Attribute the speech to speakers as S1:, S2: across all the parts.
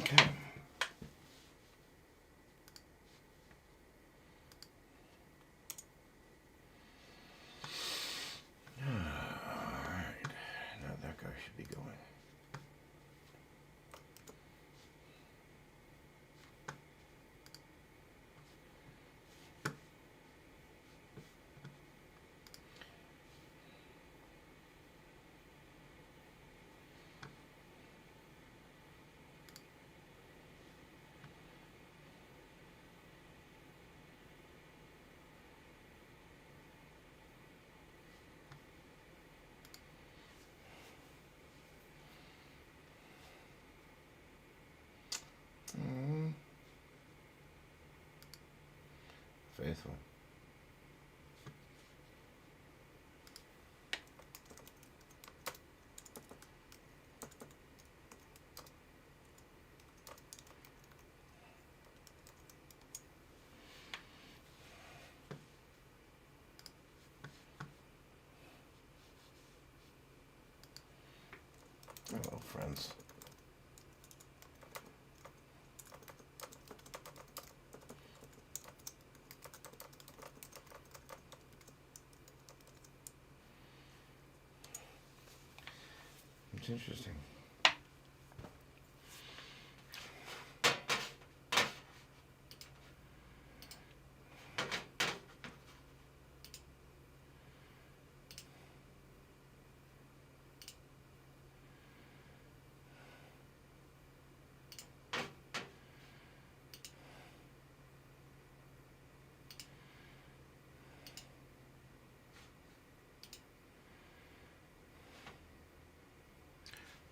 S1: Okay. Alright. Now that guy should be going. Faithful. Hello, friends. It's interesting.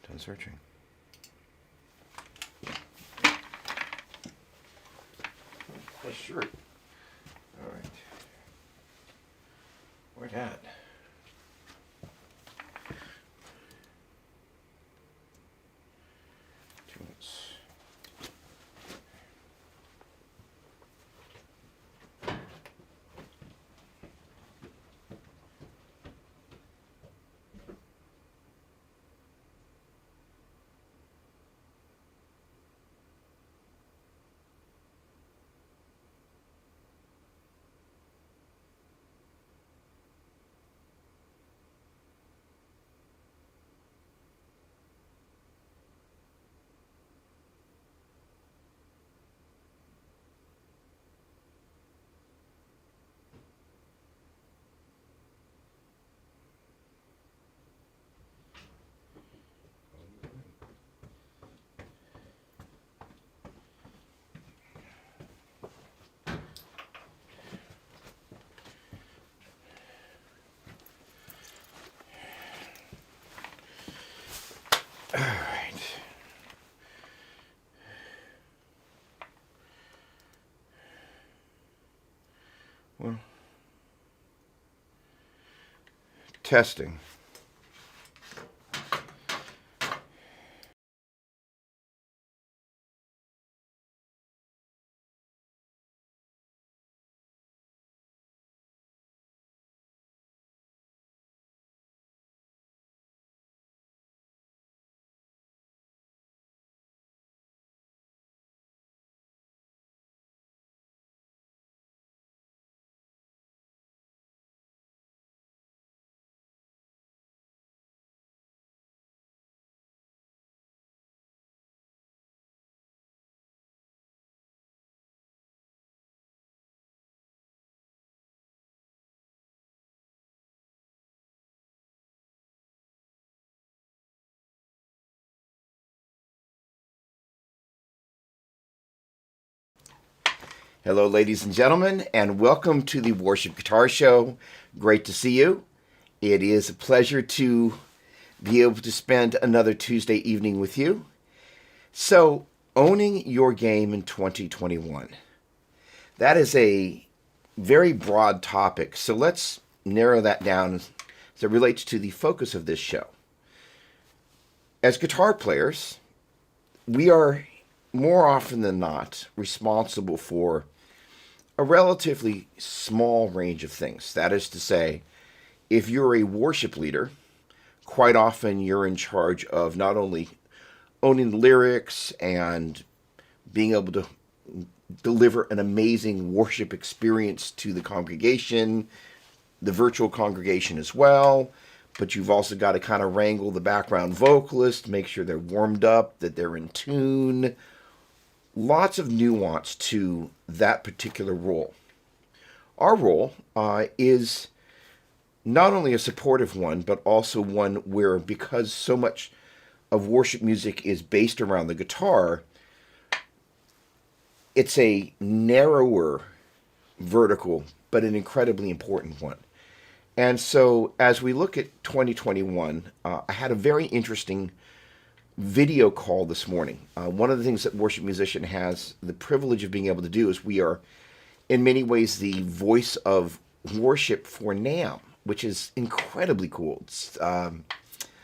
S1: Done searching. A shirt. All right. Where'd that? Tunes. All right. Well, testing. Hello, ladies and gentlemen, and welcome to the Worship Guitar Show. Great to see you. It is a pleasure to be able to spend another Tuesday evening with you. So, owning your game in 2021. That is a very broad topic, so let's narrow that down as it relates to the focus of this show. As guitar players, we are more often than not responsible for a relatively small range of things. That is to say, if you're a worship leader, quite often you're in charge of not only owning the lyrics and being able to deliver an amazing worship experience to the congregation, the virtual congregation as well. But you've also got to kind of wrangle the background vocalist, make sure they're warmed up, that they're in tune. Lots of nuance to that particular role. Our role is not only a supportive one, but also one where, because so much of worship music is based around the guitar, it's a narrower vertical, but an incredibly important one. And so as we look at 2021, I had a very interesting video call this morning. One of the things that Worship Musician has the privilege of being able to do is we are, in many ways, the voice of worship for NAMM, which is incredibly cool.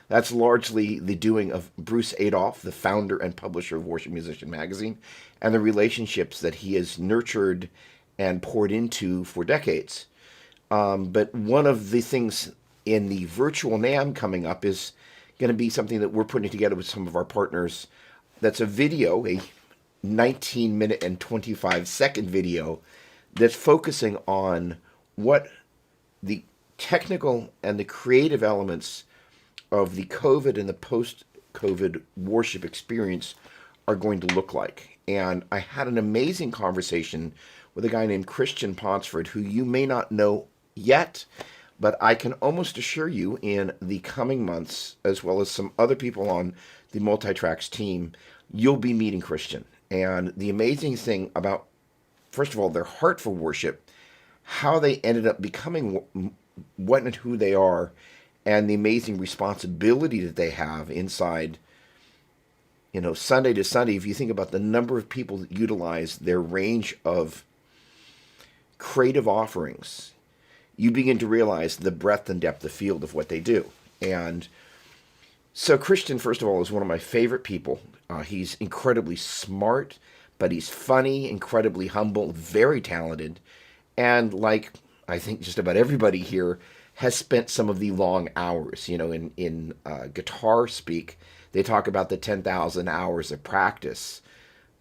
S1: That's largely the doing of Bruce Adolph, the founder and publisher of Worship Musician magazine, and the relationships that he has nurtured and poured into for decades. But one of the things in the virtual NAMM coming up is going to be something that we're putting together with some of our partners. That's a video, a 19-minute and 25-second video that's focusing on what the technical and the creative elements of the COVID and the post-COVID worship experience are going to look like. And I had an amazing conversation with a guy named Christian Ponsford, who you may not know yet, but I can almost assure you in the coming months, as well as some other people on the Multitracks team, you'll be meeting Christian. And the amazing thing about, first of all, their heart for worship, how they ended up becoming what and who they are, and the amazing responsibility that they have inside, Sunday to Sunday. If you think about the number of people that utilize their range of creative offerings, you begin to realize the breadth and depth of field of what they do. And so Christian, first of all, is one of my favorite people. He's incredibly smart, but he's funny, incredibly humble, very talented, and like I think just about everybody here has spent some of the long hours. In guitar speak, they talk about the 10,000 hours of practice.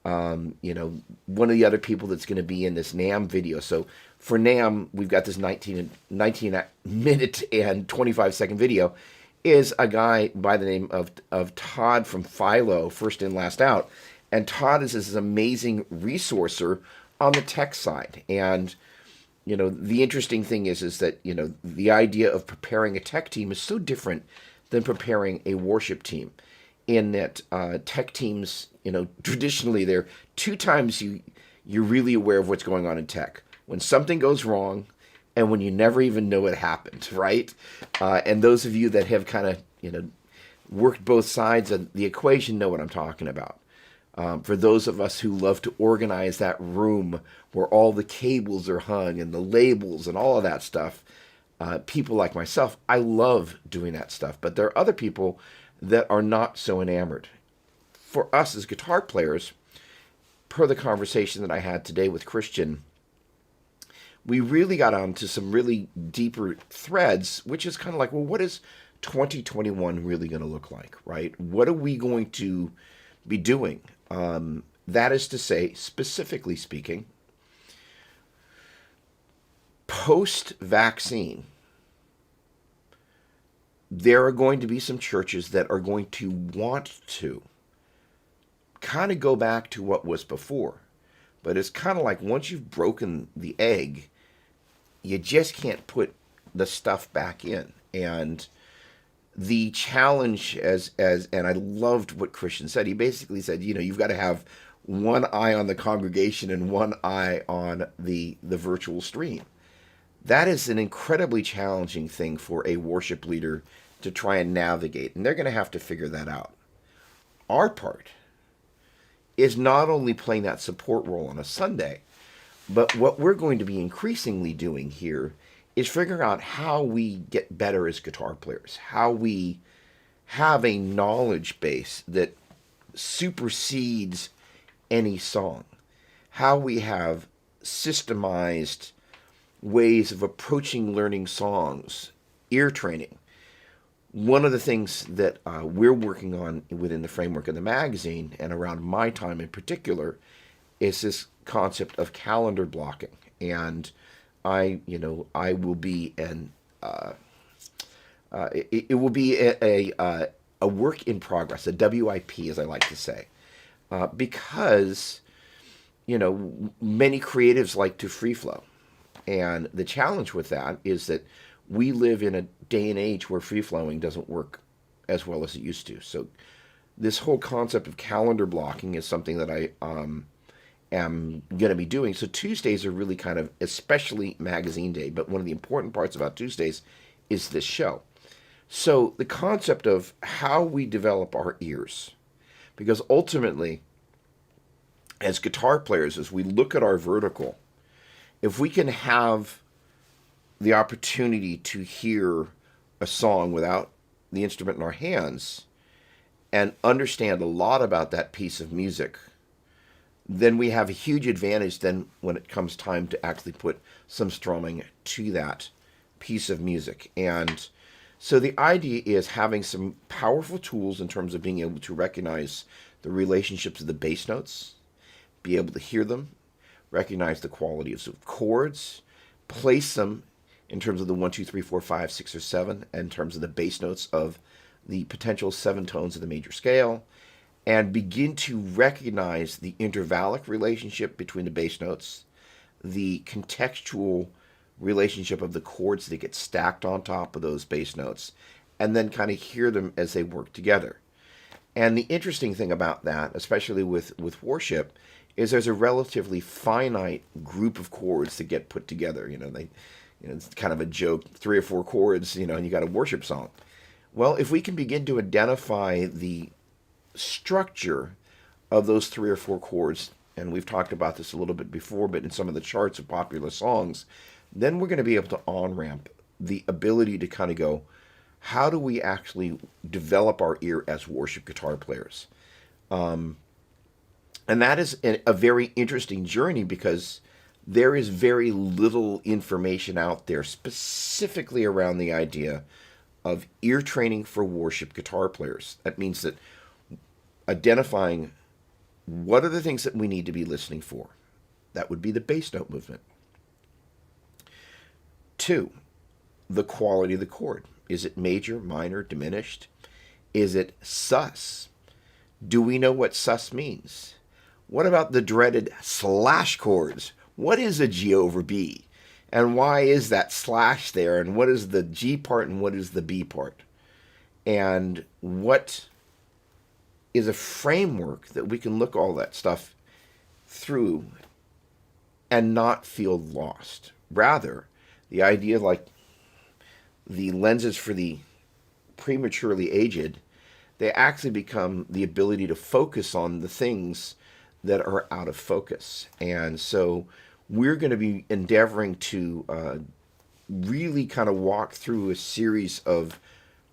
S1: One of the other people that's going to be in this NAMM video. So for NAMM, we've got this 19-minute and 25-second video, is a guy by the name of Todd from Philo, First In, Last Out. And Todd is this amazing resourcer on the tech side. And, the interesting thing is that, the idea of preparing a tech team is so different than preparing a worship team, in that tech teams, traditionally they're two times you're really aware of what's going on in tech. When something goes wrong and when you never even know it happened, right? And those of you that have kind of, worked both sides of the equation know what I'm talking about. For those of us who love to organize that room where all the cables are hung and the labels and all of that stuff, people like myself, I love doing that stuff. But there are other people that are not so enamored. For us as guitar players, per the conversation that I had today with Christian, we really got onto some really deeper threads, which is kind of like, well, what is 2021 really going to look like, right? What are we going to be doing? That is to say, specifically speaking, post-vaccine, there are going to be some churches that are going to want to kind of go back to what was before. But it's kind of like once you've broken the egg, you just can't put the stuff back in. And the challenge and I loved what Christian said. He basically said, you've got to have one eye on the congregation and one eye on the virtual stream. That is an incredibly challenging thing for a worship leader to try and navigate, and they're going to have to figure that out. Our part is not only playing that support role on a Sunday, but what we're going to be increasingly doing here is figuring out how we get better as guitar players, how we have a knowledge base that supersedes any song, how we have systemized ways of approaching learning songs, ear training, one of the things that we're working on within the framework of the magazine, and around my time in particular, is this concept of calendar blocking. And I will be it will be a work in progress, a WIP, as I like to say, because many creatives like to free flow. And the challenge with that is that we live in a day and age where free flowing doesn't work as well as it used to. So this whole concept of calendar blocking is something that I am going to be doing. So Tuesdays are really kind of especially magazine day, but one of the important parts about Tuesdays is this show. So the concept of how we develop our ears, because ultimately, as guitar players, as we look at our vertical, if we can have the opportunity to hear a song without the instrument in our hands and understand a lot about that piece of music, then we have a huge advantage then when it comes time to actually put some strumming to that piece of music. And so the idea is having some powerful tools in terms of being able to recognize the relationships of the bass notes, be able to hear them, recognize the quality of chords, place them in terms of the 1, 2, 3, 4, 5, 6, or 7, in terms of the bass notes of the potential 7 tones of the major scale, and begin to recognize the intervallic relationship between the bass notes, the contextual relationship of the chords that get stacked on top of those bass notes, and then kind of hear them as they work together. And the interesting thing about that, especially with worship, is there's a relatively finite group of chords that get put together. It's kind of a joke, 3 or 4 chords, and you got a worship song. Well, if we can begin to identify the structure of those 3 or 4 chords, and we've talked about this a little bit before, but in some of the charts of popular songs, then we're going to be able to on-ramp the ability to kind of go, how do we actually develop our ear as worship guitar players? And that is a very interesting journey, because there is very little information out there specifically around the idea of ear training for worship guitar players. That means that identifying what are the things that we need to be listening for. That would be the bass note movement. 2, the quality of the chord. Is it major, minor, diminished? Is it sus? Do we know what sus means? What about the dreaded slash chords? What is a G over B? And why is that slash there? And what is the G part and what is the B part? And what is a framework that we can look all that stuff through and not feel lost? Rather, the idea, like the lenses for the prematurely aged, they actually become the ability to focus on the things that are out of focus. And so we're going to be endeavoring to really kind of walk through a series of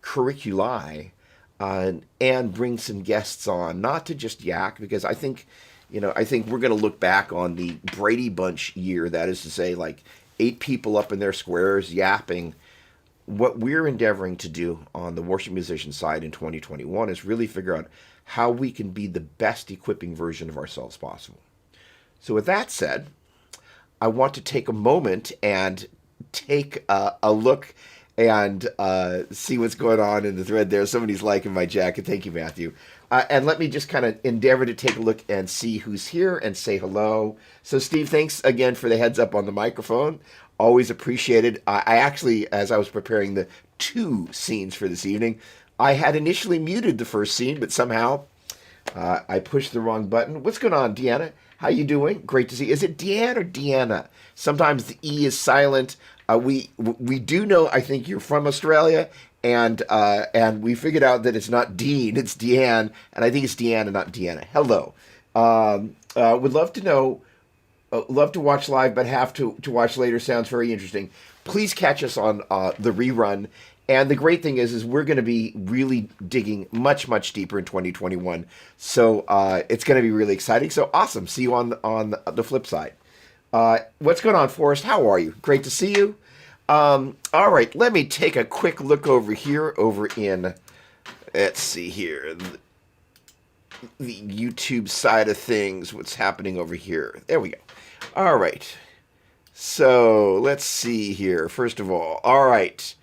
S1: curriculi and bring some guests on, not to just yak, because I think we're going to look back on the Brady Bunch year, that is to say, like 8 people up in their squares yapping. What we're endeavoring to do on the worship musician side in 2021 is really figure out how we can be the best equipping version of ourselves possible. So with that said, I want to take a moment and take a look and see what's going on in the thread there. Somebody's liking my jacket. Thank you, Matthew. And let me just kind of endeavor to take a look and see who's here and say hello. So, Steve, thanks again for the heads up on the microphone. Always appreciated. I actually, as I was preparing the 2 scenes for this evening, I had initially muted the first scene, but somehow I pushed the wrong button. What's going on, Deanna? How you doing? Great to see you. Is it Deanne or Deanna? Sometimes the E is silent. We do know, I think you're from Australia, and we figured out that it's not Dean, it's Deanne, and I think it's Deanna, not Deanna. Hello. Would love to know, love to watch live, but have to watch later. Sounds very interesting. Please catch us on the rerun. And the great thing is we're going to be really digging much, much deeper in 2021. So it's going to be really exciting. So awesome. See you on the flip side. What's going on, Forrest? How are you? Great to see you. All right, let me take a quick look over here, over in, let's see here, the YouTube side of things, what's happening over here. There we go. All right. So let's see here. First of all right.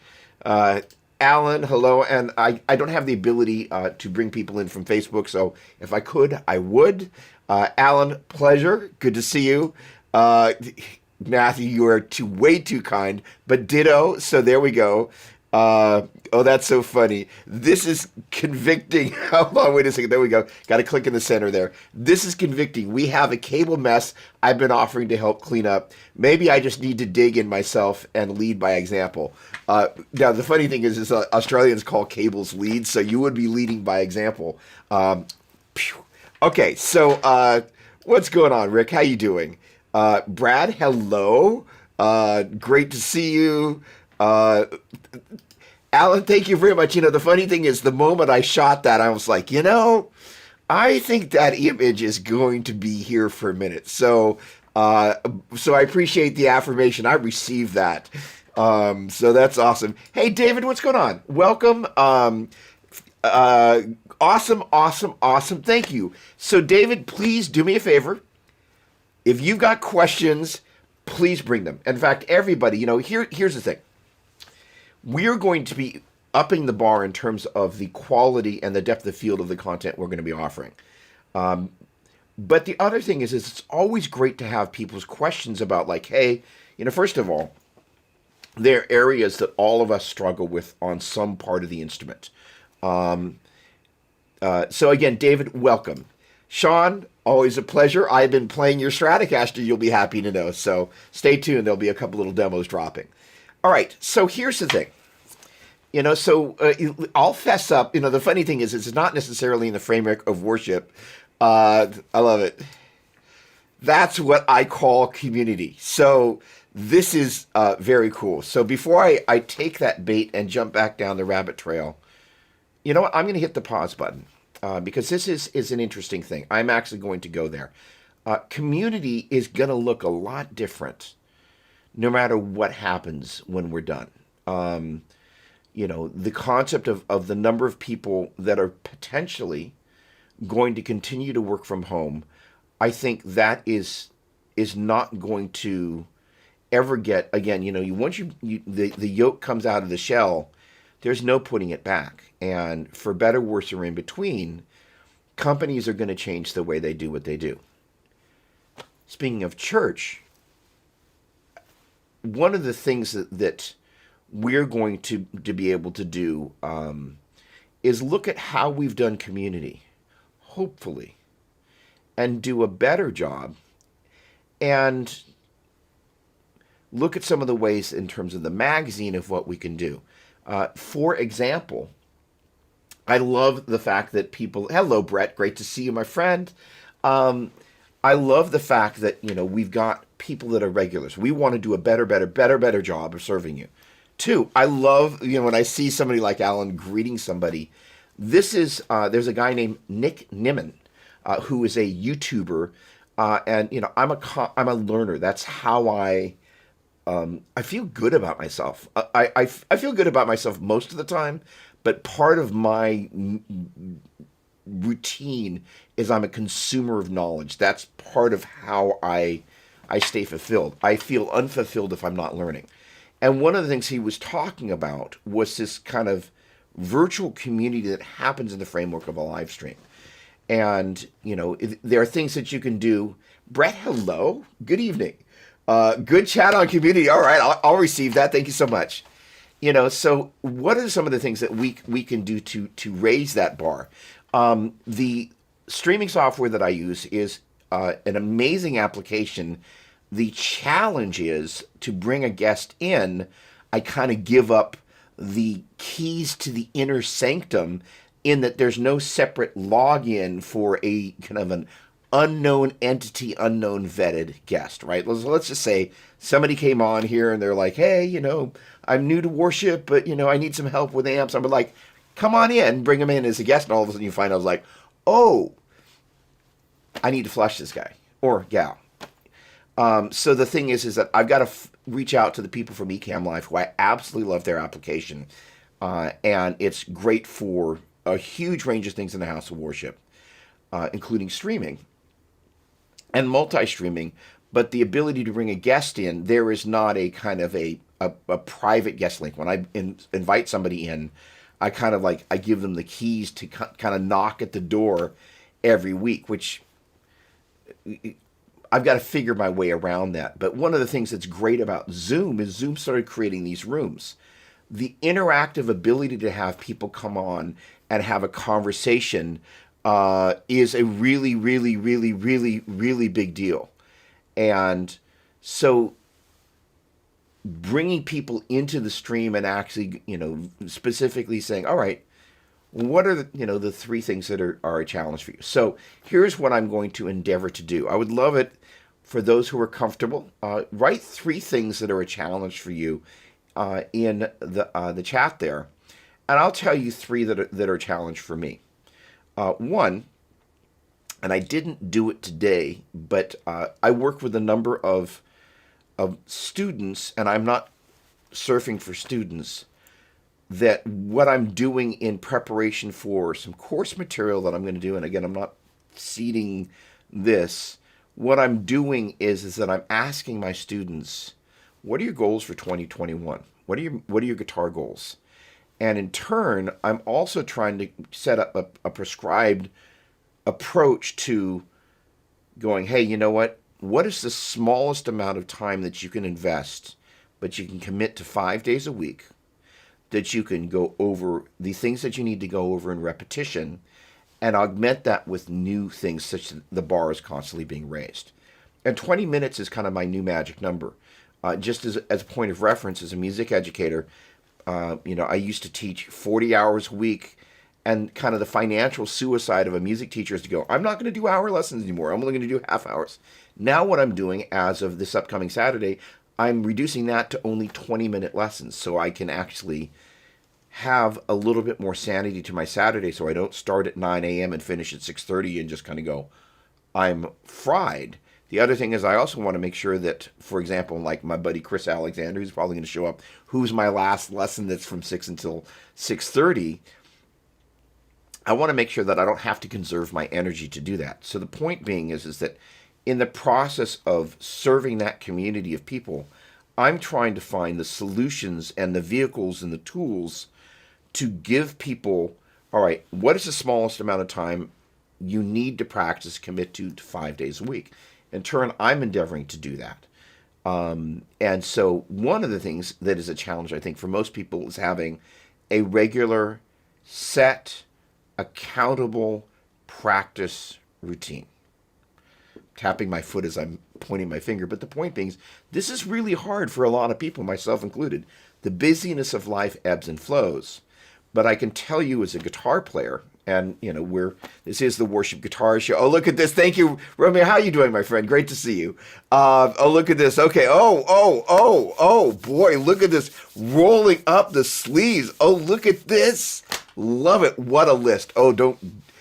S1: Alan, hello. And I don't have the ability to bring people in from Facebook, so if I could, I would. Alan, pleasure. Good to see you. Matthew, you are way too kind, but ditto. So there we go. Oh, that's so funny. This is convicting. Hold on, wait a second. There we go. Got to click in the center there. This is convicting. We have a cable mess I've been offering to help clean up. Maybe I just need to dig in myself and lead by example. Now, the funny thing is Australians call cables leads, so you would be leading by example. Okay, so what's going on, Rick? How you doing? Brad, hello. Great to see you. Alan, thank you very much. The funny thing is, the moment I shot that, I was like, I think that image is going to be here for a minute. So I appreciate the affirmation. I received that. So that's awesome. Hey, David, what's going on? Welcome. Awesome. Thank you. So, David, please do me a favor. If you've got questions, please bring them. In fact, everybody, here's the thing. We're going to be upping the bar in terms of the quality and the depth of field of the content we're going to be offering. But the other thing is it's always great to have people's questions about, like, hey, first of all, there are areas that all of us struggle with on some part of the instrument. So again, David, welcome. Sean, always a pleasure. I've been playing your Stratocaster, you'll be happy to know. So stay tuned. There'll be a couple little demos dropping. All right, so here's the thing. I'll fess up. The funny thing is it's not necessarily in the framework of worship. I love it. That's what I call community. So this is very cool. So before I take that bait and jump back down the rabbit trail, you know what? I'm going to hit the pause button because this is an interesting thing. I'm actually going to go there. Community is going to look a lot different no matter what happens when we're done. The concept of the number of people that are potentially going to continue to work from home, I think that is not going to ever get, again, once the yolk comes out of the shell, there's no putting it back. And for better, worse, or in between, companies are going to change the way they do what they do. Speaking of church, one of the things that we're going to be able to do is look at how we've done community, hopefully, and do a better job, and look at some of the ways in terms of the magazine of what we can do. For example, I love the fact that people, hello, Brett, great to see you, my friend. I love the fact that, we've got people that are regulars. We want to do a better job of serving you. Two, I love, when I see somebody like Alan greeting somebody. This is, there's a guy named Nick Nimmin, who is a YouTuber, and, I'm a learner. That's how I feel good about myself. I feel good about myself most of the time, but part of my routine is I'm a consumer of knowledge. That's part of how I stay fulfilled. I feel unfulfilled if I'm not learning. And one of the things he was talking about was this kind of virtual community that happens in the framework of a live stream. And, there are things that you can do. Brett, hello. Good evening. Good chat on community. All right, I'll receive that. Thank you so much. So what are some of the things that we can do to raise that bar? The streaming software that I use is an amazing application. The challenge is to bring a guest in. I kind of give up the keys to the inner sanctum in that there's no separate login for a kind of an unknown entity, unknown vetted guest, right? Let's just say somebody came on here and they're like, hey, I'm new to worship, but, I need some help with amps. I'm like, come on in, bring them in as a guest. And all of a sudden you find I was like, oh, I need to flush this guy or gal. So the thing is that I've got to reach out to the people from Ecamm Live who I absolutely love their application. And it's great for a huge range of things in the house of worship, including streaming and multi-streaming. But the ability to bring a guest in, there is not a kind of a private guest link. When I invite somebody in, I kind of I give them the keys to kind of knock at the door every week, which I've got to figure my way around that. But one of the things that's great about Zoom is Zoom started creating these rooms. The interactive ability to have people come on and have a conversation is a really, really, really, really, really big deal. And so bringing people into the stream and actually, specifically saying, all right, what are the three things that are a challenge for you? So here's what I'm going to endeavor to do. I would love it for those who are comfortable. Write three things that are a challenge for you in the chat there, and I'll tell you three that are a challenge for me. One, and I didn't do it today, but I work with a number of students, and I'm not surfing for students, that what I'm doing in preparation for some course material that I'm going to do, and again, I'm not seeding this, what I'm doing is that I'm asking my students, what are your goals for 2021? What are your guitar goals? And in turn, I'm also trying to set up a prescribed approach to going, hey, you know what? What is the smallest amount of time that you can invest, but you can commit to 5 days a week, that you can go over the things that you need to go over in repetition and augment that with new things such that the bar is constantly being raised. And 20 minutes is kind of my new magic number. Just as a point of reference, as a music educator, I used to teach 40 hours a week, and kind of the financial suicide of a music teacher is to go, I'm not going to do hour lessons anymore. I'm only going to do half hours. Now what I'm doing as of this upcoming Saturday, I'm reducing that to only 20-minute lessons so I can actually have a little bit more sanity to my Saturday, so I don't start at 9 a.m. and finish at 6:30 and just kind of go, I'm fried. The other thing is I also want to make sure that, for example, like my buddy Chris Alexander, who's probably going to show up, who's my last lesson that's from 6 until 6:30, I want to make sure that I don't have to conserve my energy to do that. So the point being is that in the process of serving that community of people, I'm trying to find the solutions and the vehicles and the tools to give people, all right, what is the smallest amount of time you need to practice, commit to 5 days a week? In turn, I'm endeavoring to do that. And so one of the things that is a challenge, I think, for most people is having a regular, set, accountable practice routine. Tapping my foot as I'm pointing my finger, but the point being is, this is really hard for a lot of people, myself included. The busyness of life ebbs and flows. But I can tell you as a guitar player, and this is the Worship Guitar Show. Oh, look at this. Thank you, Romeo. How are you doing, my friend? Great to see you. Oh, look at this. Okay. Oh, boy. Look at this. Rolling up the sleeves. Oh, look at this. Love it. What a list. Oh,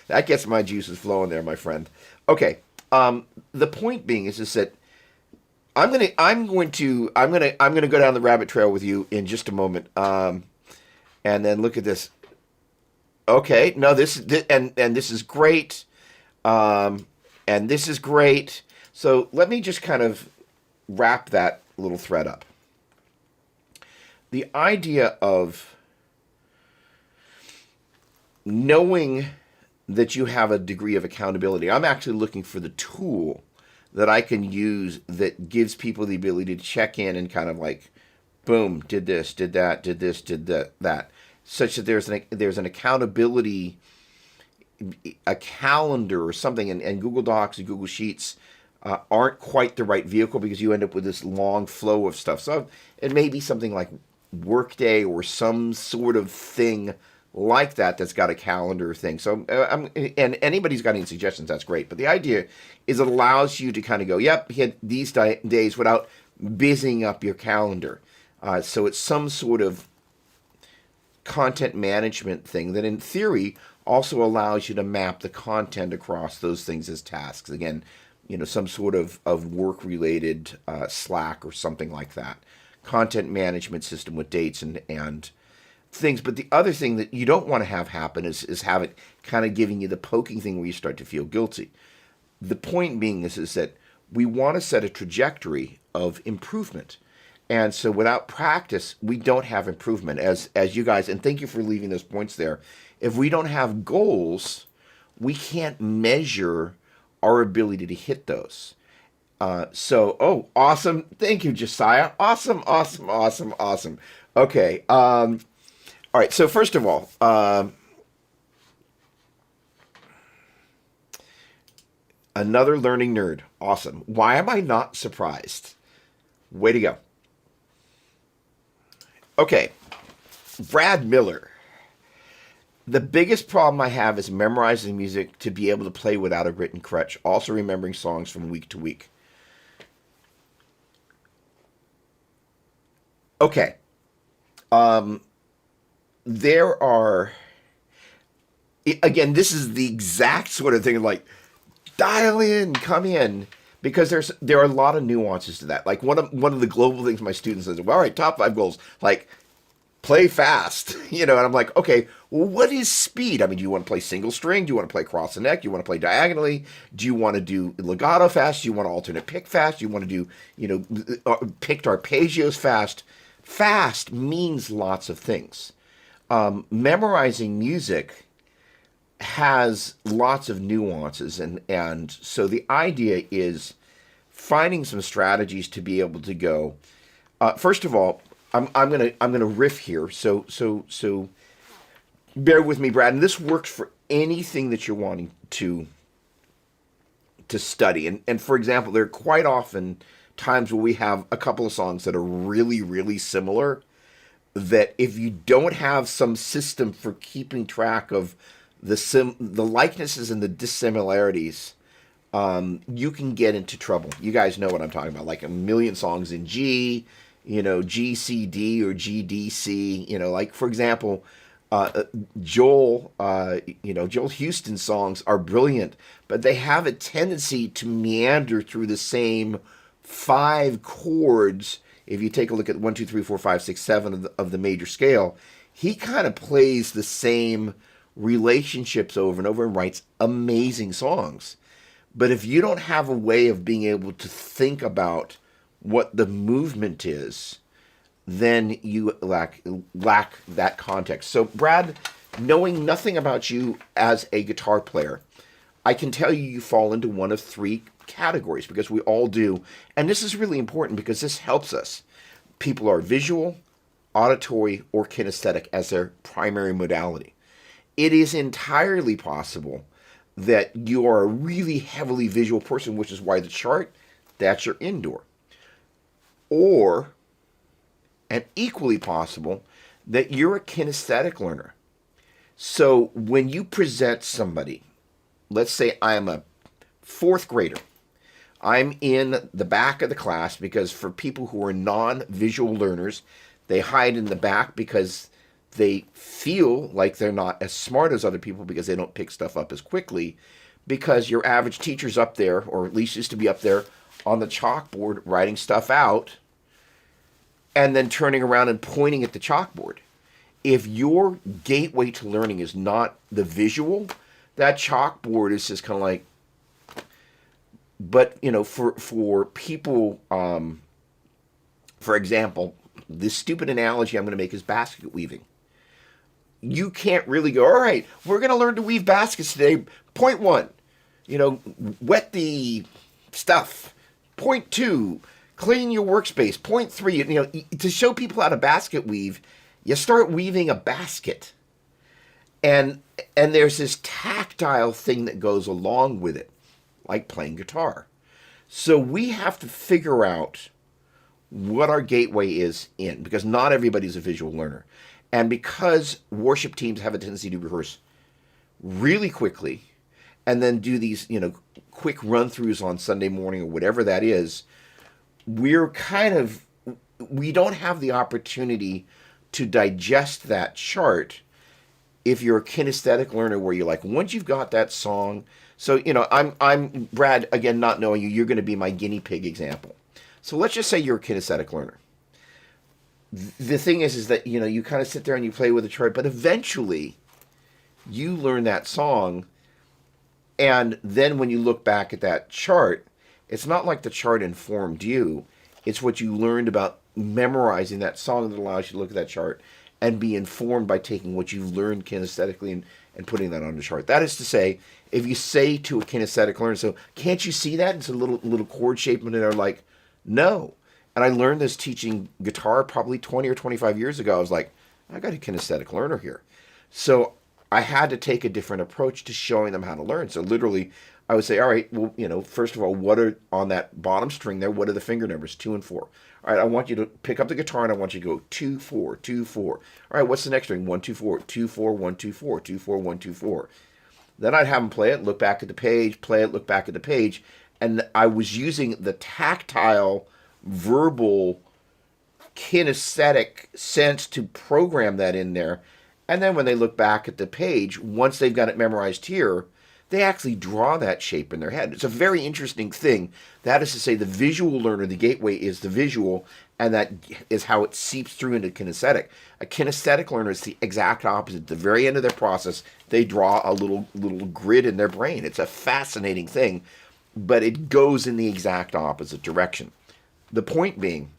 S1: that gets my juices flowing there, my friend. Okay. The point being is that I'm going to go down the rabbit trail with you in just a moment. And then look at this. Okay, no, this is great, and this is great. So let me just kind of wrap that little thread up. The idea of knowing that you have a degree of accountability. I'm actually looking for the tool that I can use that gives people the ability to check in and kind of like, boom, did this, did that, did this, did that, such that there's an accountability, a calendar or something, and Google Docs and Google Sheets aren't quite the right vehicle because you end up with this long flow of stuff. So it may be something like Workday or some sort of thing like that's got a calendar thing. So and anybody's got any suggestions, that's great. But the idea is it allows you to kind of go, yep, he had these days without busying up your calendar. So it's some sort of content management thing that in theory also allows you to map the content across those things as tasks. Again, some sort of work-related Slack or something like that. Content management system with dates and things. But the other thing that you don't want to have happen is have it kind of giving you the poking thing where you start to feel guilty. The point being is that we want to set a trajectory of improvement. And so without practice, we don't have improvement. As you guys, and thank you for leaving those points there. If we don't have goals, we can't measure our ability to hit those. Oh, awesome. Thank you, Josiah. Awesome, awesome, awesome, awesome. Okay. All right. So first of all, another learning nerd. Awesome. Why am I not surprised? Way to go. Okay. Brad Miller. The biggest problem I have is memorizing music to be able to play without a written crutch. Also remembering songs from week to week. Okay. There are, again, this is the exact sort of thing like dial in, come in, because there are a lot of nuances to that. Like one of the global things my students says, well, all right, top 5 goals, like play fast, and I'm like, okay, well, what is speed? I mean, do you want to play single string? Do you want to play cross the neck? Do you want to play diagonally? Do you want to do legato fast? Do you want to alternate pick fast? Do you want to do, picked arpeggios fast? Fast means lots of things. Memorizing music has lots of nuances, and so the idea is finding some strategies to be able to go. First of all, I'm gonna riff here. So bear with me, Brad. And this works for anything that you're wanting to study. And for example, there are quite often times where we have a couple of songs that are really, really similar, that if you don't have some system for keeping track of the likenesses and the dissimilarities, you can get into trouble. You guys know what I'm talking about, like a million songs in G, G, C, D, or G, D, C, like for example, Joel Houston songs are brilliant, but they have a tendency to meander through the same 5 chords. If you take a look at 1, 2, 3, 4, 5, 6, 7 of the major scale, he kind of plays the same relationships over and over and writes amazing songs. But if you don't have a way of being able to think about what the movement is, then you lack that context. So, Brad, knowing nothing about you as a guitar player, I can tell you fall into one of 3 categories, because we all do. And this is really important because this helps us. People are visual, auditory, or kinesthetic as their primary modality. It is entirely possible that you are a really heavily visual person, which is why the chart, that's your indoor. Or, and equally possible, that you're a kinesthetic learner. So when you present somebody, let's say I am a 4th grader. I'm in the back of the class because for people who are non-visual learners, they hide in the back because they feel like they're not as smart as other people because they don't pick stuff up as quickly, because your average teacher's up there, or at least used to be up there, on the chalkboard writing stuff out and then turning around and pointing at the chalkboard. If your gateway to learning is not the visual, that chalkboard is just kind of like, but, for people, for example, this stupid analogy I'm going to make is basket weaving. You can't really go, all right, we're going to learn to weave baskets today. Point 1, wet the stuff. Point 2, clean your workspace. Point 3, to show people how to basket weave, you start weaving a basket. And there's this tactile thing that goes along with it, like playing guitar. So we have to figure out what our gateway is in, because not everybody's a visual learner. And because worship teams have a tendency to rehearse really quickly and then do these, quick run-throughs on Sunday morning or whatever that is, we don't have the opportunity to digest that chart if you're a kinesthetic learner, where you're like, once you've got that song, So, I'm Brad, again, not knowing you, you're going to be my guinea pig example. So let's just say you're a kinesthetic learner. The thing is that, you kind of sit there and you play with a chart, but eventually you learn that song. And then when you look back at that chart, it's not like the chart informed you. It's what you learned about memorizing that song that allows you to look at that chart and be informed by taking what you've learned kinesthetically and putting that on the chart. That is to say, if you say to a kinesthetic learner, so can't you see that? It's a little chord shape, and they're like, no. And I learned this teaching guitar probably 20 or 25 years ago. I was like, I got a kinesthetic learner here. So I had to take a different approach to showing them how to learn. So literally, I would say, all right, well, first of all, what are on that bottom string there? What are the finger numbers, 2 and 4? All right, I want you to pick up the guitar and I want you to go 2, 4, 2, 4. All right, what's the next string? 1, 2, 4, 2, 4, 1, 2, 4, 2, 4, 1, 2, 4. Then I'd have them play it, look back at the page, play it, look back at the page, and I was using the tactile, verbal, kinesthetic sense to program that in there. And then when they look back at the page, once they've got it memorized here, they actually draw that shape in their head. It's a very interesting thing. That is to say, the visual learner, the gateway is the visual, and that is how it seeps through into kinesthetic. A kinesthetic learner is the exact opposite. At the very end of their process, they draw a little grid in their brain. It's a fascinating thing, but it goes in the exact opposite direction. The point being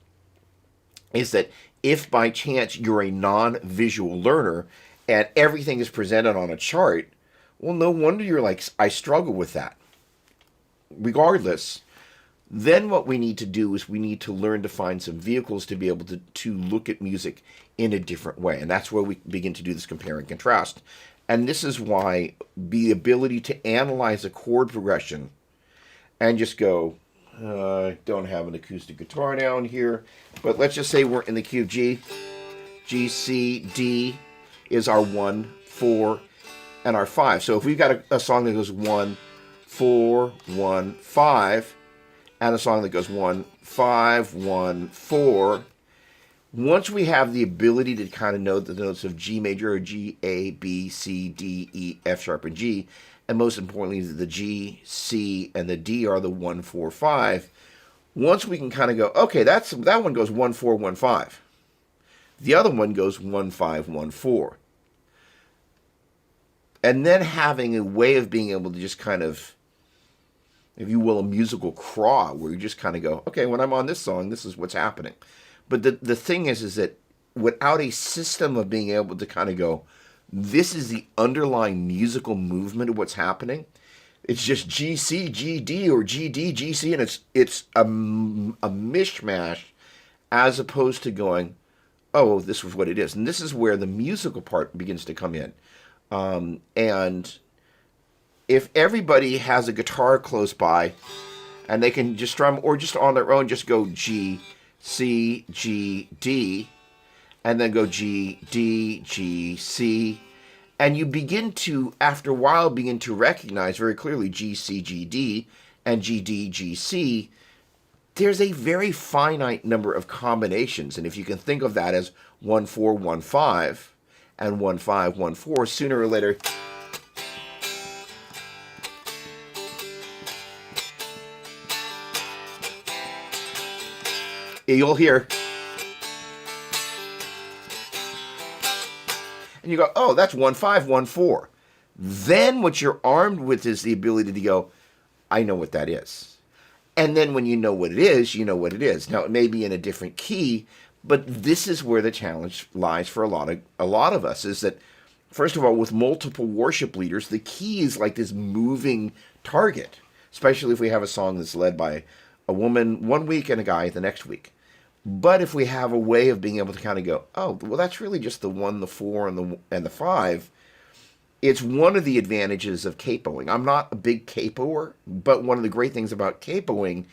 S1: is that if by chance you're a non-visual learner and everything is presented on a chart, well, no wonder you're like, I struggle with that. Regardless, then what we need to do is we need to learn to find some vehicles to be able to look at music in a different way. And that's where we begin to do this compare and contrast. And this is why the ability to analyze a chord progression and just go, I don't have an acoustic guitar down here, but let's just say we're in the key of G. G, C, D is our 1, 4, and our 5. So if we've got a song that goes 1, 4, 1, 5, and a song that goes 1, 5, 1, 4, once we have the ability to kind of know the notes of G major or G, A, B, C, D, E, F sharp, and G, and most importantly, the G, C, and the D are the 1, 4, 5. Once we can kind of go, okay, that one goes 1, 4, 1, 5. The other one goes 1, 5, 1, 4. And then having a way of being able to just kind of, if you will, a musical craw, where you just kind of go, okay, when I'm on this song, this is what's happening. But the thing is that without a system of being able to kind of go, this is the underlying musical movement of what's happening, it's just G, C, G, D, or G, D, G, C, and it's a mishmash, as opposed to going, oh, this is what it is. And this is where the musical part begins to come in. And if everybody has a guitar close by and they can just strum, or just on their own, just go G, C, G, D, and then go G, D, G, C, and you begin to, after a while, begin to recognize very clearly G, C, G, D, and G, D, G, C. There's a very finite number of combinations, and if you can think of that as 1, 4, 1, 5, and 1, 5, 1, 4, sooner or later, you'll hear, and you go, oh, that's 1, 5, 1, 4. Then what you're armed with is the ability to go, I know what that is. And then when you know what it is, you know what it is. Now, it may be in a different key, but this is where the challenge lies for a lot of us, is that, first of all, with multiple worship leaders, the key is like this moving target, especially if we have a song that's led by a woman one week and a guy the next week. But if we have a way of being able to kind of go, oh, well, that's really just the 1, the 4, and the 5, it's one of the advantages of capoing. I'm not a big capoer, but one of the great things about capoing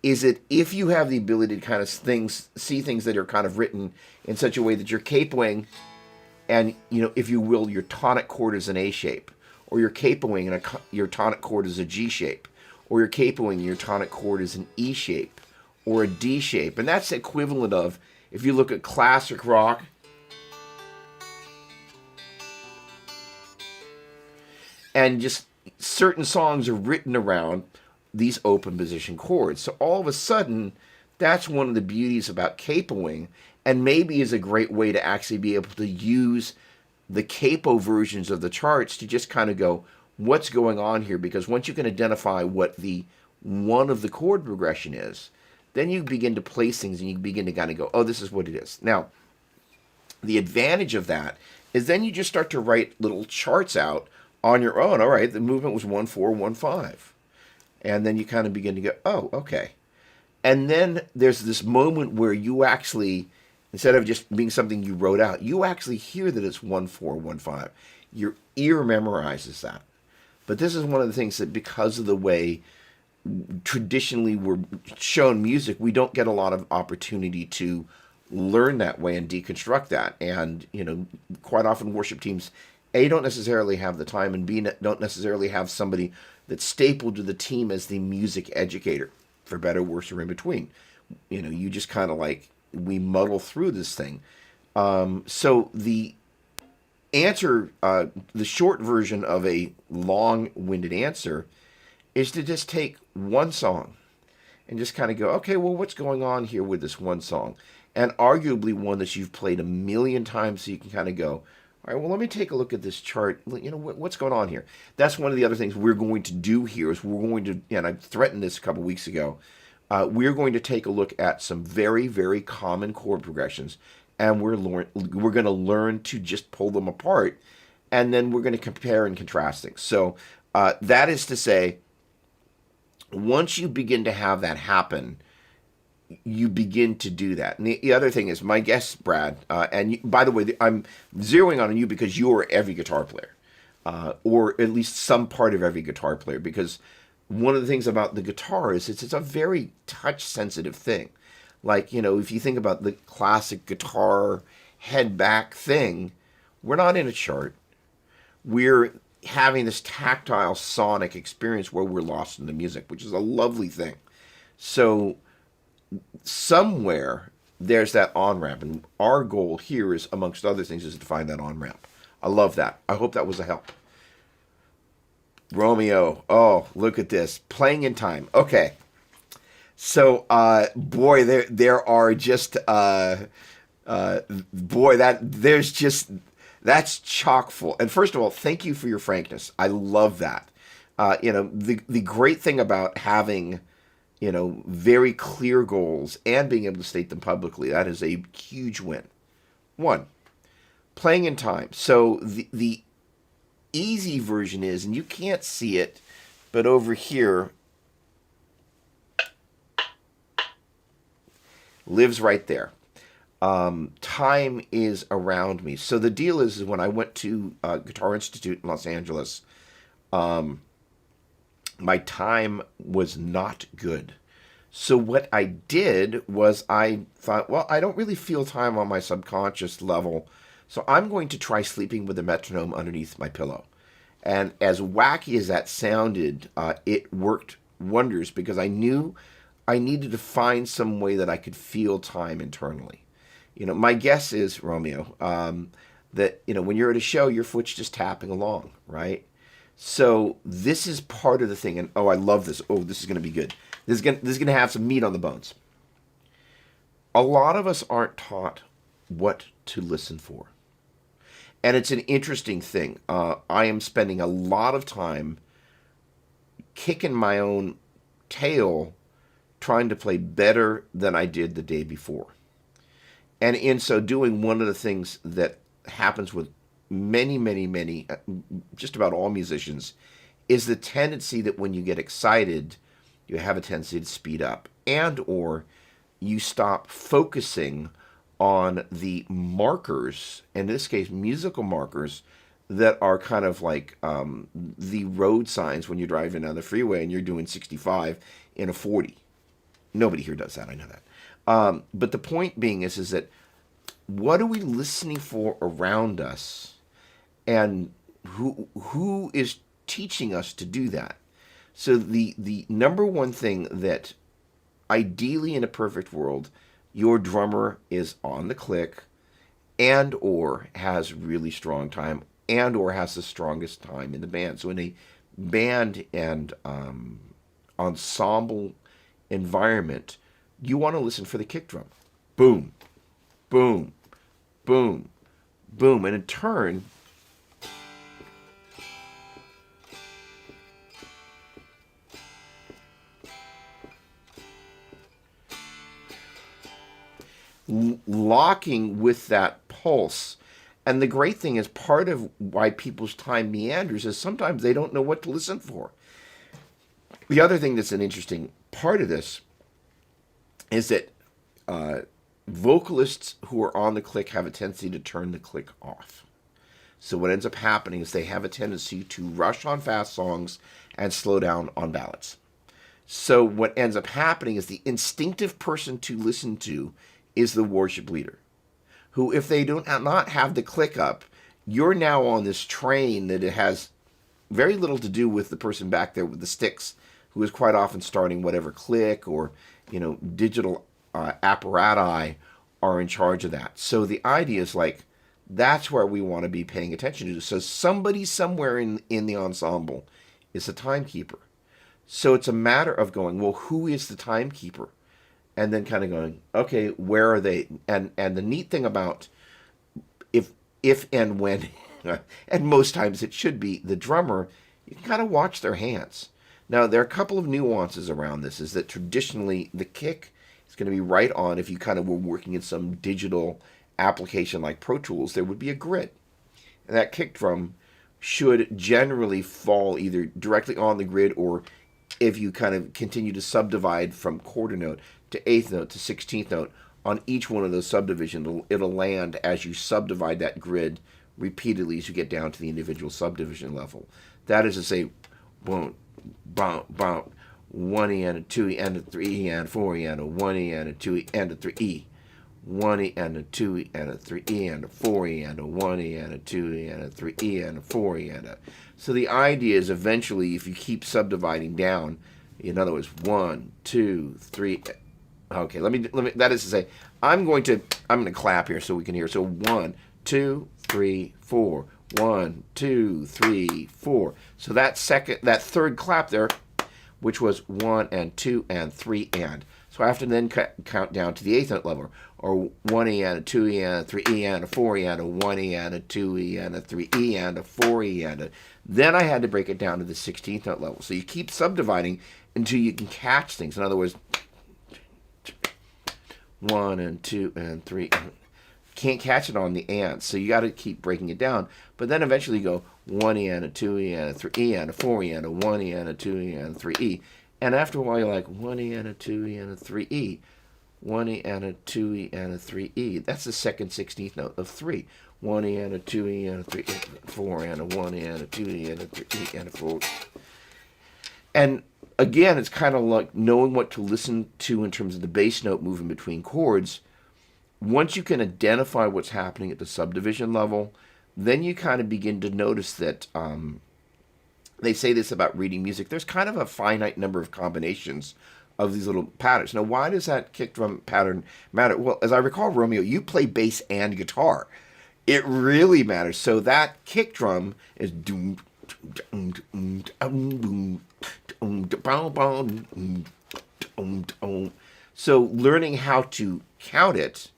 S1: is that if you have the ability to kind of see things that are kind of written in such a way that you're capoing, and, if you will, your tonic chord is an A shape, or you're capoing and your tonic chord is a G shape, or you're capoing and your tonic chord is an E shape, or a D shape. And that's equivalent of, if you look at classic rock, and just certain songs are written around these open position chords. So all of a sudden, that's one of the beauties about capoing, and maybe is a great way to actually be able to use the capo versions of the charts to just kind of go, what's going on here? Because once you can identify what the one of the chord progression is, then you begin to place things and you begin to kind of go, oh, this is what it is. Now, the advantage of that is then you just start to write little charts out on your own. All right, the movement was 1-4, 1-5. And then you kind of begin to go, oh, okay. And then there's this moment where you actually, instead of just being something you wrote out, you actually hear that it's 1-4, 1-5. Your ear memorizes that. But this is one of the things that, because of the way traditionally we're shown music, we don't get a lot of opportunity to learn that way and deconstruct that. And, quite often worship teams, A, don't necessarily have the time, and B, don't necessarily have somebody that's stapled to the team as the music educator, for better, worse, or in between. You just kind of like, we muddle through this thing. So the answer, the short version of a long-winded answer, is to just take one song and just kind of go, okay, well, what's going on here with this one song? And arguably one that you've played a million times, so you can kind of go, all right, well, let me take a look at this chart. What's going on here? That's one of the other things we're going to do here is we're going to, and I threatened this a couple weeks ago, we're going to take a look at some very, very common chord progressions, and we're going to learn to just pull them apart, and then we're going to compare and contrast things. So that is to say, once you begin to have that happen, you begin to do that. And the other thing is, my guest, Brad, and by the way, I'm zeroing on you because you're every guitar player, or at least some part of every guitar player, because one of the things about the guitar is it's a very touch-sensitive thing. Like, if you think about the classic guitar head-back thing, we're not in a chart. We're having this tactile sonic experience where we're lost in the music, which is a lovely thing. So somewhere there's that on-ramp, and our goal here is, amongst other things, is to find that on-ramp. I love that. I hope that was a help. Romeo, oh, look at this. Playing in time. Okay. So, boy, there are just, that's chock full. And first of all, thank you for your frankness. I love that. The great thing about having, very clear goals and being able to state them publicly, that is a huge win. One, playing in time. So the easy version is, and you can't see it, but over here, lives right there. Time is around me. So the deal is when I went to Guitar Institute in Los Angeles, my time was not good. So what I did was I thought, well, I don't really feel time on my subconscious level, so I'm going to try sleeping with a metronome underneath my pillow. And as wacky as that sounded, it worked wonders, because I knew I needed to find some way that I could feel time internally. My guess is, Romeo, that, when you're at a show, your foot's just tapping along, right? So this is part of the thing. And, oh, I love this. Oh, this is going to be good. This is going to have some meat on the bones. A lot of us aren't taught what to listen for. And it's an interesting thing. I am spending a lot of time kicking my own tail trying to play better than I did the day before. And in so doing, one of the things that happens with many, just about all musicians, is the tendency that when you get excited, you have a tendency to speed up, and or you stop focusing on the markers, in this case musical markers, that are kind of like the road signs when you're driving down the freeway and you're doing 65 in a 40. Nobody here does that, I know that. But the point being is that what are we listening for around us, and who is teaching us to do that? So the number one thing that, ideally in a perfect world, your drummer is on the click, and or has really strong time, and or has the strongest time in the band. So in a band and ensemble environment, you want to listen for the kick drum. Boom, boom, boom, boom. And in turn, locking with that pulse. And the great thing is, part of why people's time meanders is sometimes they don't know what to listen for. The other thing that's an interesting part of this is that vocalists who are on the click have a tendency to turn the click off. So what ends up happening is they have a tendency to rush on fast songs and slow down on ballads. So what ends up happening is the instinctive person to listen to is the worship leader, who, if they do not have the click up, you're now on this train that it has very little to do with the person back there with the sticks, who is quite often starting whatever click or digital apparati are in charge of that. So the idea is like, that's where we want to be paying attention to. So somebody somewhere in the ensemble is a timekeeper. So it's a matter of going, well, who is the timekeeper? And then kind of going, okay, where are they? And the neat thing about if and when, and most times it should be the drummer, you can kind of watch their hands. Now, there are a couple of nuances around this, is that traditionally the kick is going to be right on. If you kind of were working in some digital application like Pro Tools, there would be a grid. And that kick drum should generally fall either directly on the grid, or if you kind of continue to subdivide from quarter note to eighth note to 16th note, on each one of those subdivisions, it'll land as you subdivide that grid repeatedly as you get down to the individual subdivision level. That is to say, boom, boom, boom, 1 E and a 2 E and a 3 E and a 4 E and a 1 E and a 2 E and a 3 E. 1 E and a 2 E and a 3 E and a 4 E and a 1 E and a 2 E and a 3 E and a 4 E and a. So the idea is eventually, if you keep subdividing down, in other words, 1, 2, 3. Okay, let me. That is to say, I'm going to clap here so we can hear. So 1, 2, 3, 4. 1, 2, 3, 4. So that third clap there, which was 1 and 2 and 3 and. So I have to then count down to the eighth note level, or 1 E and a 2 E and a 3 E and a 4 E and a 1 E and a 2 E and a 3 E and a 4 E and a. Then I had to break it down to the 16th note level. So you keep subdividing until you can catch things. In other words, 1 and 2 and 3. Can't catch it on the and, so you got to keep breaking it down. But then eventually you go 1 E and a 2 E and a 3 E and a 4 E and a 1 E and a 2 E and a 3 E. And after a while you're like 1 E and a 2 E and a 3 E. 1 E and a 2 E and a 3 E. That's the second 16th note of 3. 1 E and a 2 E and a 3 E, 4 and a 1 E and a 2 E and a 3 E and a 4. And again, it's kind of like knowing what to listen to in terms of the bass note moving between chords. Once you can identify what's happening at the subdivision level, then you kind of begin to notice that they say this about reading music. There's kind of a finite number of combinations of these little patterns. Now, why does that kick drum pattern matter? Well, as I recall, Romeo, you play bass and guitar. It really matters. So that kick drum is doom, doom, doom, doom, doom, doom, doom. So learning how to count it,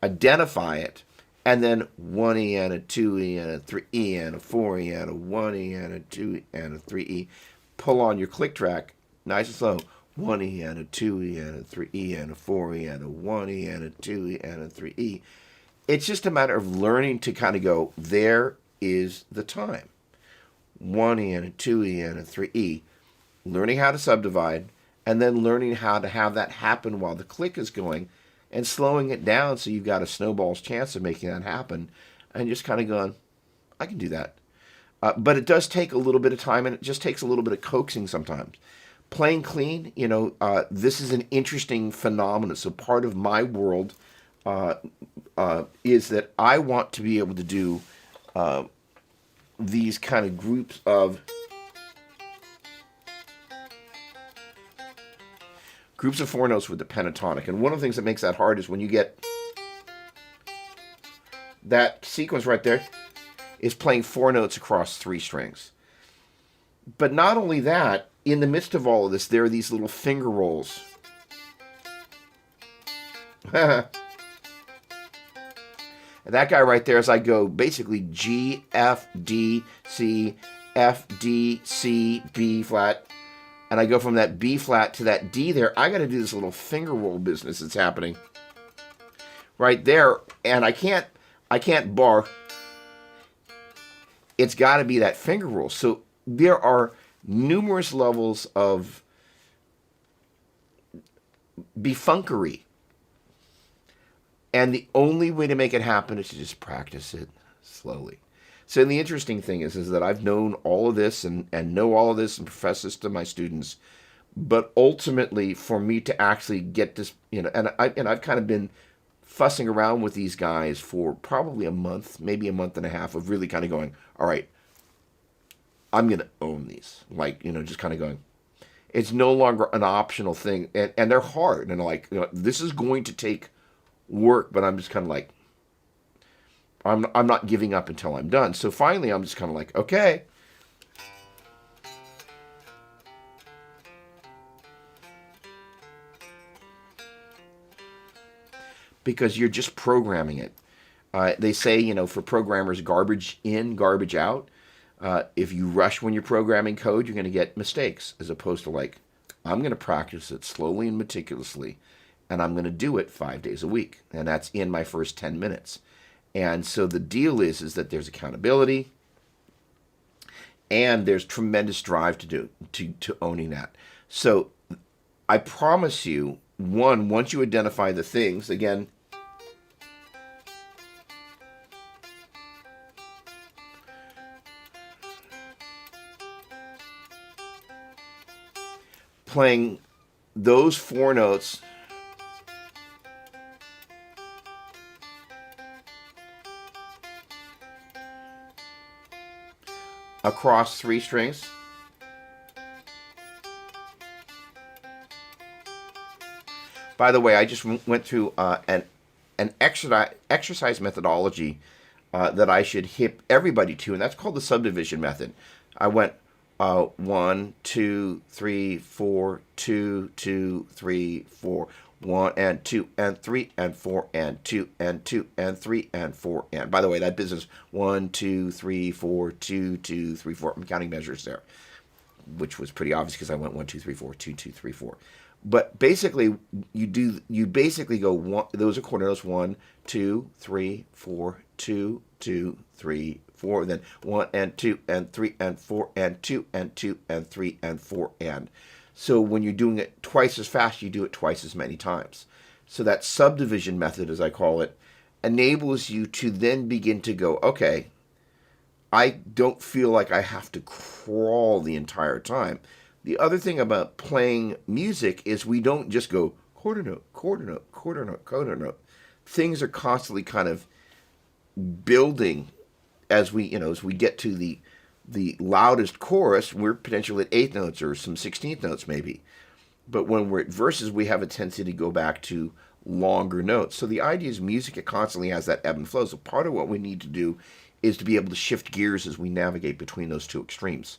S1: identify it, and then 1 E and a 2 E and a 3 E and a 4 E and a 1 E and a 2 E and a 3 E. Pull on your click track, nice and slow. 1 E and a 2 E and a 3 E and a 4 E and a 1 E and a 2 E and a 3 E. It's just a matter of learning to kind of go, there is the time. 1 E and a 2 E and a 3 E. Learning how to subdivide, and then learning how to have that happen while the click is going, and slowing it down so you've got a snowball's chance of making that happen, and just kind of going, I can do that. But it does take a little bit of time, and it just takes a little bit of coaxing sometimes. Playing clean, this is an interesting phenomenon. So part of my world is that I want to be able to do these kind of groups of four notes with the pentatonic. And one of the things that makes that hard is when you get that sequence right there is playing 4 notes across 3 strings. But not only that, in the midst of all of this, there are these little finger rolls. That guy right there, as I go basically G, F, D, C, F, D, C, B flat, and I go from that B flat to that D there, I got to do this little finger roll business that's happening right there, and I can't bar. It's got to be that finger roll. So there are numerous levels of befunkery. And the only way to make it happen is to just practice it slowly. So the interesting thing is that I've known all of this and know all of this and profess this to my students. But ultimately, for me to actually get this, and I've kind of been fussing around with these guys for probably a month, maybe a month and a half of really kind of going, all right, I'm going to own these. Like, just kind of going, it's no longer an optional thing. And they're hard. And like, this is going to take work, but I'm just kind of like, I'm not giving up until I'm done. So finally, I'm just kind of like, okay. Because you're just programming it. They say, for programmers, garbage in, garbage out. If you rush when you're programming code, you're going to get mistakes, as opposed to like, I'm going to practice it slowly and meticulously, and I'm going to do it 5 days a week. And that's in my first 10 minutes. And so the deal is that there's accountability, and there's tremendous drive to owning that. So I promise you, once you identify the things, again, playing those 4 notes across 3 strings. By the way, I just went through an exercise methodology that I should hip everybody to, and that's called the Subdivision Method. I went 1, 2, 3, 4, 2, 2, 3, 4, 1 and 2 and 3 and 4 and 2 and 2 and 3 and 4 and. By the way, that business 1, 2, 3, 4, 2, 2, 3, 4. I'm counting measures there, which was pretty obvious because I went 1, 2, 3, 4, 2, 2, 3, 4. But basically, you basically go one. Those are quarter notes. 1, 2, 3, 4, 2, 2, 3, 4. Then 1 and 2 and 3 and 4 and 2 and 2 and 3 and 4 and. So when you're doing it twice as fast, you do it twice as many times. So that subdivision method, as I call it, enables you to then begin to go, okay, I don't feel like I have to crawl the entire time. The other thing about playing music is we don't just go quarter note, quarter note, quarter note, quarter note. Things are constantly kind of building as we get to the loudest chorus. We're potentially at 8th notes or some 16th notes maybe. But when we're at verses, we have a tendency to go back to longer notes. So the idea is music, it constantly has that ebb and flow. So part of what we need to do is to be able to shift gears as we navigate between those two extremes.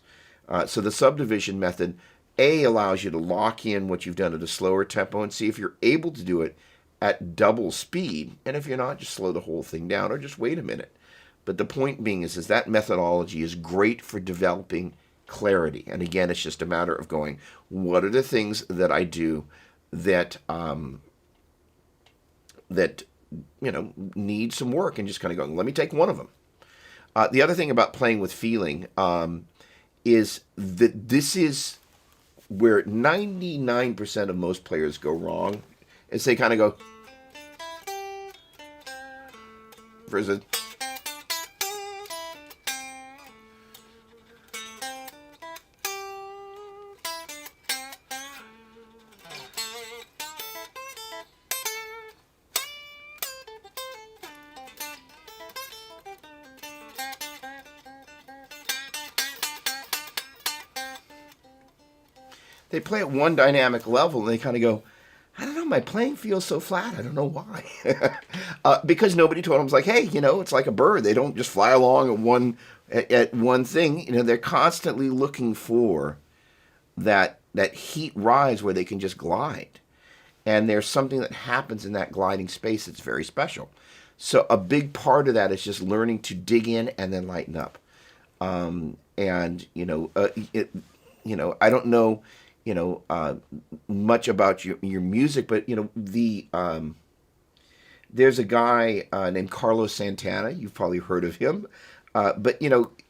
S1: So the subdivision method, allows you to lock in what you've done at a slower tempo and see if you're able to do it at double speed. And if you're not, just slow the whole thing down or just wait a minute. But the point being is that methodology is great for developing clarity. And again, it's just a matter of going, what are the things that I do that need some work, and just kind of going, let me take one of them. The other thing about playing with feeling is that this is where 99% of most players go wrong, is they kind of go versus they play at one dynamic level and they kind of go, I don't know, my playing feels so flat. I don't know why. Because nobody told them, it's like, hey, it's like a bird. They don't just fly along at one thing. They're constantly looking for that heat rise where they can just glide. And there's something that happens in that gliding space that's very special. So a big part of that is just learning to dig in and then lighten up. I don't know, much about your music, but there's a guy named Carlos Santana. You've probably heard of him, but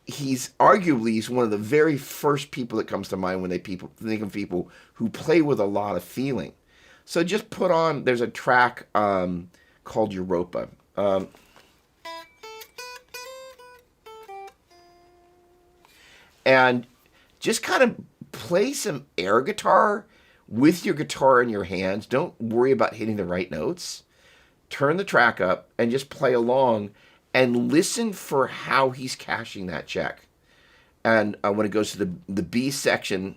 S1: he's one of the very first people that comes to mind when people think of people who play with a lot of feeling. So just put on. There's a track called Europa. And just kind of play some air guitar with your guitar in your hands. Don't worry about hitting the right notes. Turn the track up and just play along and listen for how he's cashing that check. And when it goes to the B section,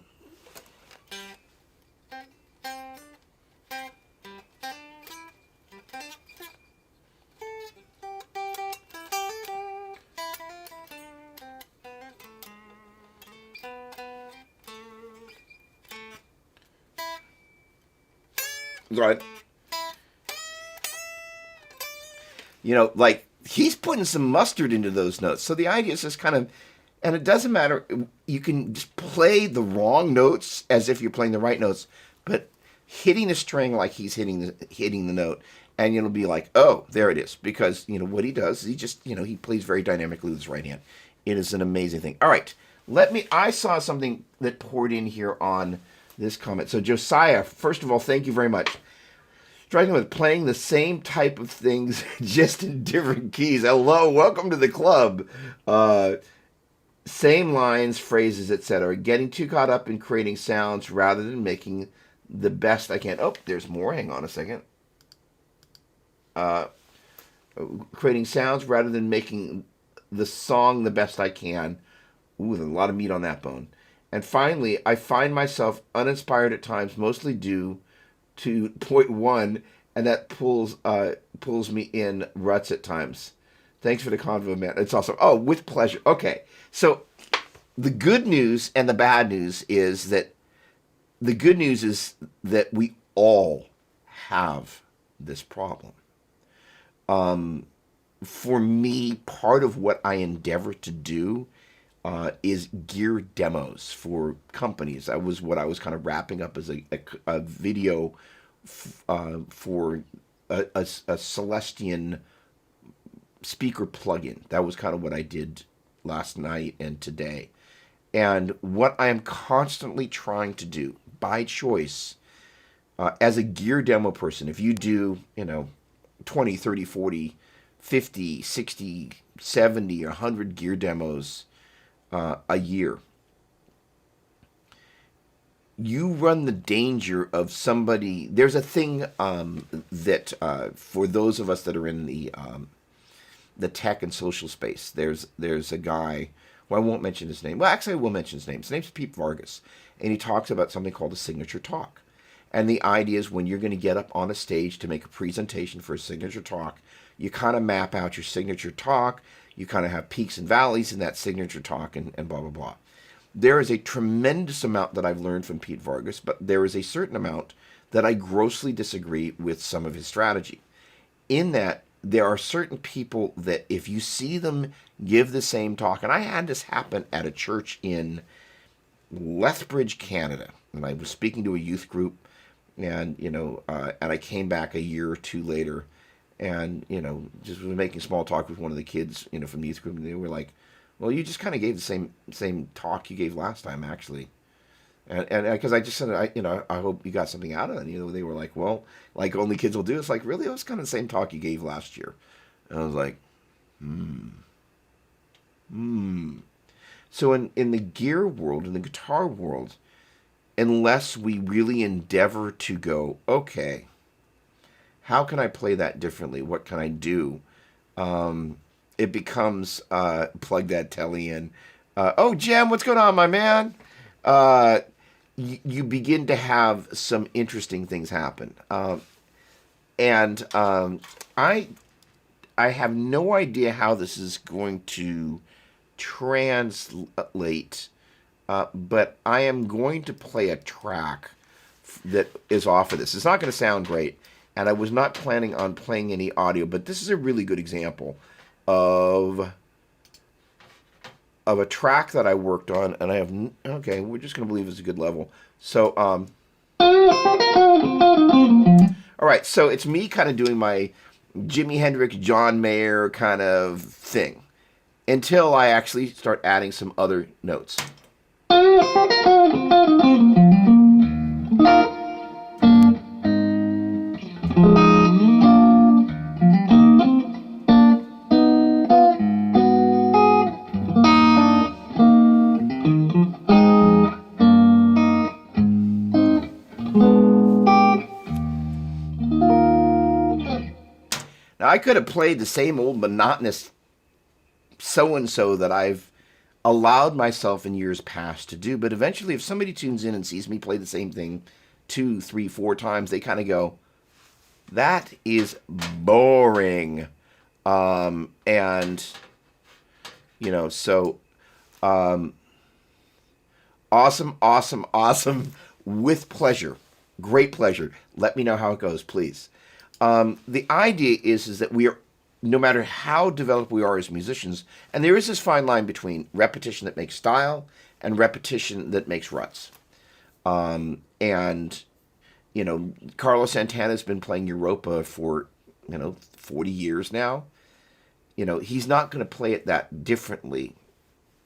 S1: right? Like he's putting some mustard into those notes. So the idea is just kind of, and it doesn't matter. You can just play the wrong notes as if you're playing the right notes, but hitting a string like he's hitting the note, and it'll be like, oh, there it is. Because what he does is he just he plays very dynamically with his right hand. It is an amazing thing. All right, I saw something that poured in here on this comment. So Josiah, first of all, thank you very much. Striking with playing the same type of things just in different keys. Hello, welcome to the club. Same lines, phrases, etc. Getting too caught up in creating sounds rather than making the best I can. Oh, there's more. Hang on a second. Creating sounds rather than making the song the best I can. Ooh, there's a lot of meat on that bone. And finally, I find myself uninspired at times, mostly due to point one, and that pulls me in ruts at times. Thanks for the convo, man. It's awesome. Oh, with pleasure. Okay, so the good news and the bad news is that the good news is that we all have this problem. For me, part of what I endeavor to do is gear demos for companies. That was what I was kind of wrapping up as a video for a Celestian speaker plugin. That was kind of what I did last night and today. And what I am constantly trying to do by choice as a gear demo person, if you do, 20, 30, 40, 50, 60, 70, or 100 gear demos a year, you run the danger of somebody. There's a thing that for those of us that are in the tech and social space, there's a guy. Well, I won't mention his name. Well, actually, I will mention his name. His name's Pete Vargas, and he talks about something called a signature talk. And the idea is when you're going to get up on a stage to make a presentation for a signature talk, you kind of map out your signature talk. You kind of have peaks and valleys in that signature talk and blah, blah, blah. There is a tremendous amount that I've learned from Pete Vargas, but there is a certain amount that I grossly disagree with some of his strategy. In that, there are certain people that if you see them give the same talk, and I had this happen at a church in Lethbridge, Canada, and I was speaking to a youth group, and and I came back a year or two later, and just was making small talk with one of the kids, from the youth group, and they were like, "Well, you just kind of gave the same talk you gave last time, actually." And because I just said, I hope you got something out of it. They were like, "Well, like only kids will do." It's like, really, it was kind of the same talk you gave last year. And I was like, So in the gear world, in the guitar world, unless we really endeavor to go, okay, how can I play that differently? What can I do? It becomes plug that telly in. Oh, Jem, what's going on, my man? You begin to have some interesting things happen. And I have no idea how this is going to translate, but I am going to play a track that is off of this. It's not going to sound great, and I was not planning on playing any audio, but this is a really good example of a track that I worked on, and I have, okay, we're just going to believe it's a good level. So, all right, so it's me kind of doing my Jimi Hendrix, John Mayer kind of thing until I actually start adding some other notes. Now, I could have played the same old monotonous so-and-so that I've allowed myself in years past to do, but eventually if somebody tunes in and sees me play the same thing 2, 3, 4 times, they kind of go, that is boring. And, you know, so awesome, awesome, awesome, with pleasure. Great pleasure. Let me know how it goes, please. The idea is that we are, no matter how developed we are as musicians, and there is this fine line between repetition that makes style and repetition that makes ruts. And, you know, Carlos Santana's been playing Europa for, 40 years now. You know, he's not going to play it that differently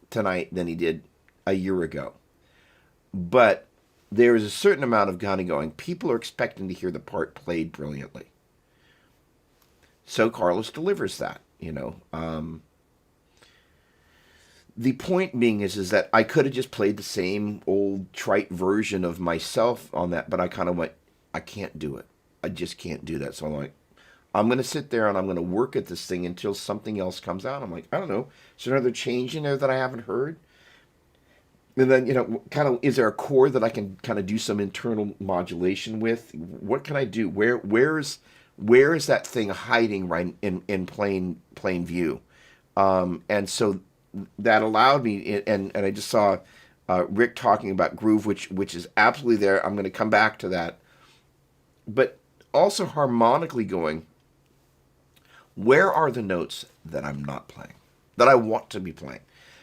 S1: tonight than he did a year ago. But there is a certain amount of kind of going, people are expecting to hear the part played brilliantly. So Carlos delivers that, The point being is that I could have just played the same old trite version of myself on that, but I kind of went, I can't do it. I just can't do that. So I'm like, I'm going to sit there and I'm going to work at this thing until something else comes out. I'm like, I don't know. Is there another change in there that I haven't heard? And then, kind of, is there a chord that I can kind of do some internal modulation with? What can I do? Where is that thing hiding right in plain view? And so that allowed me, and I just saw Rick talking about groove, which is absolutely there. I'm going to come back to that. But also harmonically going, where are the notes that I'm not playing, that I want to be playing?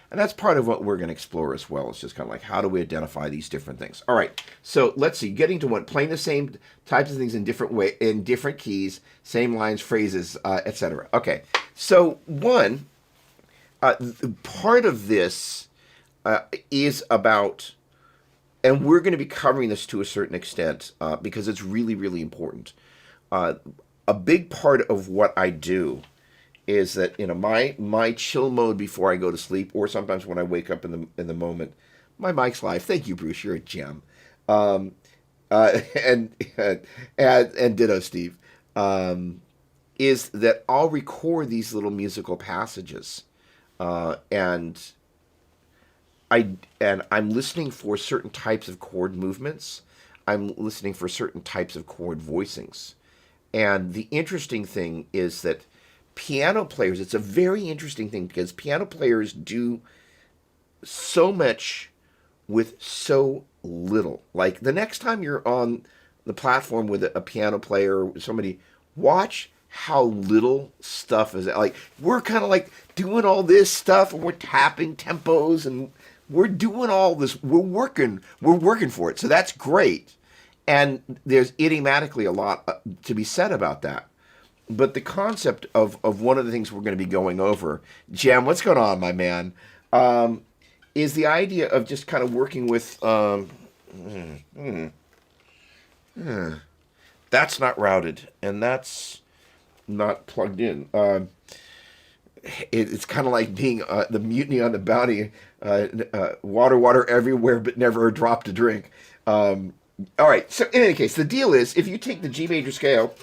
S1: And that's part of what we're going to explore as well. It's just kind of like, how do we identify these different things? All right, so let's see. Getting to one, playing the same types of things in different keys, same lines, phrases, etc. Okay, so one, part of this is about, and we're going to be covering this to a certain extent because it's really, really important. A big part of what I do is that my chill mode before I go to sleep, or sometimes when I wake up in the moment, my mic's live. Thank you, Bruce. You're a gem. And ditto, Steve. Is that I'll record these little musical passages, and I'm listening for certain types of chord movements. I'm listening for certain types of chord voicings, and the interesting thing is that piano players, it's a very interesting thing because piano players do so much with so little. Like the next time you're on the platform with a piano player or somebody, watch how little stuff is. Like we're kind of like doing all this stuff and we're tapping tempos and we're doing all this. We're working for it. So that's great. And there's idiomatically a lot to be said about that. But the concept of one of the things we're going to be going over, Jam, what's going on, my man, is the idea of just kind of working with, that's not routed, and that's not plugged in. It's kind of like being the Mutiny on the Bounty, water everywhere, but never a drop to drink. All right, so in any case, the deal is, if you take the G major scale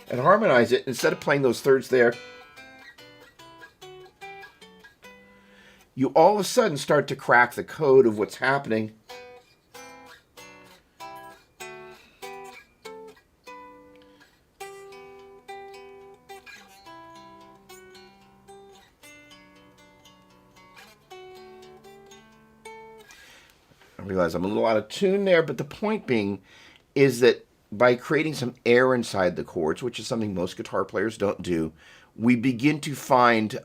S1: and harmonize it, instead of playing those thirds there, you all of a sudden start to crack the code of what's happening realize I'm a little out of tune there, but the point being is that by creating some air inside the chords, which is something most guitar players don't do, we begin to find,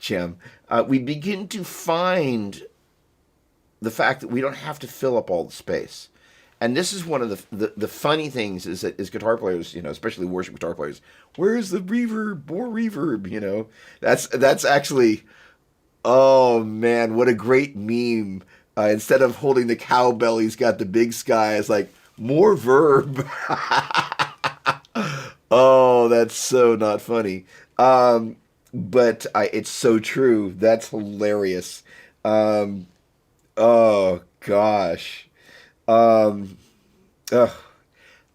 S1: Jim, we begin to find the fact that we don't have to fill up all the space. And this is one of the funny things is that as guitar players, especially worship guitar players, where's the reverb? More reverb, That's actually, oh man, what a great meme. Instead of holding the cowbell, he's got the big sky. It's like, more verb. Oh, that's so not funny. But it's so true. That's hilarious. Um, oh, gosh. Um, ugh.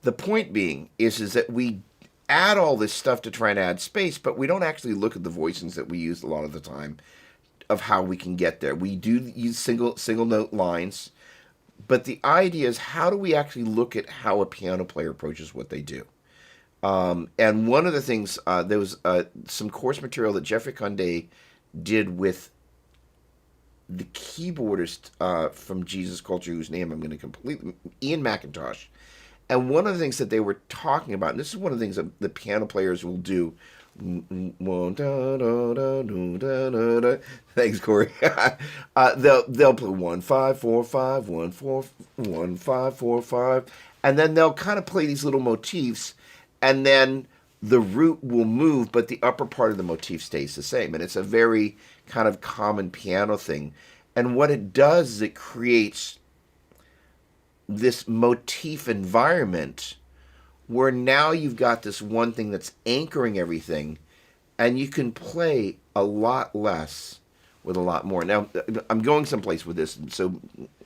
S1: The point being is that we add all this stuff to try and add space, but we don't actually look at the voicings that we use a lot of the time of how we can get there. We do use single note lines, but the idea is how do we actually look at how a piano player approaches what they do? And one of the things, there was some course material that Jeffrey Condé did with the keyboardist from Jesus Culture, whose name I'm going to completely, Ian McIntosh. And one of the things that they were talking about, and this is one of the things that the piano players will do. Thanks, Corey. They'll play 1 5 4 5 1 4 1 5 4 5, and then they'll kind of play these little motifs, and then the root will move, but the upper part of the motif stays the same. And it's a very kind of common piano thing. And what it does is it creates this motif environment where now you've got this one thing that's anchoring everything, and you can play a lot less with a lot more. Now, I'm going someplace with this, so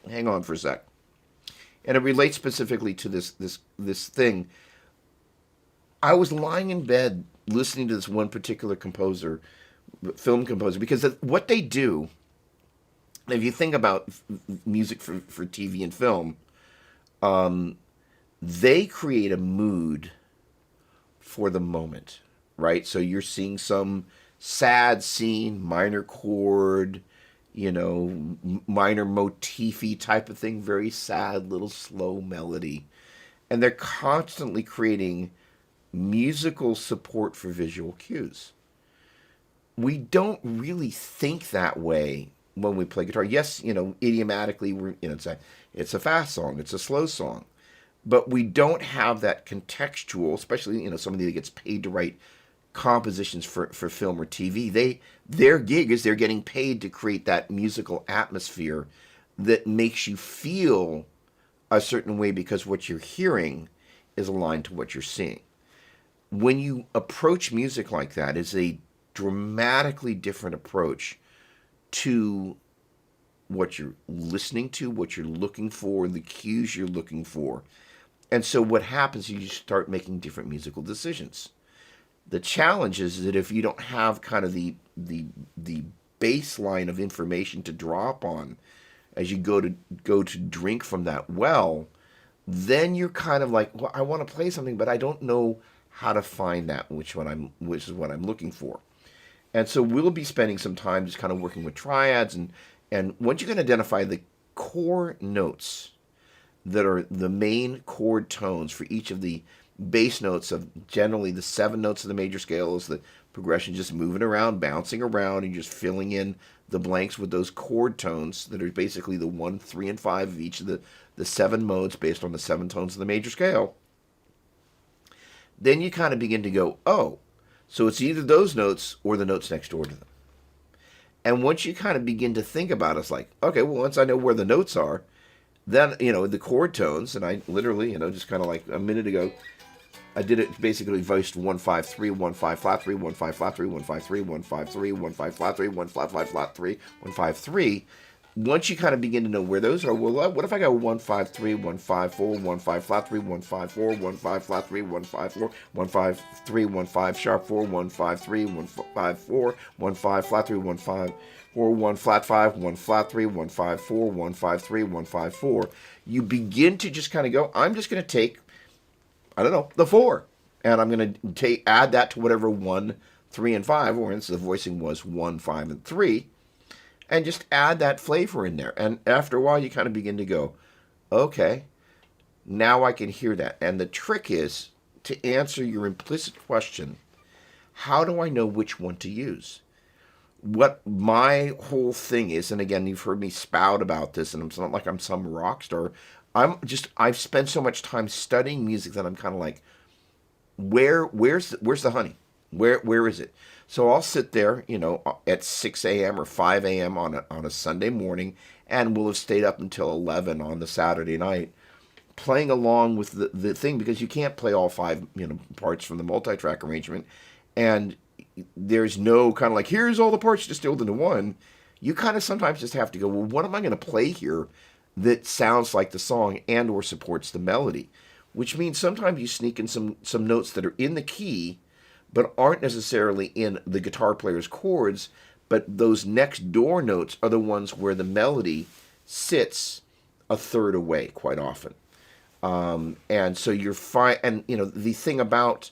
S1: hang on for a sec. And it relates specifically to this thing. I was lying in bed listening to this one particular composer, film composer, because what they do, if you think about music for TV and film, they create a mood for the moment, right? So you're seeing some sad scene, minor chord, minor motify type of thing, very sad, little slow melody. And they're constantly creating musical support for visual cues. We don't really think that way when we play guitar. Yes, idiomatically, it's a fast song, it's a slow song, but we don't have that contextual, especially somebody that gets paid to write compositions for film or TV. Their gig is they're getting paid to create that musical atmosphere that makes you feel a certain way because what you're hearing is aligned to what you're seeing. When you approach music like that, it's a dramatically different approach to what you're listening to, what you're looking for, the cues you're looking for. And so what happens is you start making different musical decisions. The challenge is that if you don't have kind of the baseline of information to draw upon as you go to drink from that well, then you're kind of like, well, I want to play something, but I don't know how to find that, which is what I'm looking for. And so we'll be spending some time just kind of working with triads, and once you can identify the core notes that are the main chord tones for each of the bass notes of generally the 7 notes of the major scale, is the progression just moving around, bouncing around, and just filling in the blanks with those chord tones that are basically the 1, 3, and 5 of each of the 7 modes based on the 7 tones of the major scale. Then you kind of begin to go, oh, so it's either those notes or the notes next door to them. And once you kind of begin to think about it, it's like, okay, well, once I know where the notes are, then, the chord tones, and I literally, just kind of like a minute ago, I did it basically voiced 1 5 3 1 5 flat 3 1 5 flat 3 1 5 3 1 5 3 1 5 flat 3 1 flat 5 flat 3 1 5 3. Once you kind of begin to know where those are, well, what if I go 1 5 3 1 5 4 1 5 flat 3 1 5 4 1 5 flat 3 1 5 4 1 5 3 1 5 sharp 4 1 5 3 1 5 4 1 5 flat 3 1 5 4 1 flat 5 1 flat 3 1 5 4 1 5 3 1 5 4. You begin to just kind of go, I'm just going to take, I don't know, the 4, and I'm going to add that to whatever 1, 3, and 5, or instead the voicing was 1, 5, and 3. and just add that flavor in there. And after a while, you kind of begin to go, okay, now I can hear that. And the trick is to answer your implicit question, how do I know which one to use? What my whole thing is, and again, you've heard me spout about this, and it's not like I'm some rock star. I've spent so much time studying music that I'm kind of like, where's the honey? Where is it? So I'll sit there, at 6 a.m. or 5 a.m. on a Sunday morning, and we'll have stayed up until 11 on the Saturday night, playing along with the thing, because you can't play all five parts from the multi-track arrangement, and there's no kind of like, here's all the parts distilled into one. You kind of sometimes just have to go, well, what am I going to play here that sounds like the song and or supports the melody? Which means sometimes you sneak in some notes that are in the key but aren't necessarily in the guitar player's chords, but those next door notes are the ones where the melody sits a third away quite often. And so you're fine. And, the thing about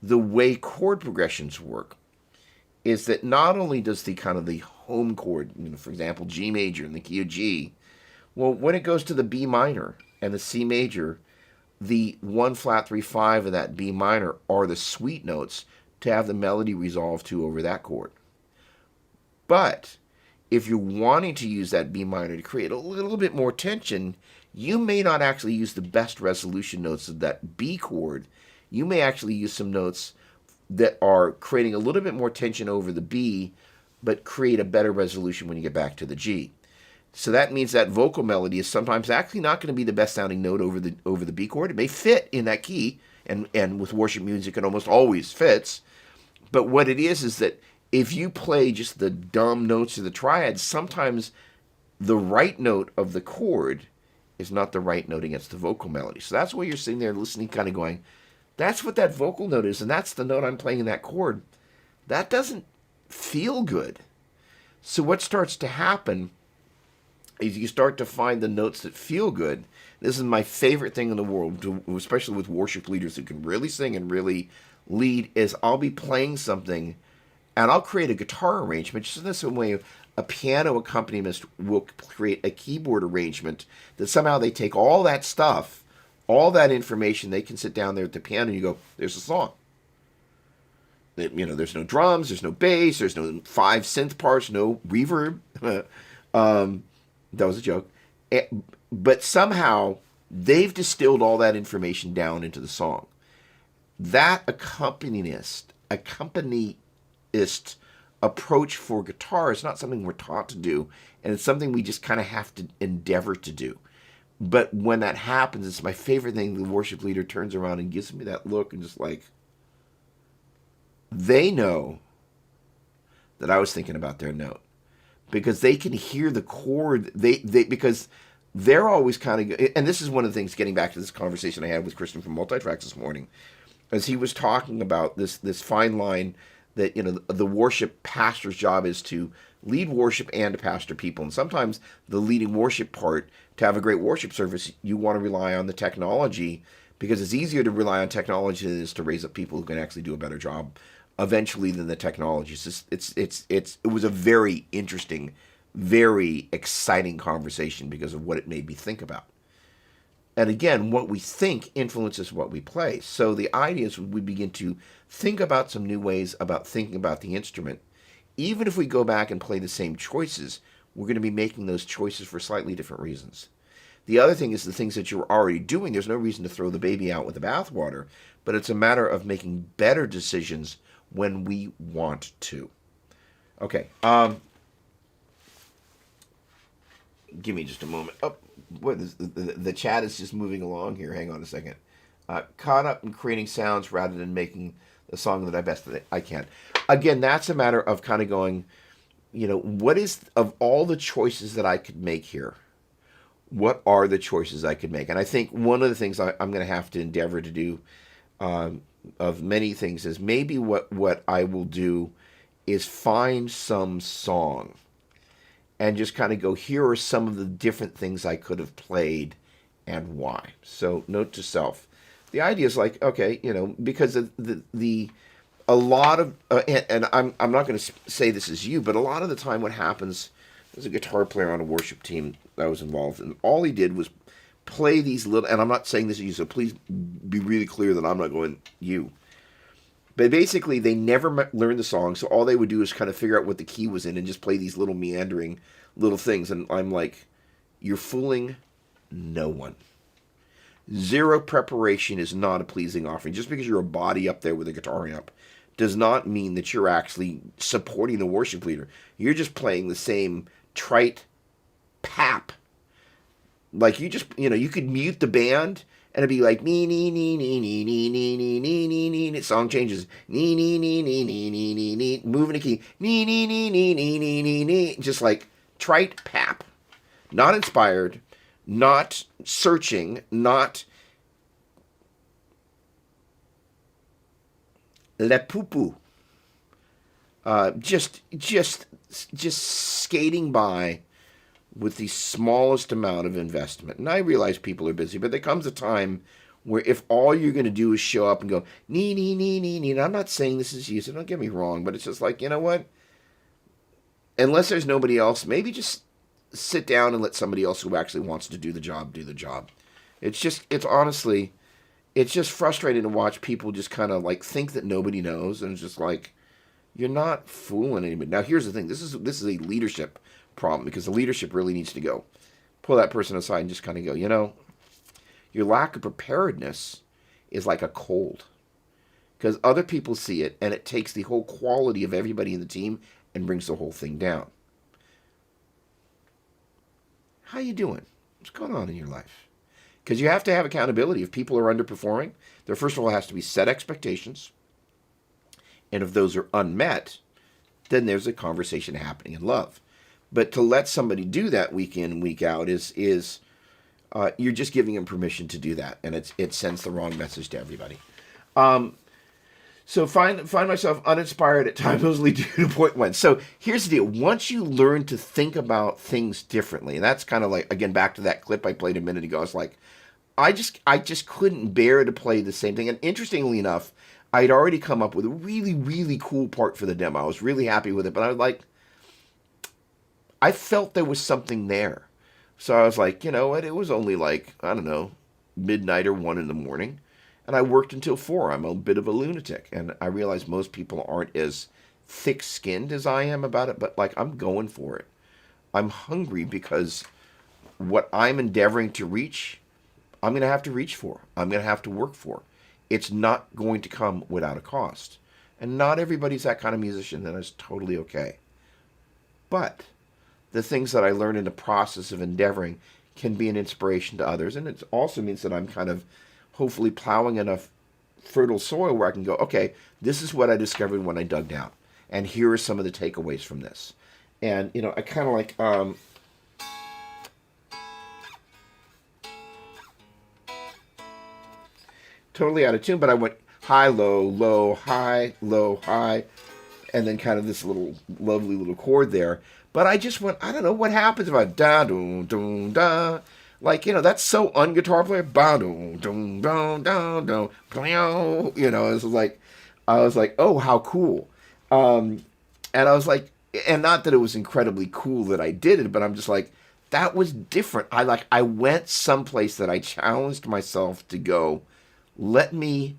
S1: the way chord progressions work is that not only does the kind of the home chord, for example, G major in the key of G, well, when it goes to the B minor and the C major, the 1 flat 3 5 of that B minor are the sweet notes to have the melody resolve to over that chord. But if you're wanting to use that B minor to create a little bit more tension, you may not actually use the best resolution notes of that B chord. You may actually use some notes that are creating a little bit more tension over the B, but create a better resolution when you get back to the G. So that means that vocal melody is sometimes actually not going to be the best sounding note over the B chord. It may fit in that key, and with worship music it almost always fits. But what it is that if you play just the dumb notes of the triad, sometimes the right note of the chord is not the right note against the vocal melody. So that's why you're sitting there listening, kind of going, that's what that vocal note is, and that's the note I'm playing in that chord. That doesn't feel good. So what starts to happen is you start to find the notes that feel good. This is my favorite thing in the world, especially with worship leaders who can really sing and really lead, is I'll be playing something and I'll create a guitar arrangement just in the same way a piano accompanist will create a keyboard arrangement, that somehow they take all that stuff, all that information, they can sit down there at the piano and you go, there's a song. There's no drums, there's no bass, there's no 5 synth parts, no reverb. That was a joke. But somehow they've distilled all that information down into the song. That accompanist approach for guitar is not something we're taught to do, and it's something we just kind of have to endeavor to do. But when that happens, it's my favorite thing. The worship leader turns around and gives me that look and just like, they know that I was thinking about their note, because they can hear the chord. Because they're always kind of, and this is one of the things, getting back to this conversation I had with Christian from Multitracks this morning, as he was talking about this fine line that, the worship pastor's job is to lead worship and to pastor people. And sometimes the leading worship part, to have a great worship service, you want to rely on the technology, because it's easier to rely on technology than it is to raise up people who can actually do a better job eventually than the technology. It was a very interesting, very exciting conversation because of what it made me think about. And again, what we think influences what we play. So the idea is we begin to think about some new ways about thinking about the instrument. Even if we go back and play the same choices, we're going to be making those choices for slightly different reasons. The other thing is the things that you're already doing. There's no reason to throw the baby out with the bathwater, but it's a matter of making better decisions when we want to. Okay. Give me just a moment. Oh, boy, the chat is just moving along here. Hang on a second. Caught up in creating sounds rather than making the song that I best that I can. Again, that's a matter of kind of going, what is, of all the choices that I could make here, what are the choices I could make? And I think one of the things I'm going to have to endeavor to do, of many things, is maybe what I will do is find some song and just kind of go, here are some of the different things I could have played and why. So note to self. The idea is like, okay, because of a lot of, and I'm not going to say this is you, but a lot of the time what happens, There's a guitar player on a worship team that I was involved in. All he did was play these little, and I'm not saying this to you, so please be really clear that I'm not going, you. But basically, they never learned the song, so all they would do is kind of figure out what the key was in and just play these little meandering little things. And I'm like, you're fooling no one. Zero preparation is not a pleasing offering. Just because you're a body up there with a guitar amp does not mean that you're actually supporting the worship leader. You're just playing the same trite pap. Like you could mute the band and it'd be like nee nee nee nee nee nee nee nee nee nee nee. The song changes nee nee nee nee nee nee nee nee. Moving the key nee nee nee nee nee nee nee nee. Just like trite pap, not inspired, not searching, not le poo-poo. Just skating by with the smallest amount of investment. And I realize people are busy, but there comes a time where if all you're going to do is show up and go, nee, nee, nee, nee, nee, and I'm not saying this is you, so don't get me wrong, but it's just like, you know what? Unless there's nobody else, maybe just sit down and let somebody else who actually wants to do the job. It's honestly, it's just frustrating to watch people just kind of like think that nobody knows, and it's just like, you're not fooling anybody. Now, here's the thing. This is a leadership problem, because the leadership really needs to go pull that person aside and just kind of go, your lack of preparedness is like a cold, because other people see it and it takes the whole quality of everybody in the team and brings the whole thing down. How you doing? What's going on in your life? Because you have to have accountability. If people are underperforming, there first of all has to be set expectations, and if those are unmet, then there's a conversation happening in love. But to let somebody do that week in, week out is you're just giving them permission to do that, and it sends the wrong message to everybody. So find myself uninspired at times, mostly due to point one. So here's the deal: once you learn to think about things differently, and that's kind of like, again, back to that clip I played a minute ago. It's like I just couldn't bear to play the same thing. And interestingly enough, I'd already come up with a really, really cool part for the demo. I was really happy with it, but I felt there was something there. So I was like, you know what? It was only like, I don't know, midnight or 1 in the morning. And I worked until 4. I'm a bit of a lunatic. And I realize most people aren't as thick-skinned as I am about it, but like, I'm going for it. I'm hungry because what I'm endeavoring to reach, I'm going to have to reach for. I'm going to have to work for. It's not going to come without a cost. And not everybody's that kind of musician, and it's totally okay. But the things that I learn in the process of endeavoring can be an inspiration to others. And it also means that I'm kind of hopefully plowing enough fertile soil where I can go, okay, this is what I discovered when I dug down. And here are some of the takeaways from this. And, I kind of like, totally out of tune, but I went high, low, high, low, high, and then kind of this little lovely little chord there. But I just went, I don't know what happens if I da dum dum da. Like, that's so un-guitar player. Ba dum dum dum dum dum. I was like, oh, how cool. And I was like, and not that it was incredibly cool that I did it, but I'm just like, that was different. I went someplace that I challenged myself to go, let me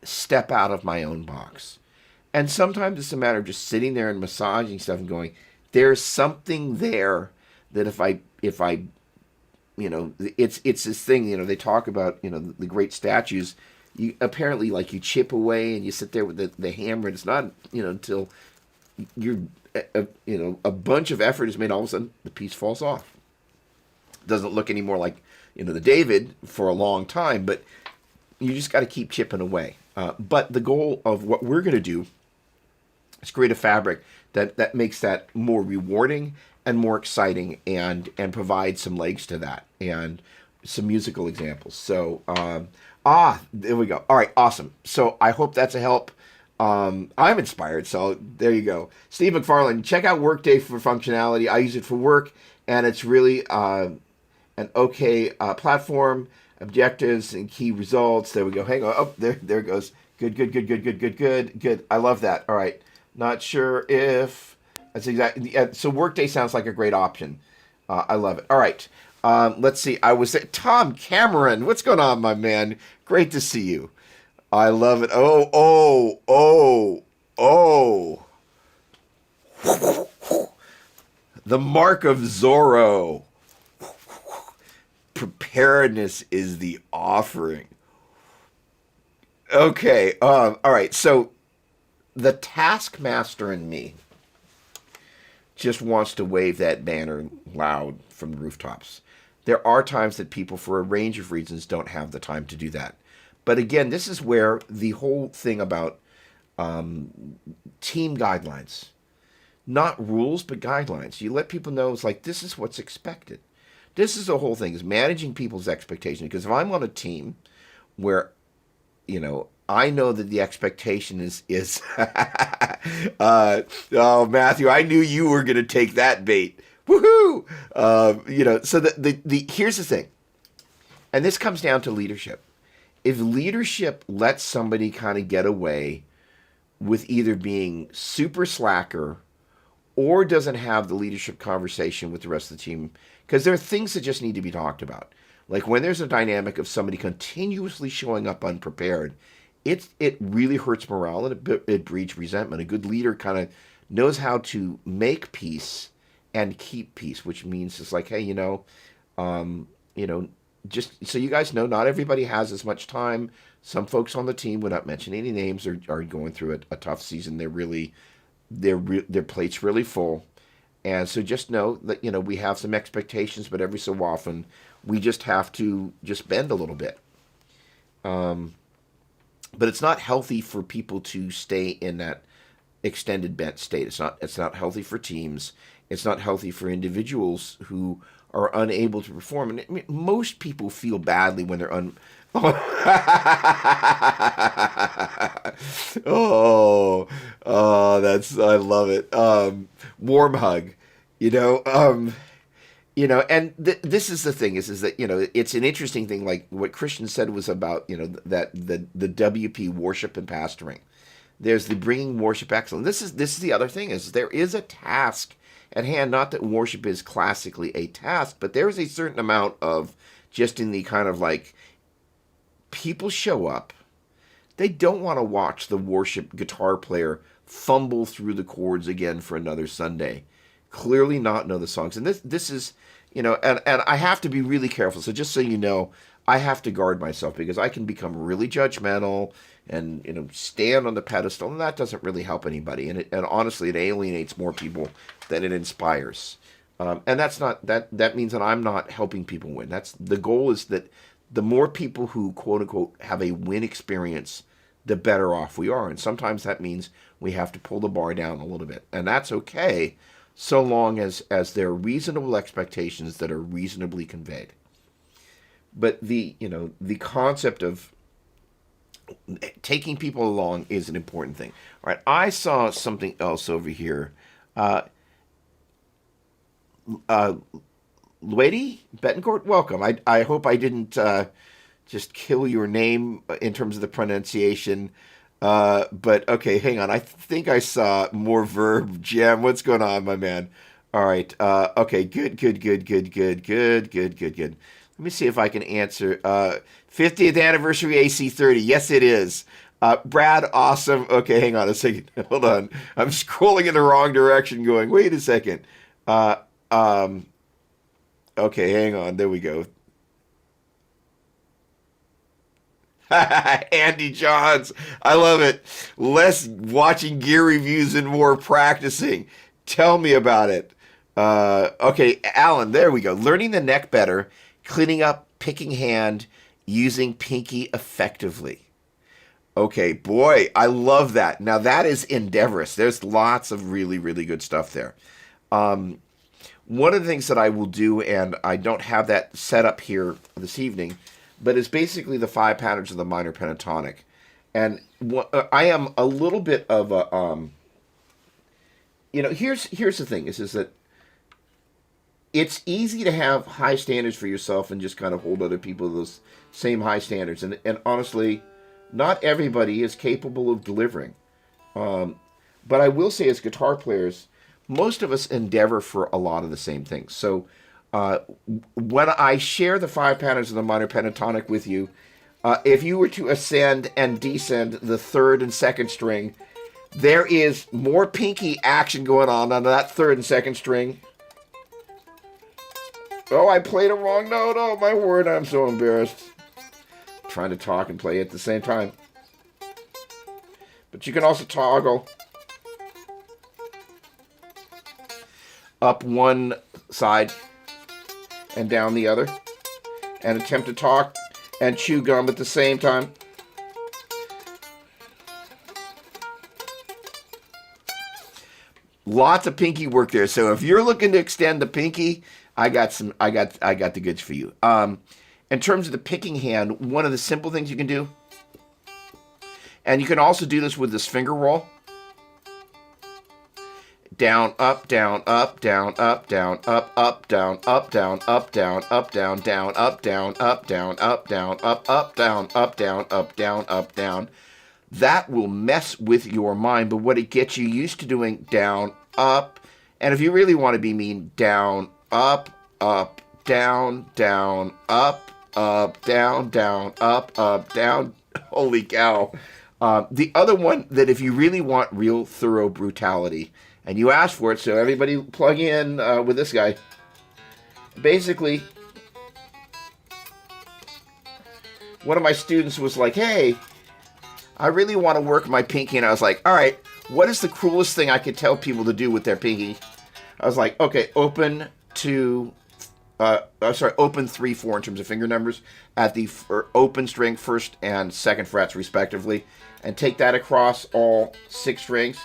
S1: step out of my own box. And sometimes it's a matter of just sitting there and massaging stuff and going, there's something there that if I it's this thing, they talk about, the great statues. You apparently, like, you chip away and you sit there with the hammer, and it's not, until you're, a bunch of effort is made, all of a sudden the piece falls off. It doesn't look anymore like, the David for a long time, but you just got to keep chipping away. But the goal of what we're going to do is create a fabric that makes that more rewarding and more exciting, and provide some legs to that and some musical examples. So, there we go. All right, awesome. So I hope that's a help. I'm inspired, so there you go. Steve McFarland, check out Workday for functionality. I use it for work, and it's really an okay platform. Objectives and key results. There we go. Hang on. Oh, there it goes. Good. I love that. All right. Not sure if That's exactly. Yeah, so Workday sounds like a great option. I love it. All right. Let's see. I was at Tom Cameron. What's going on, my man? Great to see you. I love it. Oh, oh, oh, oh. The mark of Zorro. Preparedness is the offering. Okay. All right. So the taskmaster in me just wants to wave that banner loud from the rooftops. There are times that people, for a range of reasons, don't have the time to do that. But again, this is where the whole thing about team guidelines, not rules, but guidelines. You let people know it's like, this is what's expected. This is the whole thing, is managing people's expectations. Because if I'm on a team where, I know that the expectation is oh, Matthew, I knew you were going to take that bait. Woohoo! So the here's the thing, and this comes down to leadership. If leadership lets somebody kind of get away with either being super slacker or doesn't have the leadership conversation with the rest of the team, because there are things that just need to be talked about. Like when there's a dynamic of somebody continuously showing up unprepared, it really hurts morale and it breeds resentment. A good leader kind of knows how to make peace and keep peace, which means it's like, hey, just so you guys know, not everybody has as much time. Some folks on the team, without mentioning any names, are going through a tough season. Their plate's really full, and so just know that we have some expectations, but every so often we just have to just bend a little bit. But it's not healthy for people to stay in that extended bent state. It's not healthy for teams. It's not healthy for individuals who are unable to perform. And I mean, most people feel badly when they're oh, that's, I love it. Warm hug, and this is the thing is that, it's an interesting thing. Like what Christian said was about, that the WP worship and pastoring. There's the bringing worship excellence. This is the other thing is there is a task at hand. Not that worship is classically a task, but there is a certain amount of just in the kind of like people show up. They don't want to watch the worship guitar player fumble through the chords again for another Sunday. Clearly not know the songs. And this is, and I have to be really careful. So just so you know, I have to guard myself because I can become really judgmental and, stand on the pedestal, and that doesn't really help anybody. And honestly, it alienates more people than it inspires. And that's not, that means that I'm not helping people win. That's the goal, is that the more people who quote unquote have a win experience, the better off we are. And sometimes that means we have to pull the bar down a little bit, and that's okay, so long as there are reasonable expectations that are reasonably conveyed. But the concept of taking people along is an important thing. All right, I saw something else over here. Lady Betancourt, welcome. I hope I didn't just kill your name in terms of the pronunciation. But okay, hang on. I think I saw more verb. Jam, what's going on, my man? All right. Okay, good. Let me see if I can answer. 50th anniversary AC30. Yes, it is. Brad, awesome. Okay, hang on a second. Hold on. I'm scrolling in the wrong direction going, wait a second. Okay, hang on. There we go. Andy Johns. I love it. Less watching gear reviews and more practicing. Tell me about it. Okay, Alan, there we go. Learning the neck better, cleaning up, picking hand, using pinky effectively. Okay, boy, I love that. Now that is endeavorous. There's lots of really, really good stuff there. One of the things that I will do, and I don't have that set up here this evening, but it's basically the 5 patterns of the minor pentatonic. And I am a little bit of a, here's the thing, is that it's easy to have high standards for yourself and just kind of hold other people to those same high standards. And honestly, not everybody is capable of delivering. But I will say, as guitar players, most of us endeavor for a lot of the same things. So when I share the 5 patterns of the minor pentatonic with you, if you were to ascend and descend the 3rd and 2nd string, there is more pinky action going on that 3rd and 2nd string. Oh, I played a wrong note. Oh, my word, I'm so embarrassed. Trying to talk and play at the same time. But you can also toggle up one side and down the other, and attempt to talk and chew gum at the same time. Lots of pinky work there. So if you're looking to extend the pinky, I got the goods for you. In terms of the picking hand, one of the simple things you can do, and you can also do this with this finger roll. Down, up, down, up, down, up, down, up, down, up, down, up, down, up, down, down, up, down, up, down, up, down, up, down, up, down, up, down, up, down. That will mess with your mind, but what it gets you used to doing, down, up, and if you really want to be mean, down, up, down, down, up, down, down, up, down. Holy cow. The other one that if you really want real thorough brutality, and you ask for it, so everybody plug in with this guy. Basically, one of my students was like, hey, I really want to work my pinky. And I was like, all right, what is the cruelest thing I could tell people to do with their pinky? I was like, okay, open 3, 4 in terms of finger numbers at the open string 1st and 2nd frets respectively, and take that across all 6 strings.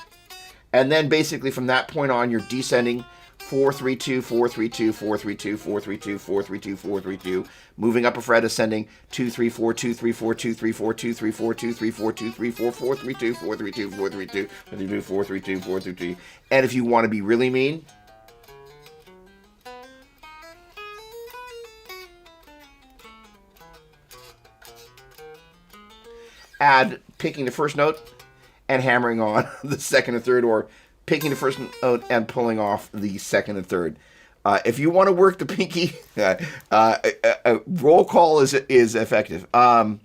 S1: And then basically from that point on, you're descending 4, 3, 2, 4, 3, 2, 4, 3, 2, 4, 3, 2, 4, 3, 2, 4, 3, 2. Moving up a fret, ascending 2, 3, 4, 2, 3, 4, 2, 3, 4, 2, 3, 4, 2, 3, 4, 2, 3, 4, 4, 3, 2, 4, 3, 2, 4, 3, 2, 4, 3, 2, 4, 3, 2. And if you want to be really mean, add picking the first note and hammering on the 2nd and 3rd, or picking the first note and pulling off the 2nd and 3rd. If you want to work the pinky, roll call is effective. And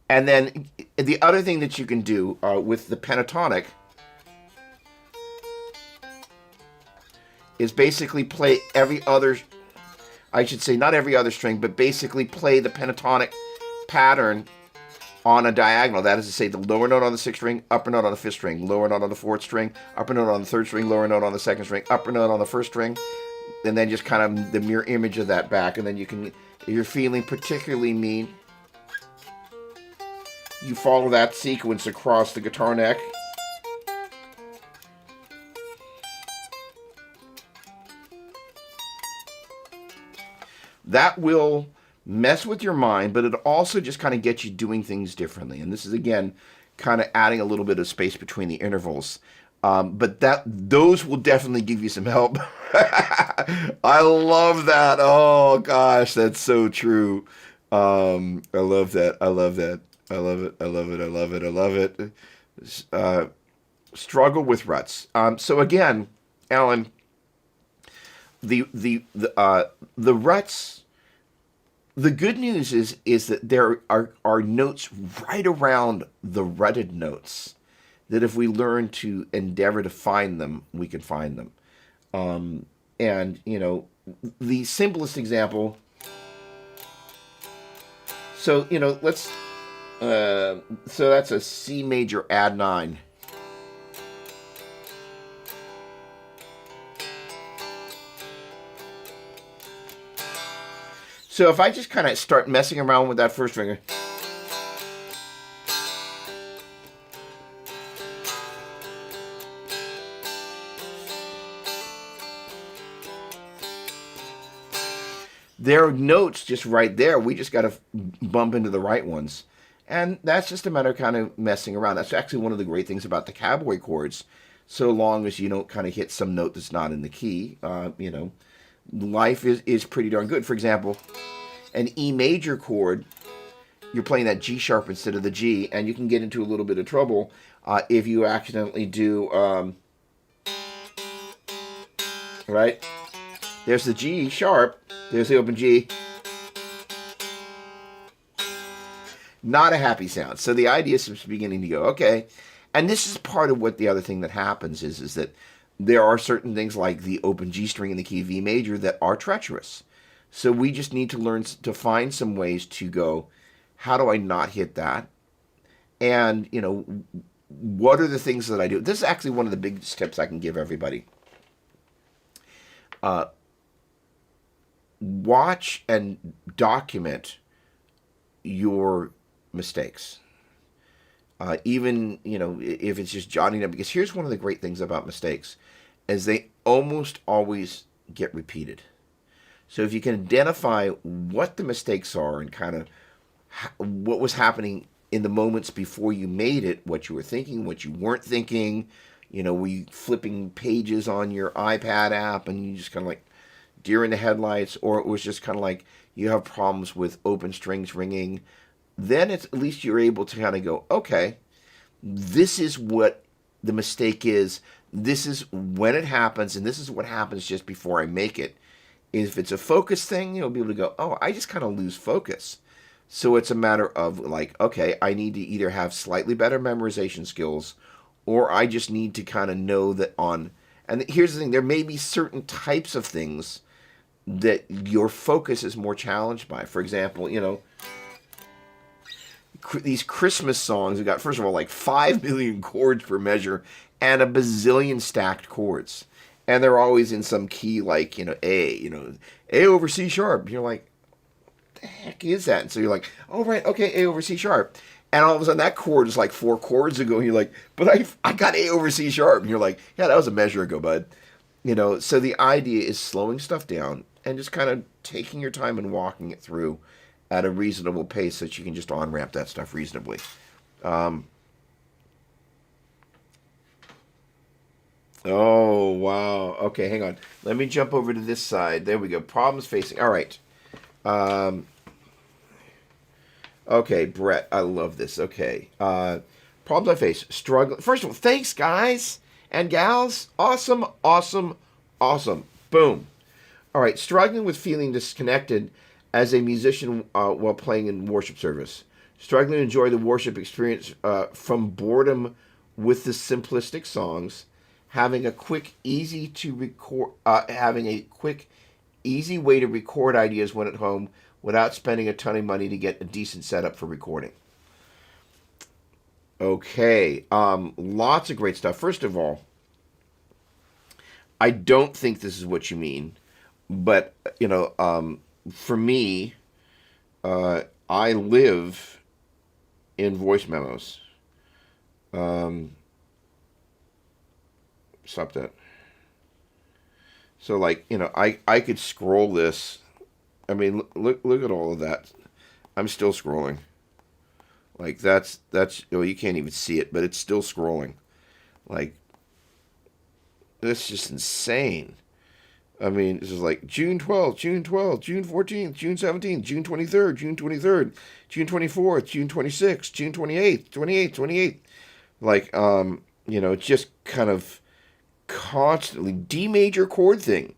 S1: then the other thing that you can do with the pentatonic is basically play every other, I should say not every other string, but basically play the pentatonic pattern on a diagonal. That is to say, the lower note on the 6th string, upper note on the 5th string, lower note on the 4th string, upper note on the 3rd string, lower note on the 2nd string, upper note on the 1st string, and then just kind of the mirror image of that back. And then you can, if you're feeling particularly mean, you follow that sequence across the guitar neck. That will mess with your mind, but it also just kind of gets you doing things differently. And this is, again, kind of adding a little bit of space between the intervals. But those will definitely give you some help. I love that. Oh, gosh, that's so true. I love that. I love that. I love it. I love it. I love it. I love it. Struggle with ruts. So, again, Alan, the ruts... The good news is that there are notes right around the rutted notes that if we learn to endeavor to find them, we can find them. And, you know, the simplest example, so, you know, let's, so that's a C major add 9. So if I just kind of start messing around with that first finger, there are notes just right there. We just got to bump into the right ones. And that's just a matter of kind of messing around. That's actually one of the great things about the cowboy chords. So long as you don't kind of hit some note that's not in the key, you know, life is pretty darn good. For example, an E major chord, you're playing that G sharp instead of the G, and you can get into a little bit of trouble if you accidentally do right? There's the G sharp. There's the open G. Not a happy sound. So the idea is beginning to go, okay. And this is part of what the other thing that happens is that there are certain things like the open G string in the key of E major that are treacherous. So we just need to learn to find some ways to go, how do I not hit that? And, what are the things that I do? This is actually one of the biggest tips I can give everybody. Watch and document your mistakes. Even, if it's just jotting them. Because here's one of the great things about mistakes, is they almost always get repeated. So if you can identify what the mistakes are and kind of what was happening in the moments before you made it, what you were thinking, what you weren't thinking, were you flipping pages on your iPad app and you just kind of like deer in the headlights, or it was just kind of like you have problems with open strings ringing, then at least you're able to kind of go, okay, this is what the mistake is. This is when it happens, and this is what happens just before I make it. If it's a focus thing, you'll be able to go, oh, I just kind of lose focus. So it's a matter of like, okay, I need to either have slightly better memorization skills, or I just need to kind of know that and here's the thing, there may be certain types of things that your focus is more challenged by. For example, these Christmas songs have got, first of all, like 5 million chords per measure and a bazillion stacked chords. And they're always in some key like, A, A over C sharp. You're like, what the heck is that? And so you're like, oh, right, okay, A over C sharp. And all of a sudden that chord is like 4 chords ago. And you're like, but I got A over C sharp. And you're like, yeah, that was a measure ago, bud. So the idea is slowing stuff down and just kind of taking your time and walking it through at a reasonable pace so that you can just on-ramp that stuff reasonably. Oh, wow. Okay, hang on. Let me jump over to this side. There we go. Problems facing. All right. Okay, Brett. I love this. Okay. Problems I face. Struggle. First of all, thanks, guys and gals. Awesome, awesome, awesome. Boom. All right. Struggling with feeling disconnected as a musician while playing in worship service. Struggling to enjoy the worship experience from boredom with the simplistic songs. Having a quick, easy way to record ideas when at home without spending a ton of money to get a decent setup for recording. Okay, lots of great stuff. First of all, I don't think this is what you mean, but for me, I live in voice memos. Stop that. So like, I could scroll this. I mean, look at all of that. I'm still scrolling. Like that's you can't even see it, but it's still scrolling. Like, that's just insane. I mean, this is like June 12th, June 12th, June 14th, June 17th, June 23rd, June 23rd, June 24th, June 26th, June 28th, 28th. Like, just kind of constantly D major chord thing,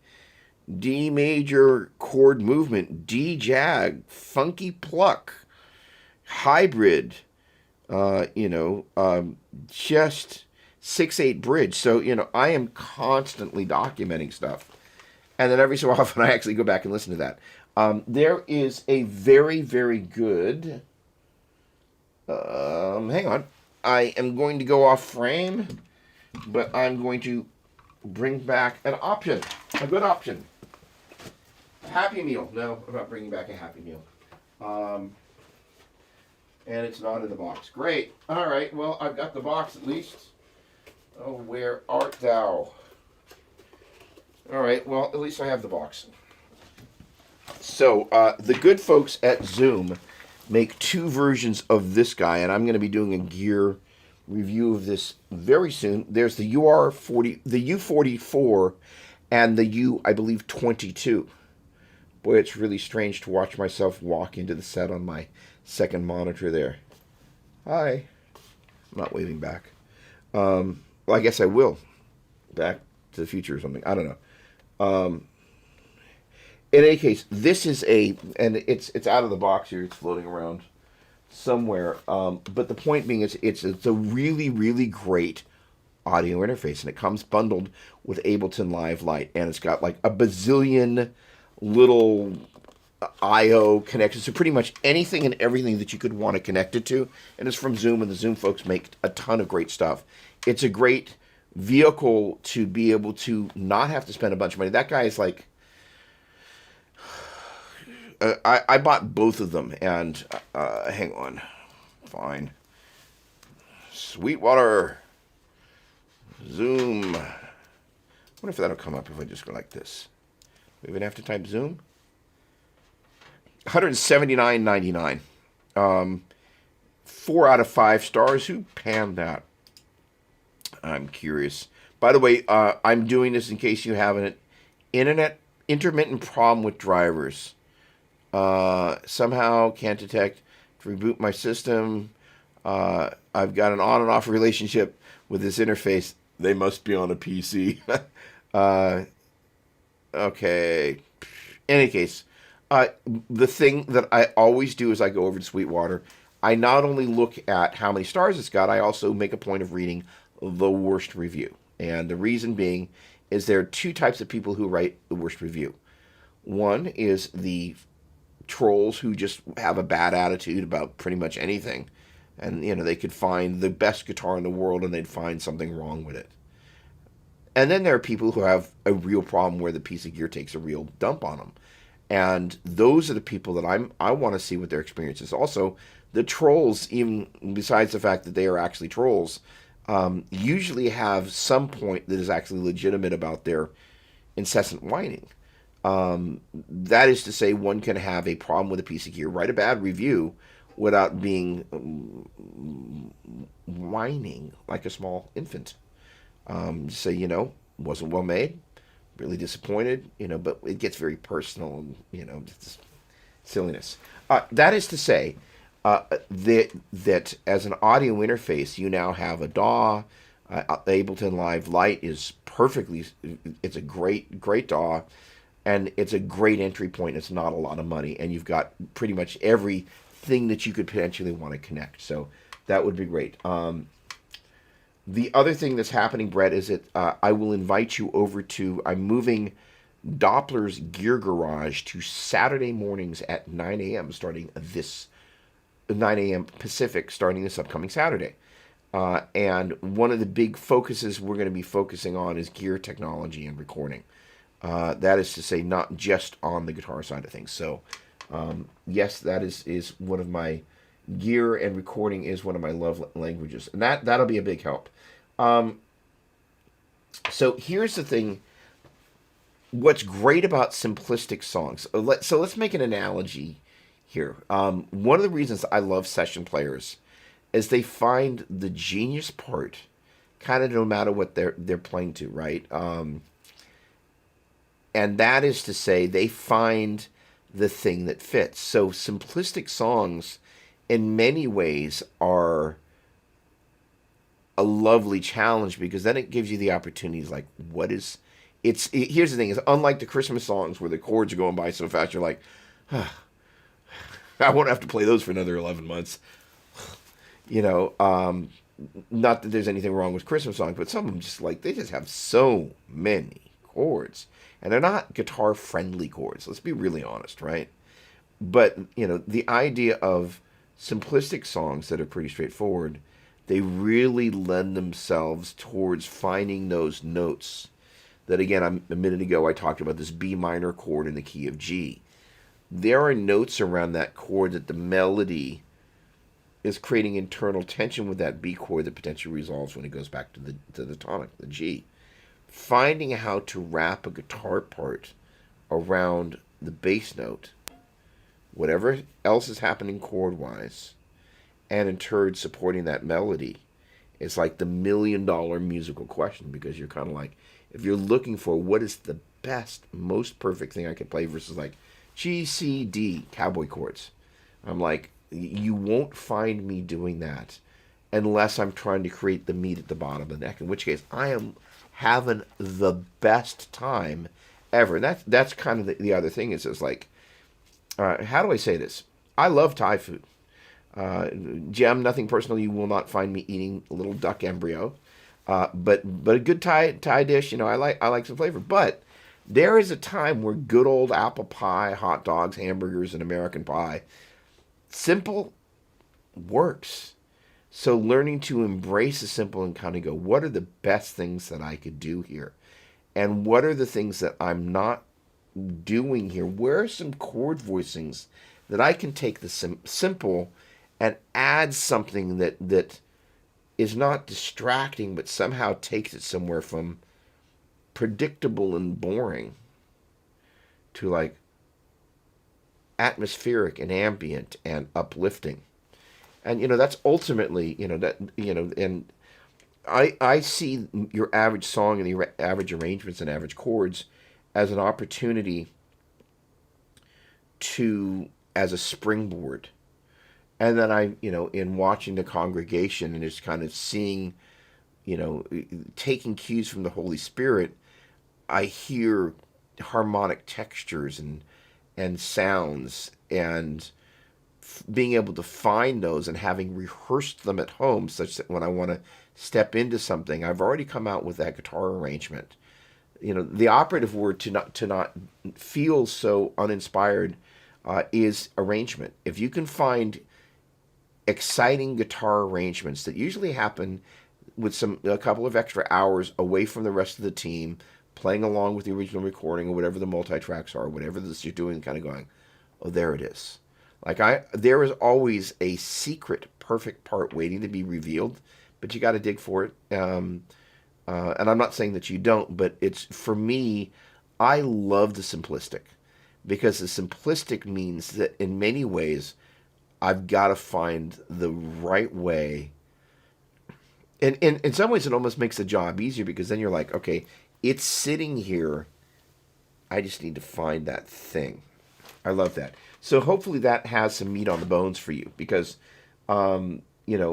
S1: D major chord movement, D jag, funky pluck, hybrid, just 6/8 bridge. So I am constantly documenting stuff, and then every so often I actually go back and listen to that. There is a very, very good. Hang on, I am going to go off frame, but I'm going to bring back an option, a good option. Happy Meal. No, I'm not bringing back a Happy Meal. And it's not in the box. Great. All right. Well, I've got the box at least. Oh, where art thou? All right. Well, at least I have the box. So, the good folks at Zoom make 2 versions of this guy, and I'm going to be doing a gear review of this very soon. There's the U44 and the I believe 22. Boy, it's really strange to watch myself walk into the set on my second monitor there. Hi. I'm not waving back. Well, I guess I will. Back to the Future or something. I don't know. In any case, this is and it's out of the box here. It's floating around somewhere. But the point being is, it's a really, really great audio interface, and it comes bundled with Ableton Live Lite, and it's got like a bazillion little I/O connections to pretty much anything and everything that you could want to connect it to, and it's from Zoom, and the Zoom folks make a ton of great stuff. It's a great vehicle to be able to not have to spend a bunch of money. That guy is like, I bought both of them, and hang on, fine, Sweetwater, Zoom. I wonder if that'll come up if I just go like this. We even have to type Zoom. $179.99. 4 out of 5 stars. Who panned that? I'm curious. By the way, I'm doing this in case you have an intermittent problem with drivers. Somehow can't detect to reboot my system. I've got an on and off relationship with this interface. They must be on a PC. Okay. In any case, the thing that I always do is I go over to Sweetwater. I not only look at how many stars it's got, I also make a point of reading the worst review. And the reason being is there are 2 types of people who write the worst review. One is the trolls who just have a bad attitude about pretty much anything. And, they could find the best guitar in the world and they'd find something wrong with it. And then there are people who have a real problem where the piece of gear takes a real dump on them. And those are the people that I want to see what their experience is. Also, the trolls, even besides the fact that they are actually trolls, usually have some point that is actually legitimate about their incessant whining. That is to say, one can have a problem with a piece of gear, write a bad review without being whining like a small infant. Say, wasn't well made, really disappointed, but it gets very personal and, just silliness. That is to say, that as an audio interface, you now have a DAW. Ableton Live Lite is it's a great DAW, and it's a great entry point. It's not a lot of money, and you've got pretty much everything that you could potentially want to connect. So that would be great. The other thing that's happening, Brett, is that I will invite you over to, I'm moving Doppler's Gear Garage to Saturday mornings at 9 a.m. starting 9 a.m. Pacific starting this upcoming Saturday. And one of the big focuses we're going to be focusing on is gear technology and recording. That is to say, not just on the guitar side of things. So, yes, that is one of my gear, and recording is one of my love languages. And that'll be a big help. So here's the thing. What's great about simplistic songs. So let's make an analogy here. One of the reasons I love session players is they find the genius part kind of no matter what they're playing to, right? And that is to say, they find the thing that fits. So simplistic songs in many ways are a lovely challenge, because then it gives you the opportunities like, here's the thing, is unlike the Christmas songs where the chords are going by so fast, you're like, I won't have to play those for another 11 months. Not that there's anything wrong with Christmas songs, but some of them they just have so many chords, and they're not guitar friendly chords. Let's be really honest, right? But, the idea of simplistic songs that are pretty straightforward, they really lend themselves towards finding those notes that, again, a minute ago I talked about this B minor chord in the key of G. There are notes around that chord that the melody is creating internal tension with that B chord that potentially resolves when it goes back to the tonic, the G. Finding how to wrap a guitar part around the bass note, whatever else is happening chord-wise, and in turn supporting that melody, is like the $1 million musical question, because you're kind of like, if you're looking for what is the best, most perfect thing I can play versus like G, C, D, cowboy chords, I'm like, you won't find me doing that unless I'm trying to create the meat at the bottom of the neck, in which case I am having the best time ever. And that's kind of the other thing is like, how do I say this? I love Thai food. Gem, nothing personal. You will not find me eating a little duck embryo, but a good Thai dish. I like some flavor. But there is a time where good old apple pie, hot dogs, hamburgers, and American pie, simple works. So learning to embrace the simple and kind of go, what are the best things that I could do here? And what are the things that I'm not doing here? Where are some chord voicings that I can take the simple and add something that is not distracting, but somehow takes it somewhere from predictable and boring to like atmospheric and ambient and uplifting. And that's ultimately and I see your average song and the average arrangements and average chords as an opportunity to as a springboard. And then in watching the congregation and just kind of seeing, taking cues from the Holy Spirit, I hear harmonic textures and sounds, and being able to find those and having rehearsed them at home, such that when I want to step into something, I've already come out with that guitar arrangement. The operative word to not feel so uninspired is arrangement. If you can find exciting guitar arrangements that usually happen with a couple of extra hours away from the rest of the team, playing along with the original recording or whatever the multi-tracks are, whatever this you're doing, kind of going, oh, there it is. There is always a secret perfect part waiting to be revealed, but you got to dig for it. And I'm not saying that you don't, but it's, for me, I love the simplistic, because the simplistic means that in many ways I've got to find the right way. And in some ways it almost makes the job easier, because then you're like, okay, it's sitting here. I just need to find that thing. I love that. So hopefully that has some meat on the bones for you, because, I do,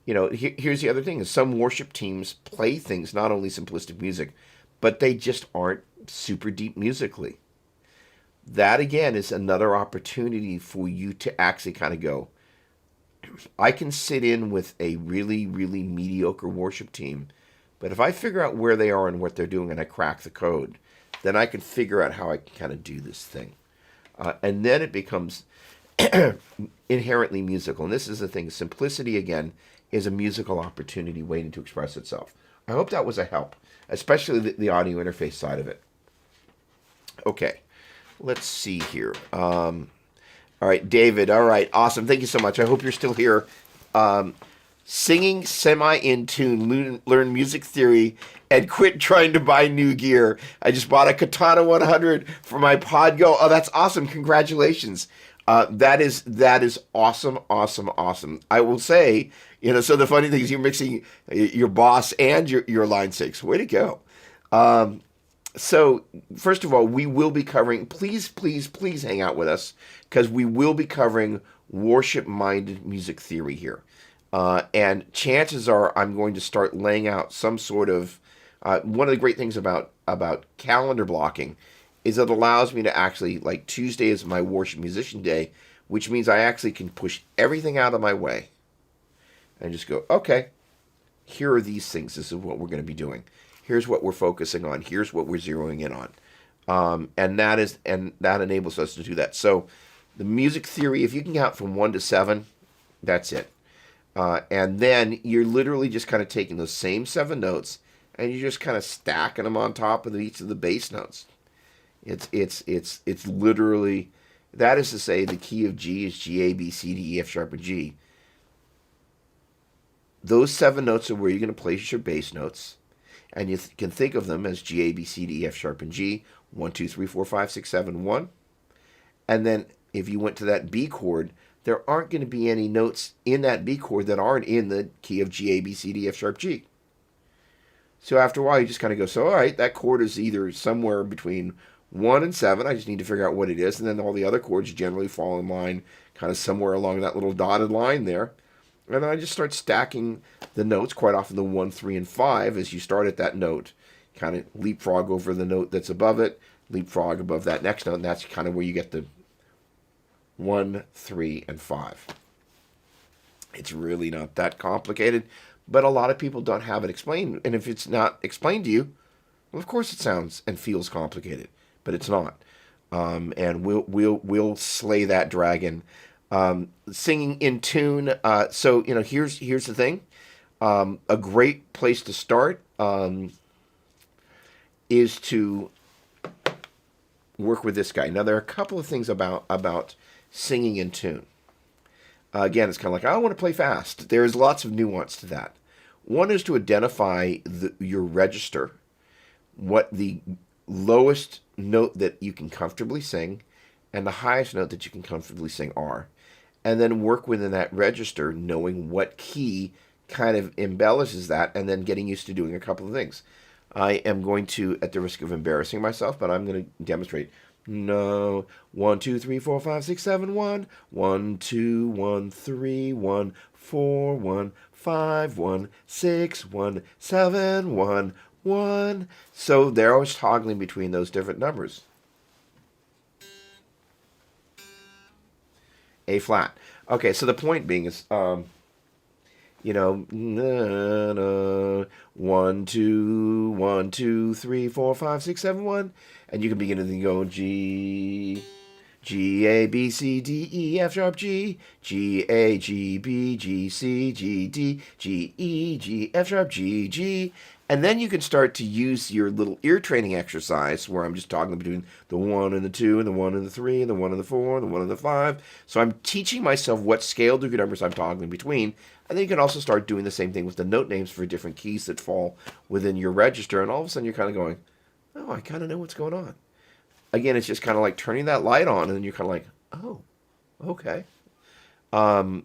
S1: here's the other thing is some worship teams play things, not only simplistic music, but they just aren't super deep musically. That again is another opportunity for you to actually kind of go, I can sit in with a really, really mediocre worship team, but if I figure out where they are and what they're doing and I crack the code, then I can figure out how I can kind of do this thing. And then it becomes inherently musical. And this is the thing. Simplicity, again, is a musical opportunity waiting to express itself. I hope that was a help, especially the audio interface side of it. Okay, let's see here. All right, David. All right, awesome. Thank you so much. I hope you're still here. Singing semi in tune, learn music theory, and quit trying to buy new gear. I just bought a Katana 100 for my Podgo. Oh, that's awesome! Congratulations. That is awesome, awesome, awesome. I will say, so the funny thing is you're mixing your Boss and your Line 6. Way to go. So first of all, we will be covering, please, please, please hang out with us, because we will be covering worship-minded music theory here. And chances are I'm going to start laying out some sort of, one of the great things about calendar blocking is it allows me to actually, like Tuesday is my worship musician day, which means I actually can push everything out of my way and just go, okay, here are these things. This is what we're going to be doing. Here's what we're focusing on. Here's what we're zeroing in on. And that enables us to do that. So the music theory, if you can count from 1 to 7, that's it. And then you're literally just kind of taking those same 7 notes and you're just kind of stacking them on top of each of the bass notes. It's literally, that is to say, the key of G is G, A, B, C, D, E, F sharp, and G. Those 7 notes are where you're going to place your bass notes, and you can think of them as G, A, B, C, D, E, F sharp, and G. 1, 2, 3, 4, 5, 6, 7, 1. And then if you went to that B chord, there aren't going to be any notes in that B chord that aren't in the key of G, A, B, C, D, F sharp, G. So after a while, you just kind of go, so all right, that chord is either somewhere between 1 and 7. I just need to figure out what it is. And then all the other chords generally fall in line kind of somewhere along that little dotted line there. And then I just start stacking the notes, quite often the 1, 3, and 5, as you start at that note, kind of leapfrog over the note that's above it, leapfrog above that next note, and that's kind of where you get the 1, 3, and 5. It's really not that complicated, but a lot of people don't have it explained. And if it's not explained to you, well, of course it sounds and feels complicated, but it's not. And we'll slay that dragon. Singing in tune. So here's the thing. A great place to start is to work with this guy. Now there are a couple of things about singing in tune. Again, it's kind of like, I want to play fast. There's lots of nuance to that. One is to identify your register, what the lowest note that you can comfortably sing and the highest note that you can comfortably sing are. And then work within that register, knowing what key kind of embellishes that, and then getting used to doing a couple of things. I am going to, at the risk of embarrassing myself, but I'm going to demonstrate. No, 1, 2, 3, 4, 5, 6, 7, 1, 1, 2, 1, 3, 1, 4, 1, 5, 1, 6, 1, 7, 1, 1. So they're always toggling between those different numbers. A flat. Okay, so the point being is, 1, 2, 1, 2, 3, 4, 5, 6, 7, 1. And you can begin to go G, A, B, C, D, E, F sharp, G, A, G, B, G, C, G, D, G, E, G, F sharp, G, G. And then you can start to use your little ear training exercise where I'm just talking between the 1 and the 2 and the 1 and the 3 and the 1 and the 4 and the 1 and the 5. So I'm teaching myself what scale degree numbers I'm toggling between. And then you can also start doing the same thing with the note names for different keys that fall within your register. And all of a sudden you're kind of going, oh, I kind of know what's going on. Again, it's just kind of like turning that light on, and then you're kind of like, oh, okay. And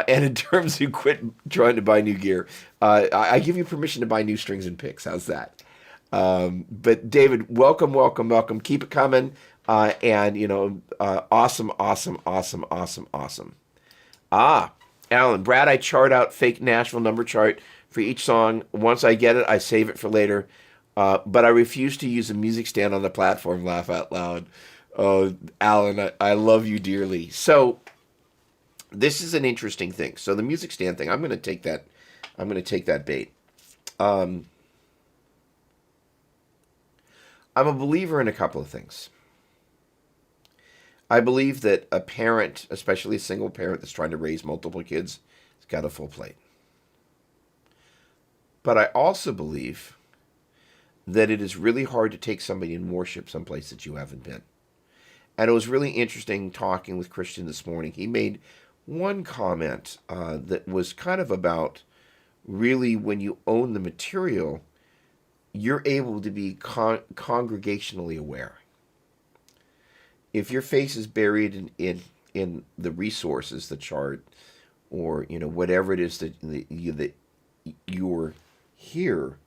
S1: in terms of quit trying to buy new gear, I give you permission to buy new strings and picks. How's that? But David, welcome. Keep it coming. Awesome. Alan, Brad, I chart out fake Nashville number chart for each song. Once I get it, I save it for later. But I refuse to use a music stand on the platform. Laugh out loud. Oh, Alan, I love you dearly. So this is an interesting thing. So the music stand thing, I'm going to take that bait. I'm a believer in a couple of things. I believe that a parent, especially a single parent that's trying to raise multiple kids, has got a full plate. But I also believe that it is really hard to take somebody in worship someplace that you haven't been. And it was really interesting talking with Christian this morning. He made one comment that was kind of about really when you own the material, you're able to be congregationally aware. If your face is buried in the resources, the chart, or whatever it is that you're here,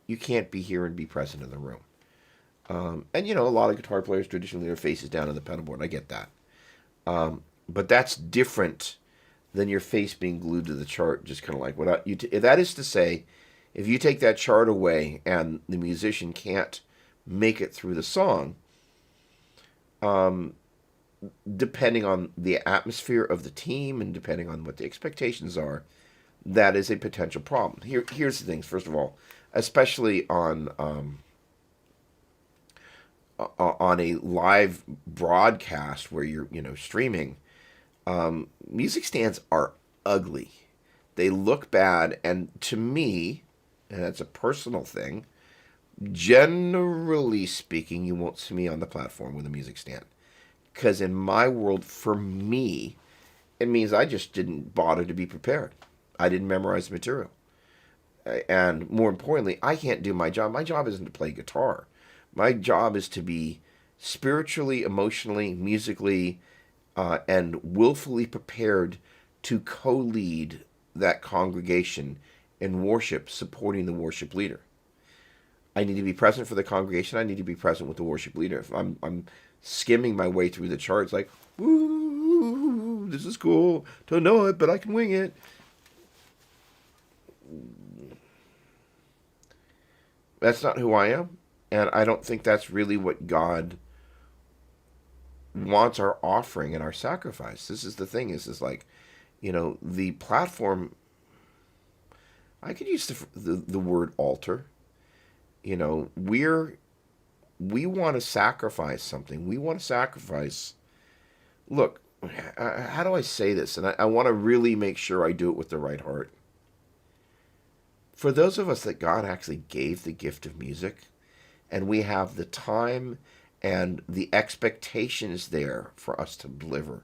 S1: you can't be here and be present in the room. A lot of guitar players traditionally their face is down on the pedal board. I get that. But that's different than your face being glued to the chart, just kind of like without you. That is to say, if you take that chart away and the musician can't make it through the song, depending on the atmosphere of the team and depending on what the expectations are, that is a potential problem. Here's the things. First of all, especially on a live broadcast where you're streaming, music stands are ugly. They look bad, and to me, and that's a personal thing, generally speaking, you won't see me on the platform with a music stand. Because in my world, for me, it means I just didn't bother to be prepared. I didn't memorize the material. And more importantly, I can't do my job. My job isn't to play guitar. My job is to be spiritually, emotionally, musically, and willfully prepared to co-lead that congregation in worship, supporting the worship leader. I need to be present for the congregation. I need to be present with the worship leader. If I'm skimming my way through the charts like, woo, this is cool. Don't know it, but I can wing it. That's not who I am. And I don't think that's really what God wants our offering and our sacrifice. This is the thing is like, the platform, I could use the word altar. We want to sacrifice something. We want to sacrifice. Look, how do I say this? And I want to really make sure I do it with the right heart. For those of us that God actually gave the gift of music, and we have the time and the expectation is there for us to deliver,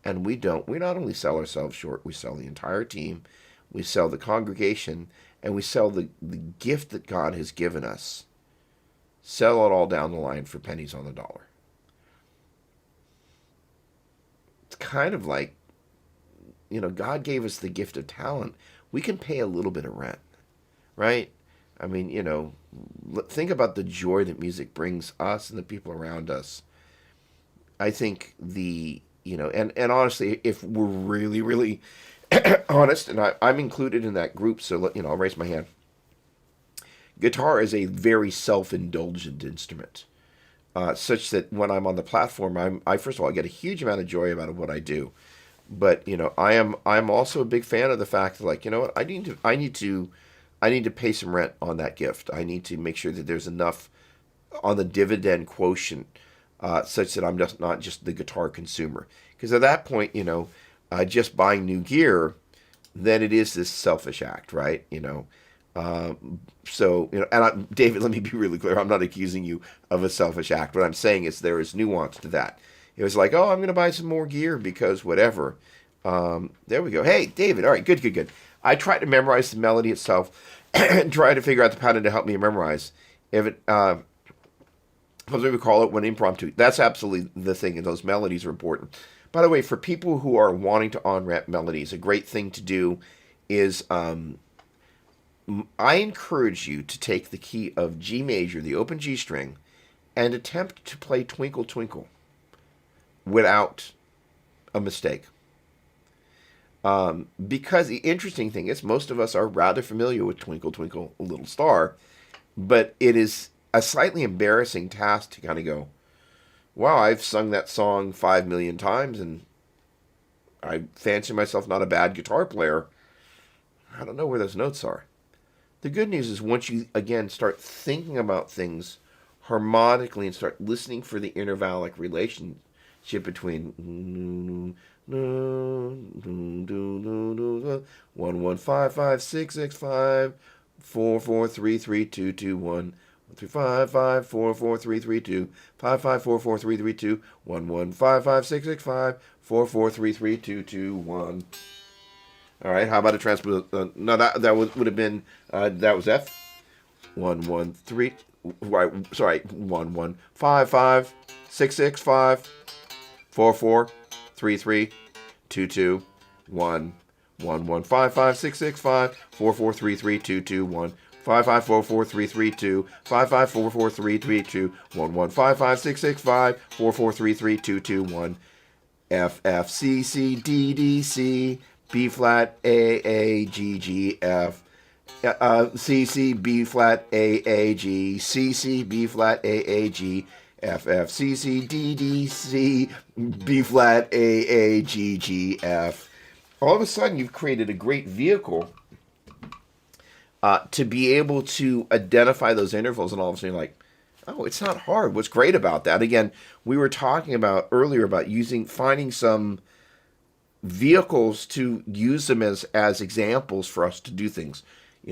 S1: and we don't, we not only sell ourselves short, we sell the entire team, we sell the congregation, and we sell the gift that God has given us. Sell it all down the line for pennies on the dollar. It's kind of like, God gave us the gift of talent. We can pay a little bit of rent, right? I mean, think about the joy that music brings us and the people around us. I think and honestly, if we're really, really honest, and I'm included in that group, so I'll raise my hand. Guitar is a very self-indulgent instrument, such that when I'm on the platform, I first of all I get a huge amount of joy out of what I do, but I'm also a big fan of the fact that, like, what, I need to pay some rent on that gift. I need to make sure that there's enough on the dividend quotient, such that I'm just not just the guitar consumer. Because at that point, just buying new gear, then it is this selfish act, right? David, let me be really clear. I'm not accusing you of a selfish act. What I'm saying is there is nuance to that. It was like, oh, I'm going to buy some more gear because whatever. There we go. Hey, David. All right, good. I tried to memorize the melody itself and try to figure out the pattern to help me memorize. If it, as we call it, when impromptu. That's absolutely the thing, and those melodies are important. By the way, for people who are wanting to on-ramp melodies, a great thing to do is I encourage you to take the key of G major, the open G string, and attempt to play Twinkle Twinkle without a mistake. Because the interesting thing is most of us are rather familiar with Twinkle Twinkle Little Star, but it is a slightly embarrassing task to kind of go, wow, I've sung that song 5 million times and I fancy myself not a bad guitar player. I don't know where those notes are. The good news is once you, again, start thinking about things harmonically and start listening for the intervallic relationship between 1155665 443322 135544332 5544332 1155665 443322 All right, how about a transpose? No, that would have been that was F. 113. Right, sorry, 1155665 443322 1155665 443322 155443332 5544332 1155665 443322 F F C C D D C B flat A A G G F C C B flat A A G C C B flat A A G F F C C D D C B flat A A G G F. All of a sudden, you've created a great vehicle to be able to identify those intervals, and all of a sudden, you're like, oh, it's not hard. What's great about that? Again, we were talking about earlier about finding some vehicles to use them as examples for us to do things.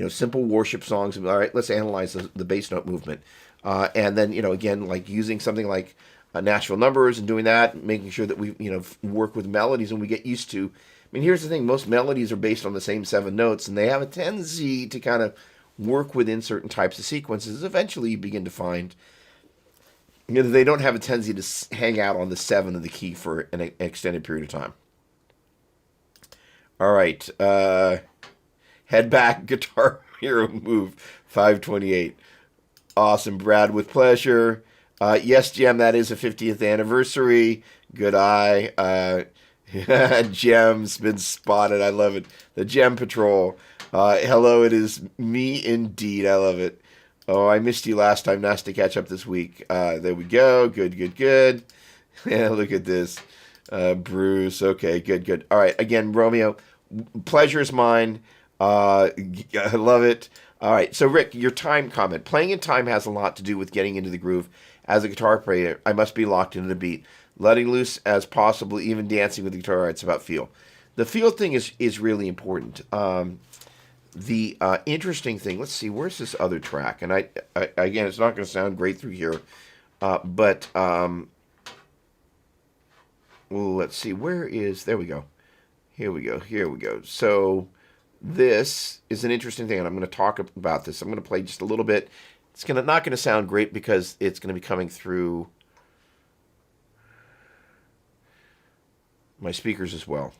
S1: Simple worship songs. All right, let's analyze the bass note movement. And then, again, like using something like Nashville numbers and doing that, making sure that we, work with melodies and we get used to. I mean, here's the thing. Most melodies are based on the same 7 notes, and they have a tendency to kind of work within certain types of sequences. Eventually, you begin to find they don't have a tendency to hang out on the 7 of the key for an extended period of time. All right. Head back, Guitar Hero move, 528. Awesome, Brad, with pleasure. Yes, Jem, that is a 50th anniversary. Good eye. Jem's been spotted. I love it. The Gem Patrol. Hello, it is me indeed. I love it. Oh, I missed you last time. Nice to catch up this week. There we go. Good, good, good. Yeah, look at this. Bruce. Okay, good, good. All right. Again, Romeo, pleasure is mine. I love it. All right. So, Rick, your time comment. Playing in time has a lot to do with getting into the groove. As a guitar player, I must be locked into the beat. Letting loose as possible, even dancing with the guitar. It's about feel. The feel thing is really important. The interesting thing, let's see, where's this other track? And I again, it's not going to sound great through here, but well, let's see, where is, there we go. Here we go, here we go. So this is an interesting thing, and I'm going to talk about this. I'm going to play just a little bit. It's not going to sound great because it's going to be coming through my speakers as well.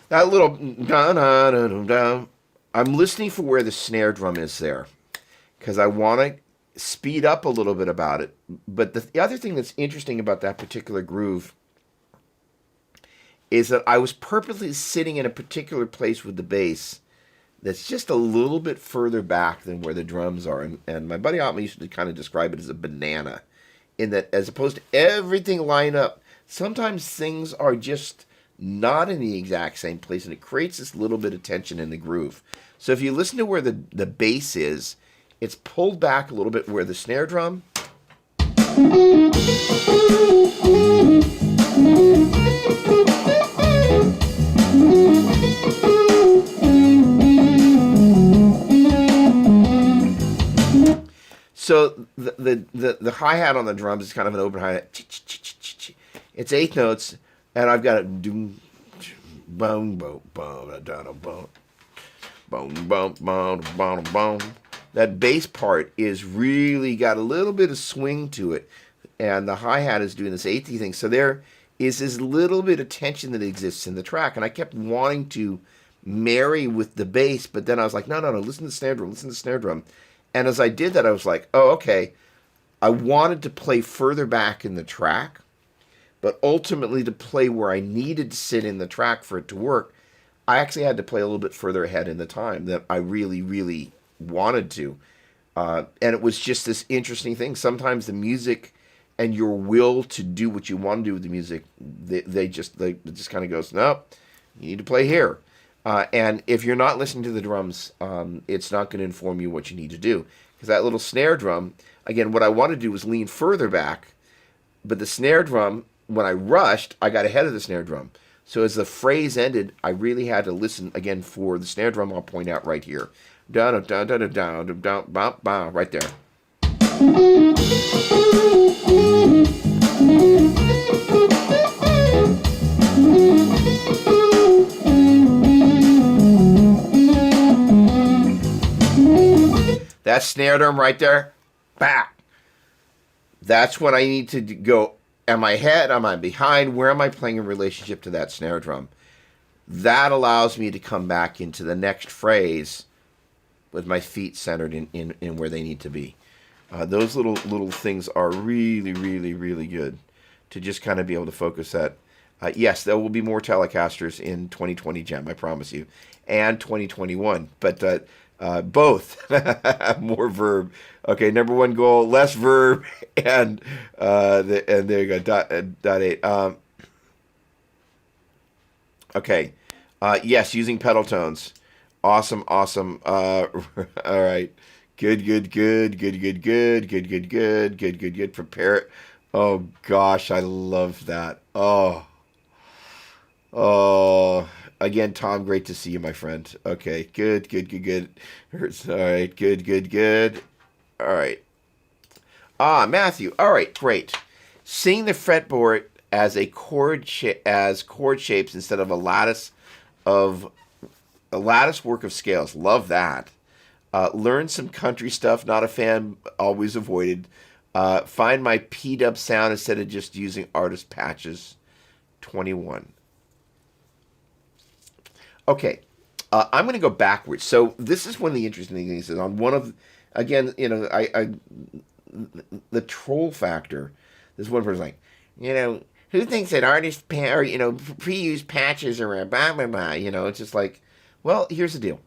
S1: That little da da da da da. I'm listening for where the snare drum is there, because I want to speed up a little bit about it. But the other thing that's interesting about that particular groove is that I was purposely sitting in a particular place with the bass that's just a little bit further back than where the drums are. And my buddy Ottman used to kind of describe it as a banana, in that as opposed to everything line up, sometimes things are just not in the exact same place, and it creates this little bit of tension in the groove. So if you listen to where the bass is, it's pulled back a little bit where the snare drum. So the hi-hat on the drums is kind of an open hi-hat. It's 8 notes, and I've got it doom boom boom boom boom boom boom boom boom boom. That bass part is really got a little bit of swing to it, and the hi-hat is doing this 8th thing. So there is this little bit of tension that exists in the track, and I kept wanting to marry with the bass, but then I was like, no, listen to the snare drum, listen to the snare drum. And as I did that, I was like, oh, okay. I wanted to play further back in the track, but ultimately to play where I needed to sit in the track for it to work, I actually had to play a little bit further ahead in the time that I really, really wanted to. And it was just this interesting thing. Sometimes the music and your will to do what you want to do with the music, they just kind of goes, nope, you need to play here. And if you're not listening to the drums, it's not going to inform you what you need to do. Because that little snare drum, again, what I wanted to do was lean further back, but the snare drum, when I rushed, I got ahead of the snare drum. So as the phrase ended, I really had to listen again for the snare drum. I'll point out right here. Da da da da da da da da da, right there. That snare drum right there, back. That's when I need to go. Am I ahead? Am I behind? Where am I playing in relationship to that snare drum? That allows me to come back into the next phrase with my feet centered in where they need to be. Those little things are really, really, really good to just kind of be able to focus that. Yes, there will be more Telecasters in 2020, Gem, I promise you, and 2021. But both more verb. Okay, number one goal, less verb, and there you go. Dot 8. Okay. Yes, using pedal tones. Awesome. All right. Good. Prepare it. Oh gosh, I love that. Oh. Again, Tom, great to see you, my friend. Okay, good. All right, good. All right. Matthew. All right, great. Seeing the fretboard as chord shapes instead of a lattice work of scales. Love that. Learn some country stuff. Not a fan. Always avoided. Find my P-dub sound instead of just using artist patches. 21. Okay, I'm going to go backwards. So this is one of the interesting things is on one of, again, I the troll factor. This one person's like, who thinks that artists or pre-used patches are blah blah blah. It's just like, well, here's the deal.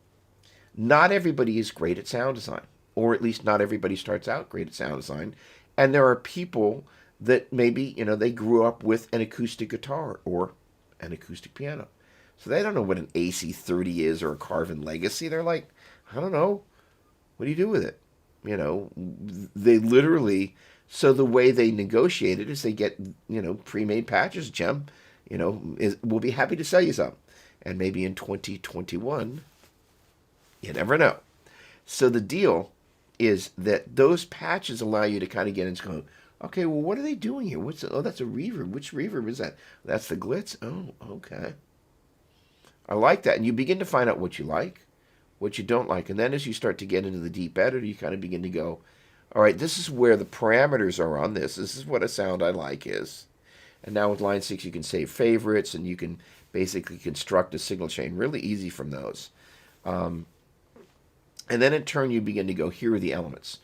S1: Not everybody is great at sound design, or at least not everybody starts out great at sound design. And there are people that maybe, they grew up with an acoustic guitar or an acoustic piano. So they don't know what an AC30 is or a Carvin Legacy. They're like, I don't know. What do you do with it? They literally, so the way they negotiate it is they get, pre-made patches. Gem, we'll be happy to sell you some. And maybe in 2021, you never know. So the deal is that those patches allow you to kind of get into going, okay, well, what are they doing here? That's a reverb. Which reverb is that? That's the glitz? Oh, okay. I like that. And you begin to find out what you like, what you don't like. And then as you start to get into the deep editor, you kind of begin to go, all right, this is where the parameters are on this. This is what a sound I like is. And now with Line 6, you can save favorites, and you can basically construct a signal chain really easy from those. And then in turn, you begin to go, here are the elements.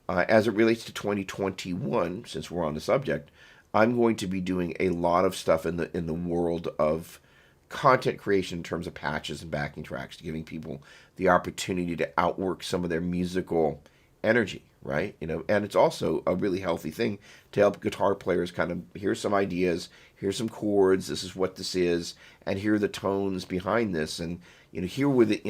S1: As it relates to 2021, since we're on the subject, I'm going to be doing a lot of stuff in the world of content creation in terms of patches and backing tracks, giving people the opportunity to outwork some of their musical energy, right? And it's also a really healthy thing to help guitar players kind of, here's some ideas, here's some chords, this is what this is, and here are the tones behind this, and here with it,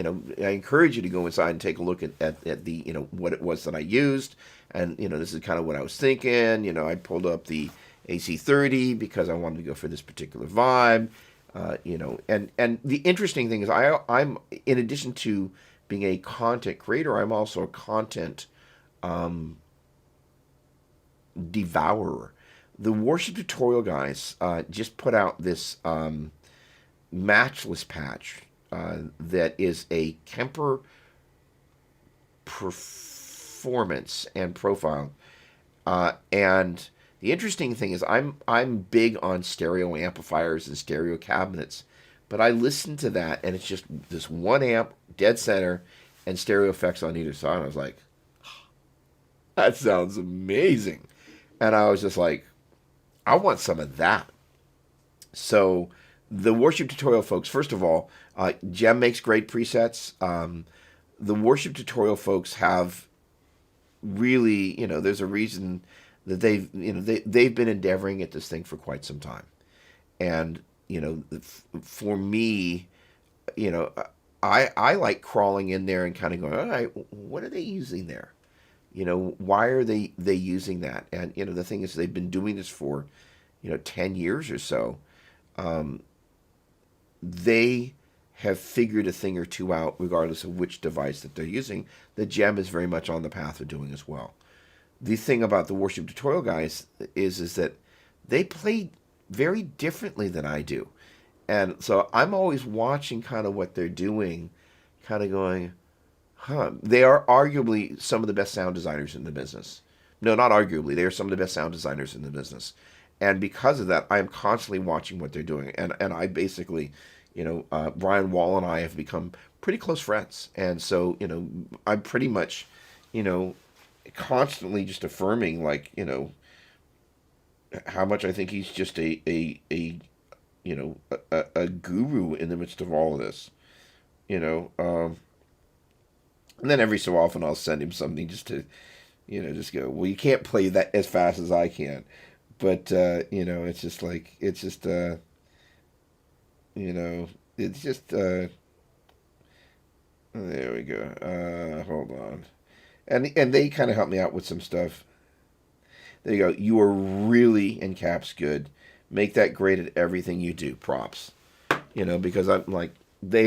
S1: I encourage you to go inside and take a look at the, what it was that I used, and this is kind of what I was thinking. I pulled up the AC30 because I wanted to go for this particular vibe. And the interesting thing is I'm in addition to being a content creator, I'm also a content devourer. The Worship Tutorial guys just put out this matchless patch that is a Kemper performance and profile. And the interesting thing is I'm big on stereo amplifiers and stereo cabinets, but I listened to that and it's just this one amp, dead center, and stereo effects on either side. And I was like, that sounds amazing. And I was just like, I want some of that. So the Worship Tutorial folks, first of all, Gem makes great presets. The Worship Tutorial folks have really, there's a reason that they've been endeavoring at this thing for quite some time. And, for me, I like crawling in there and kind of going, all right, what are they using there? Why are they using that? And, the thing is, they've been doing this for, 10 years or so. They have figured a thing or two out, regardless of which device that they're using. The Gem is very much on the path of doing as well. The thing about the Worship Tutorial guys is that they play very differently than I do. And so I'm always watching kind of what they're doing, kind of going, huh. They are arguably some of the best sound designers in the business. No, not arguably. They are some of the best sound designers in the business. And because of that, I am constantly watching what they're doing. And I basically, Brian Wall and I have become pretty close friends. And so, I'm pretty much, constantly just affirming, like, how much I think he's just a guru in the midst of all of this. And then every so often I'll send him something just to, just go, well, you can't play that as fast as I can. But, it's just like, it's just, there we go. Hold on. And they kind of helped me out with some stuff. There you go. You are really, in caps, good. Make that great at everything you do. Props. Because I'm like, they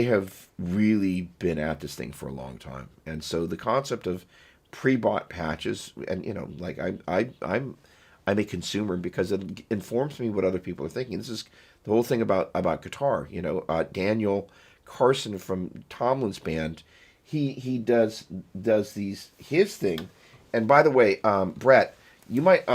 S1: have really been at this thing for a long time. And so the concept of pre-bought patches, and like I'm a consumer because it informs me what other people are thinking. This is the whole thing about guitar. Daniel Carson from Tomlin's band, he does his thing. And by the way, Brett, you might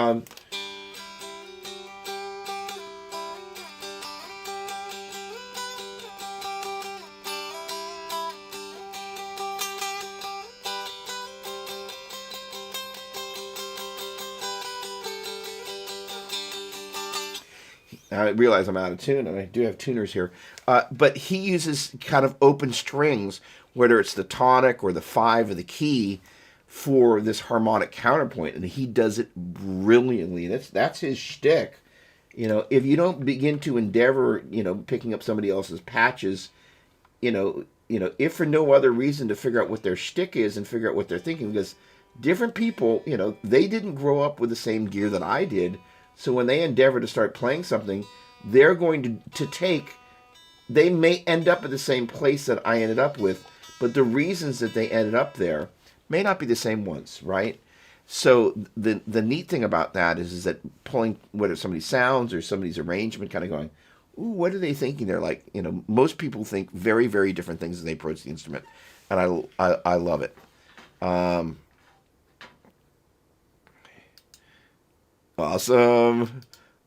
S1: I realize I'm out of tune, and I do have tuners here. But he uses kind of open strings, whether it's the tonic or the five or the key, for this harmonic counterpoint, and he does it brilliantly. That's his shtick. If you don't begin to endeavor, picking up somebody else's patches, if for no other reason to figure out what their shtick is and figure out what they're thinking, because different people, they didn't grow up with the same gear that I did. So when they endeavor to start playing something, they're going to take, they may end up at the same place that I ended up with, but the reasons that they ended up there may not be the same ones, right? So the neat thing about that is that pulling whether somebody's sounds or somebody's arrangement, kind of going, ooh, what are they thinking? They're like, most people think very, very different things as they approach the instrument, and I love it. Awesome.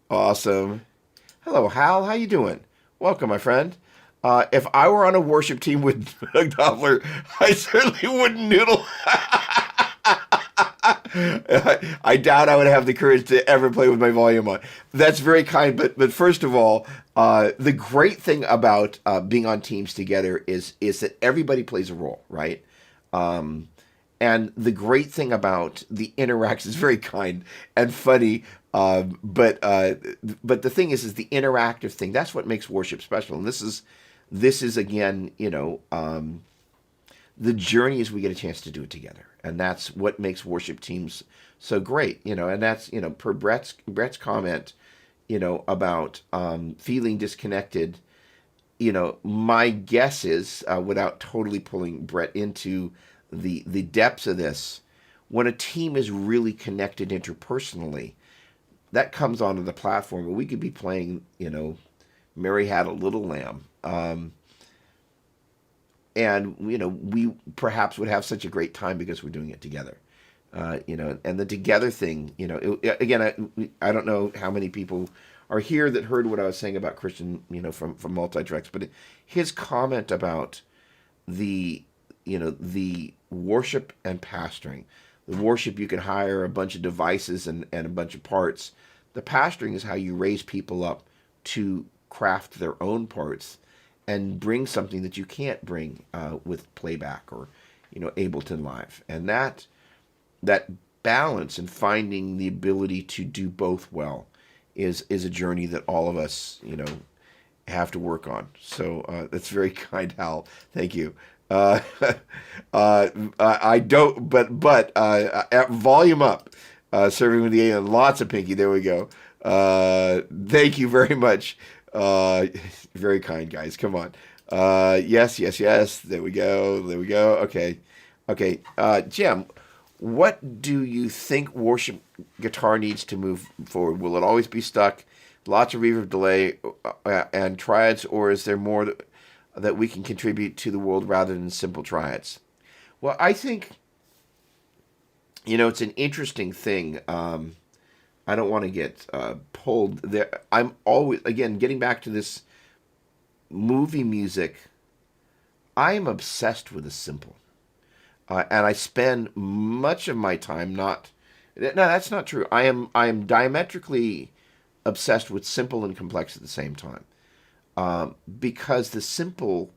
S1: Hello, Hal. How you doing? Welcome, my friend. If I were on a worship team with Doug Doppler, I certainly wouldn't noodle. I doubt I would have the courage to ever play with my volume on. That's very kind, but first of all, the great thing about being on teams together is that everybody plays a role, right? And the great thing about the interaction is very kind and funny, but the thing is the interactive thing. That's what makes worship special, and this is again, the journey is we get a chance to do it together, and that's what makes worship teams so great, and that's per Brett's comment, about feeling disconnected. My guess is, without totally pulling Brett into the depths of this, when a team is really connected interpersonally, that comes onto the platform where we could be playing, Mary Had a Little Lamb, and we perhaps would have such a great time because we're doing it together, and the together thing, again, I don't know how many people are here that heard what I was saying about Christian, from multi-tracks, but his comment about the worship and pastoring. The worship, you can hire a bunch of devices and a bunch of parts. The pastoring is how you raise people up to craft their own parts and bring something that you can't bring with playback or Ableton Live. And that balance and finding the ability to do both well is a journey that all of us have to work on. So that's very kind, Hal. Thank you. I don't, but volume up. Serving with the A, lots of pinky. There we go. Thank you very much. Very kind, guys. Come on. Yes. There we go. Okay. Jim, what do you think worship guitar needs to move forward? Will it always be stuck? Lots of reverb, delay, and triads, or is there more that we can contribute to the world rather than simple triads? Well, I think, it's an interesting thing. I don't want to get pulled there. I'm always, again, getting back to this movie music, I am obsessed with the simple. And I spend much of my time no, that's not true. I am diametrically obsessed with simple and complex at the same time. Because the simple,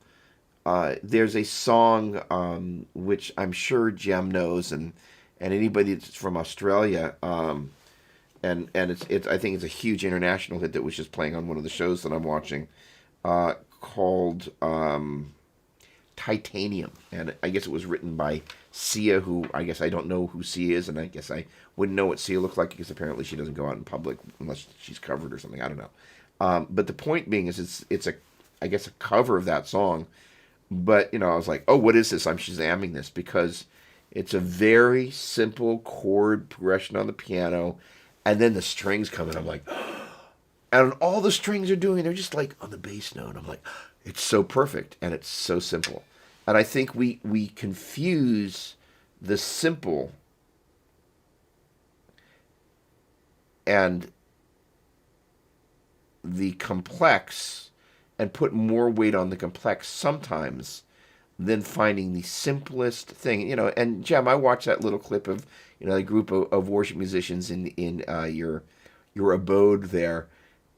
S1: there's a song which I'm sure Jem knows, and anybody that's from Australia, and it's I think it's a huge international hit that was just playing on one of the shows that I'm watching, called Titanium, and I guess it was written by Sia, who I guess I don't know who Sia is, and I guess I wouldn't know what Sia looked like because apparently she doesn't go out in public unless she's covered or something. I don't know. But the point being is it's I guess a cover of that song. But, I was like, oh, what is this? I'm Shazamming this because it's a very simple chord progression on the piano. And then the strings come in. I'm like, and all the strings are doing, they're just like on the bass note. I'm like, it's so perfect and it's so simple. And I think we confuse the simple and the complex and put more weight on the complex sometimes than finding the simplest thing. And Jem, I watched that little clip of, a group of worship musicians in your abode there.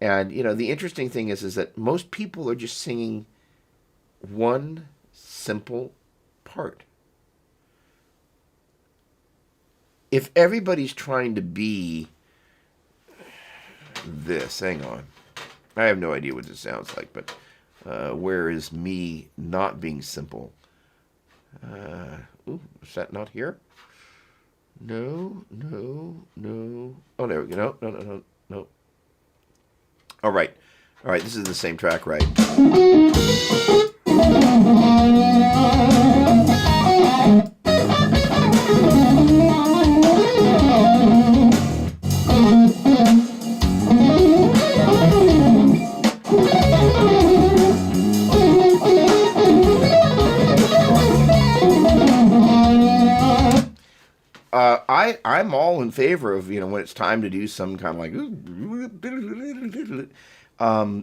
S1: And the interesting thing is that most people are just singing one simple part. If everybody's trying to be this, hang on, I have no idea what this sounds like, but where is me not being simple? Is that not here? No, no, no. Oh, there we go. No, no, no, no, no. All right. All right, this is the same track, right? I'm all in favor of when it's time to do some kind of like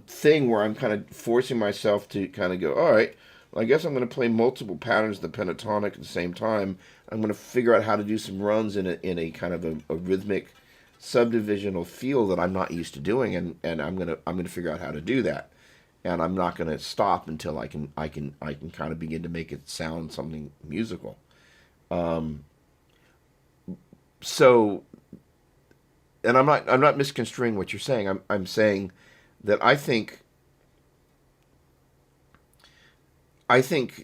S1: thing where I'm kind of forcing myself to kind of go, all right, well, I guess I'm going to play multiple patterns of the pentatonic at the same time. I'm going to figure out how to do some runs in a kind of a rhythmic subdivisional feel that I'm not used to doing, and I'm gonna figure out how to do that. And I'm not going to stop until I can kind of begin to make it sound something musical. So, and I'm not misconstruing what you're saying. I'm saying that I think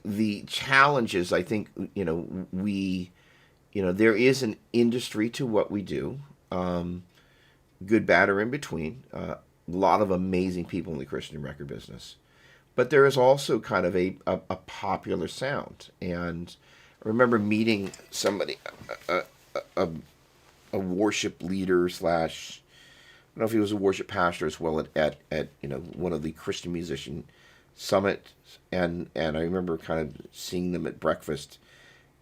S1: the challenges. I think we there is an industry to what we do. Good, bad, or in between. A lot of amazing people in the Christian record business, but there is also kind of a popular sound. And I remember meeting somebody, a worship leader slash, I don't know if he was a worship pastor as well at one of the Christian musician summits, and I remember kind of seeing them at breakfast,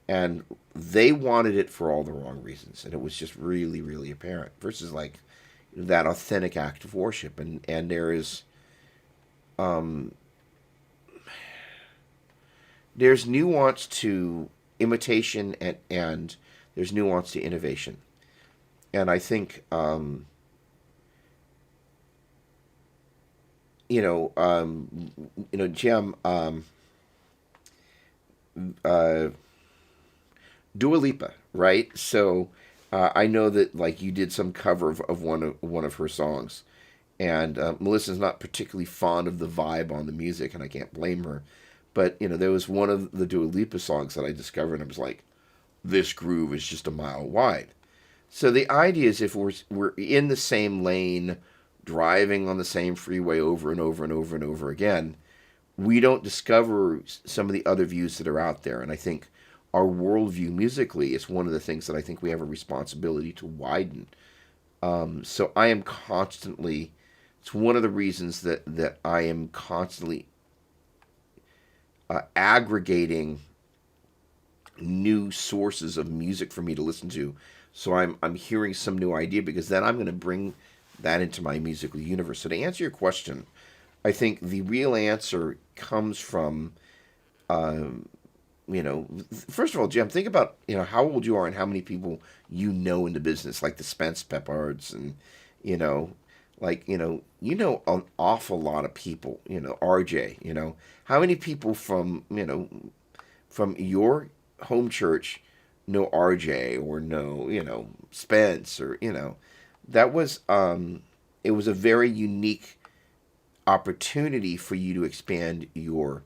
S1: and they wanted it for all the wrong reasons, and it was just really, really apparent versus like that authentic act of worship. And there is there's nuance to imitation, and there's nuance to innovation. And I think Jim, Dua Lipa, right? So I know that like you did some cover of one of her songs, and Melissa's not particularly fond of the vibe on the music, and I can't blame her. But there was one of the Dua Lipa songs that I discovered, and I was like, this groove is just a mile wide. So the idea is if we're in the same lane, driving on the same freeway over and over and over and over again, we don't discover some of the other views that are out there. And I think our worldview musically is one of the things that I think we have a responsibility to widen. So I am constantly, it's one of the reasons that I am constantly aggregating new sources of music for me to listen to. So I'm hearing some new idea, because then I'm going to bring that into my musical universe. So to answer your question, I think the real answer comes from, first of all, Jim, think about, how old you are and how many people in the business, like the Spence Peppards, and, an awful lot of people, RJ, how many people from your home church know RJ or know, Spence, or, that was, it was a very unique opportunity for you to expand your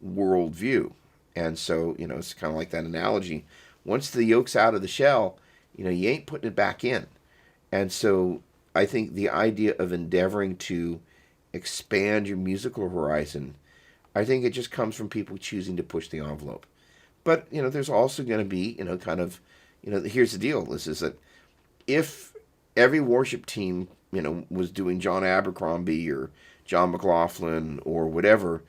S1: worldview. And so, it's kind of like that analogy. Once the yolk's out of the shell, you ain't putting it back in. And so I think the idea of endeavoring to expand your musical horizon, I think it just comes from people choosing to push the envelope. But, there's also going to be, here's the deal. This is that if every worship team, was doing John Abercrombie or John McLaughlin or whatever,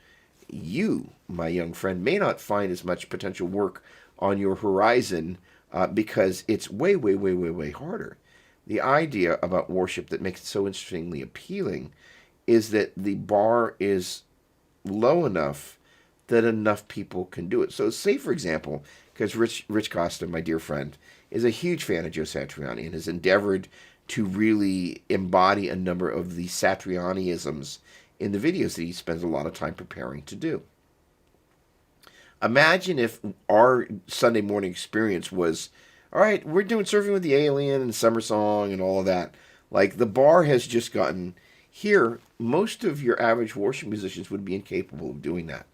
S1: you, my young friend, may not find as much potential work on your horizon because it's way, way, way, way, way harder. The idea about worship that makes it so interestingly appealing is that the bar is low enough that enough people can do it. So say, for example, because Rich Costa, my dear friend, is a huge fan of Joe Satriani and has endeavored to really embody a number of the Satrianiisms in the videos that he spends a lot of time preparing to do. Imagine if our Sunday morning experience was, all right, we're doing Surfing with the Alien and Summer Song and all of that. Like, the bar has just gotten here. Most of your average worship musicians would be incapable of doing that.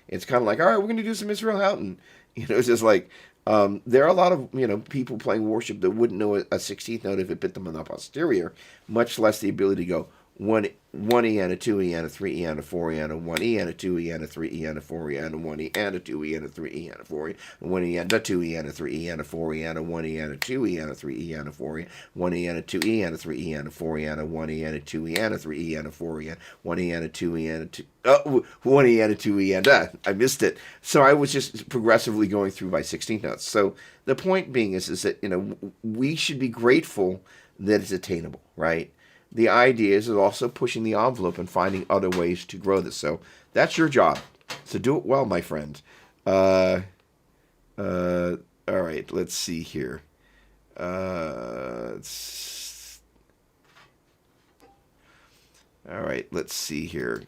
S1: It's kind of like, all right, we're going to do some Israel Houghton. It's just like, there are a lot of, people playing worship that wouldn't know a 16th note if it bit them on the posterior, much less the ability to go one E and a 2 E and a 3 E and a 4 E and a 1 E and a 2 E and a 3 E and a 4 E and a 1 E and a 2 E and a 3 E and a 4 E, 1 E and a 2 E and a 3 E and a 4 E and a 1 E and a 2 E and a 3 E and a 4 E, 1 E and a 2 E and a 3 E and a 4 E and a 1 E and a 2 E and a 3 E and a 4 E and 1 E and a 2 E and a 2 1 E and a 2 E and I missed it. So I was just progressively going through by 16th notes. So the point being is that we should be grateful that it's attainable, right? The idea is also pushing the envelope and finding other ways to grow this. So that's your job. So do it well, my friend. All right, let's see here. All right, let's see here.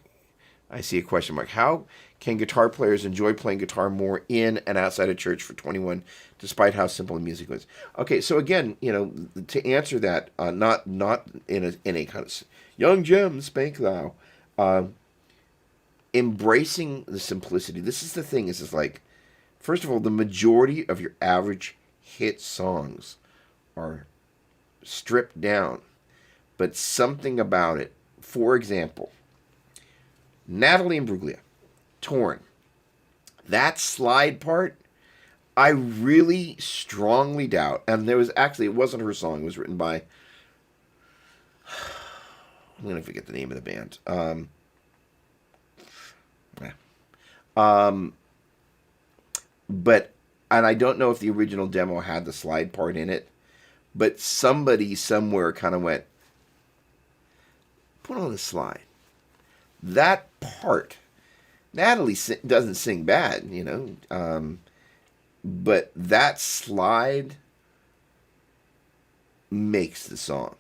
S1: I see a question mark. How can guitar players enjoy playing guitar more in and outside of church for 21, despite how simple the music was? Okay, so again, to answer that, not in a kind of young gem spank thou, embracing the simplicity. This is the thing. Is like, first of all, the majority of your average hit songs are stripped down, but something about it. For example, Natalie Imbruglia, Torn. That slide part, I really strongly doubt, and it wasn't her song, it was written by, I'm going to forget the name of the band. But, and I don't know if the original demo had the slide part in it, but somebody somewhere kind of went, put on the slide. That part, Natalie doesn't sing bad, but that slide makes the song.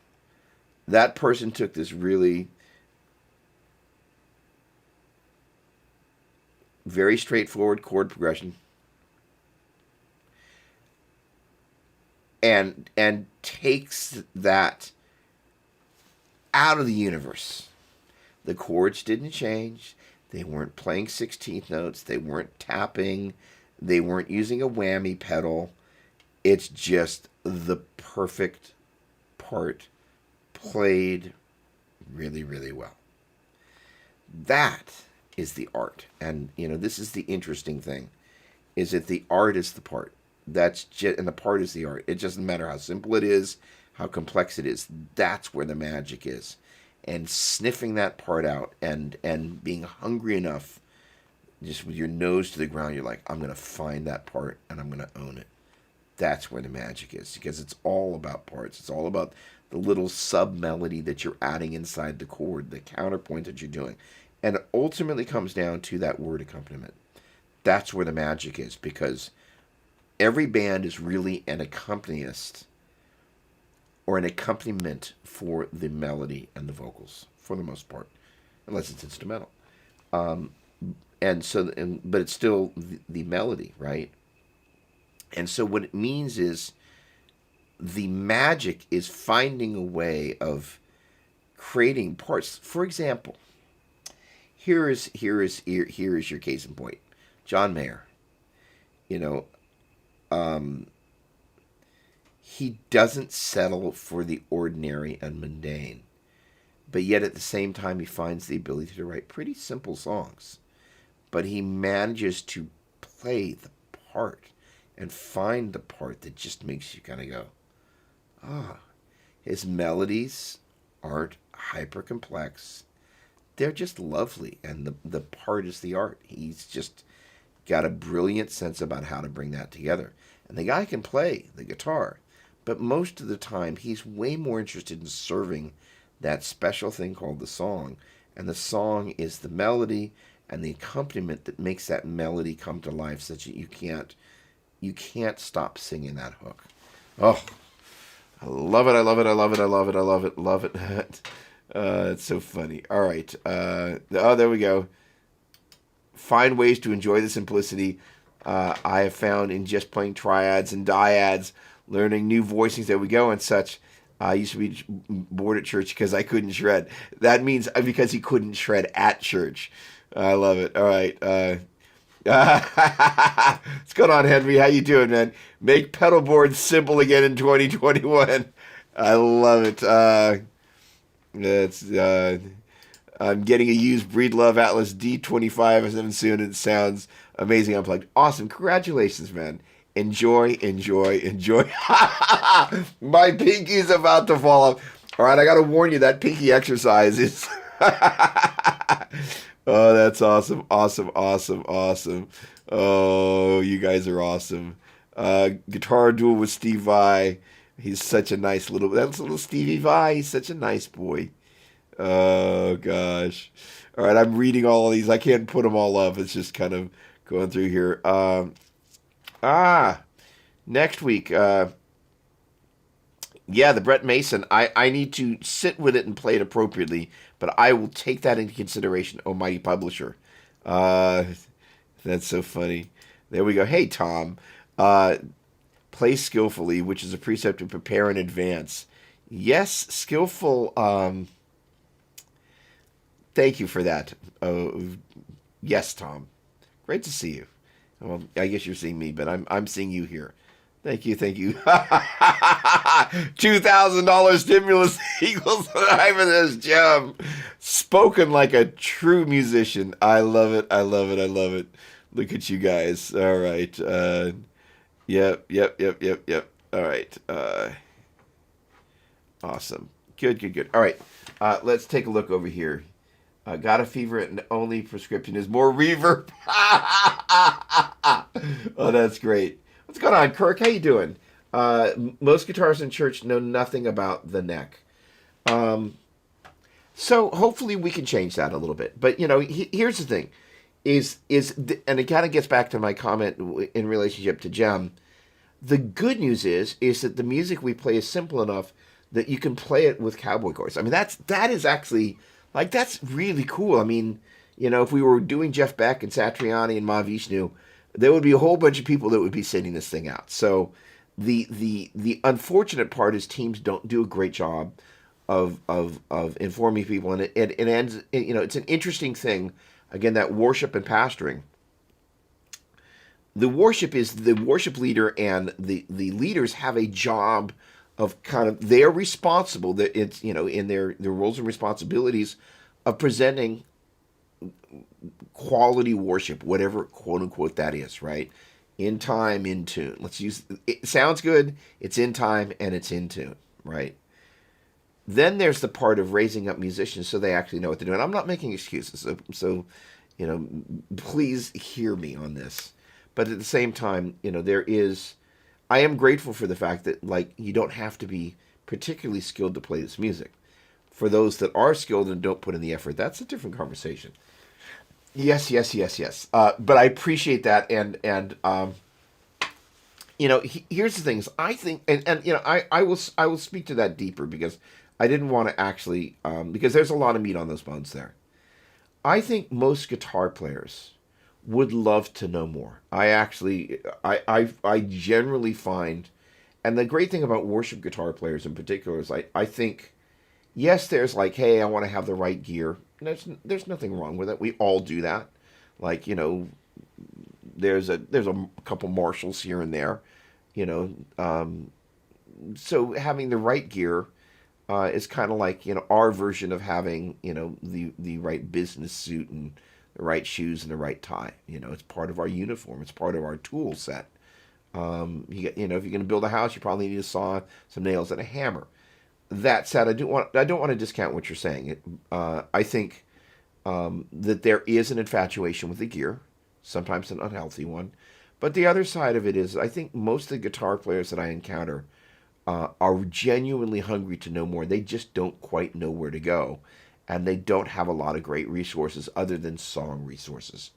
S1: That person took this really very straightforward chord progression and takes that out of the universe. The chords didn't change. They weren't playing 16th notes. They weren't tapping. They weren't using a whammy pedal. It's just the perfect part played really, really well. That is the art. And, this is the interesting thing, is that the art is the part. And the part is the art. It doesn't matter how simple it is, how complex it is. That's where the magic is. And sniffing that part out and being hungry enough, just with your nose to the ground, you're like, I'm going to find that part and I'm going to own it. That's where the magic is, because it's all about parts. It's all about the little sub-melody that you're adding inside the chord, the counterpoint that you're doing. And it ultimately comes down to that word accompaniment. That's where the magic is, because every band is really an accompanist or an accompaniment for the melody and the vocals, for the most part, unless it's instrumental. But it's still the melody, right? And so what it means is the magic is finding a way of creating parts. For example, here is your case in point. John Mayer. He doesn't settle for the ordinary and mundane, but yet at the same time he finds the ability to write pretty simple songs. But he manages to play the part and find the part that just makes you kind of go, ah. His melodies aren't hyper complex. They're just lovely, and the part is the art. He's just got a brilliant sense about how to bring that together. And the guy can play the guitar, but most of the time he's way more interested in serving that special thing called the song. And the song is the melody and the accompaniment that makes that melody come to life, such that you can't stop singing that hook. Oh, I love it. I love it. I love it. I love it. I love it. Love it. It's so funny. All right. There we go. Find ways to enjoy the simplicity I have found in just playing triads and dyads, learning new voicings that we go and such. I used to be bored at church because I couldn't shred. That means because he couldn't shred at church. I love it. All right. What's going on, Henry? How you doing, man? Make pedal boards simple again in 2021. I love it. I'm getting a used Breedlove Atlas D25 soon. It sounds amazing. Unplugged. Awesome. Congratulations, man. Enjoy, enjoy, enjoy. My pinky's about to fall off. All right, I got to warn you, that pinky exercise is... Oh, that's awesome, awesome, awesome, awesome. Oh, you guys are awesome. Guitar duel with Steve Vai. He's such a nice that's little Stevie Vai. He's such a nice boy. Oh, gosh. All right, I'm reading all of these. I can't put them all up. It's just kind of going through here. Next week. Yeah, the Brett Mason. I need to sit with it and play it appropriately, but I will take that into consideration, oh mighty publisher. That's so funny. There we go. Hey, Tom. Play skillfully, which is a precept to prepare in advance. Yes, skillful. Thank you for that. Yes, Tom. Great to see you. Well, I guess you're seeing me, but I'm seeing you here. Thank you, thank you. $2,000 stimulus equals the name of this gem. Spoken like a true musician. I love it, I love it, I love it. Look at you guys. All right. Yep. All right. Awesome. Good. All right. Let's take a look over here. Got a fever and only prescription is more reverb. Oh, that's great. What's going on, Kirk? How you doing? Most guitarists in church know nothing about the neck. So hopefully we can change that a little bit. But, here's the thing. And it kind of gets back to my comment in relationship to Gem. The good news is that the music we play is simple enough that you can play it with cowboy chords. I mean, that is actually, that's really cool. I mean, if we were doing Jeff Beck and Satriani and Mahavishnu, there would be a whole bunch of people that would be sitting this thing out. So the unfortunate part is teams don't do a great job of informing people, and it ends. It's an interesting thing. Again, that worship and pastoring. The worship is the worship leader, and the leaders have a job of they're responsible, that it's in their roles and responsibilities of presenting quality worship, whatever quote unquote that is, right? In time, in tune. It sounds good, it's in time, and it's in tune, right? Then there's the part of raising up musicians so they actually know what they're doing. I'm not making excuses, so please hear me on this. But at the same time, I am grateful for the fact that you don't have to be particularly skilled to play this music. For those that are skilled and don't put in the effort, that's a different conversation. Yes. But I appreciate that, and here's the things. I think, and I will speak to that deeper, because I didn't want to actually, because there's a lot of meat on those bones there. I think most guitar players would love to know more. I generally find, and the great thing about worship guitar players in particular is I think, yes, there's hey, I want to have the right gear. There's nothing wrong with it. We all do that. There's a couple Marshalls here and there, so having the right gear is kind of our version of having the right business suit and the right shoes and the right tie. It's part of our uniform. It's part of our tool set. If you're going to build a house, you probably need a saw, some nails, and a hammer. That said, I don't want to discount what you're saying. I think that there is an infatuation with the gear, sometimes an unhealthy one. But the other side of it is, I think most of the guitar players that I encounter are genuinely hungry to know more. They just don't quite know where to go, and they don't have a lot of great resources other than song resources.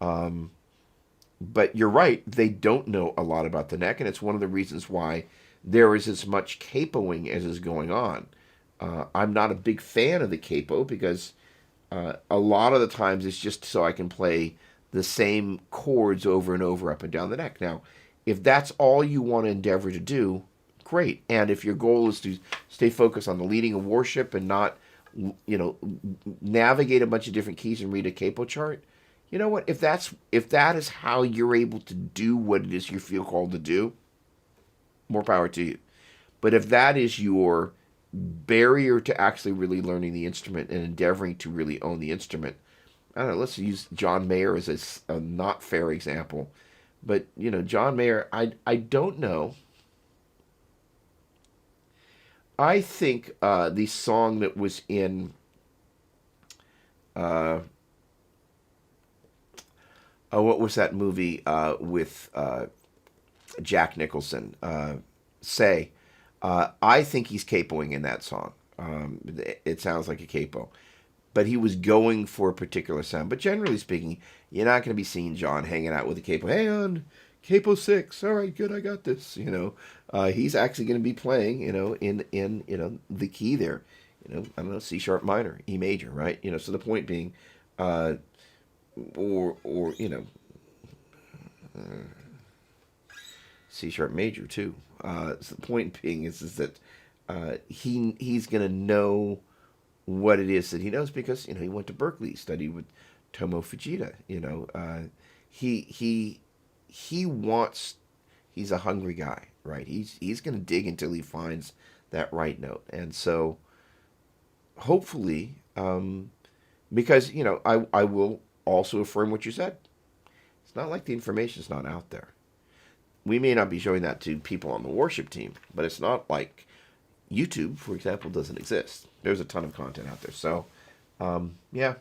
S1: But you're right, they don't know a lot about the neck, and it's one of the reasons why there is as much capoing as is going on. I'm not a big fan of the capo because a lot of the times it's just so I can play the same chords over and over up and down the neck. Now, if that's all you want to endeavor to do, great. And if your goal is to stay focused on the leading of worship and not, navigate a bunch of different keys and read a capo chart, you know what? If that is how you're able to do what it is you feel called to do, more power to you. But if that is your barrier to actually really learning the instrument and endeavoring to really own the instrument, I don't know, let's use John Mayer as a not fair example. But, John Mayer, I don't know. I think the song that was in what was that movie with Jack Nicholson? Say. I think he's capoing in that song. It sounds like a capo. But he was going for a particular sound. But generally speaking, you're not going to be seeing John hanging out with a capo. Hey, on capo 6. All right, good, I got this. He's actually going to be playing, in the key there. I don't know, C sharp minor, E major, right? So the point being, or C sharp major too. So the point being is that he's going to know what it is that he knows because he went to Berkeley, studied with Tomo Fujita. He wants. He's a hungry guy, right? He's going to dig until he finds that right note, and so hopefully, because I will also affirm what you said. It's not like the information's not out there. We may not be showing that to people on the worship team, but it's not like YouTube, for example, doesn't exist. There's a ton of content out there. So, yeah.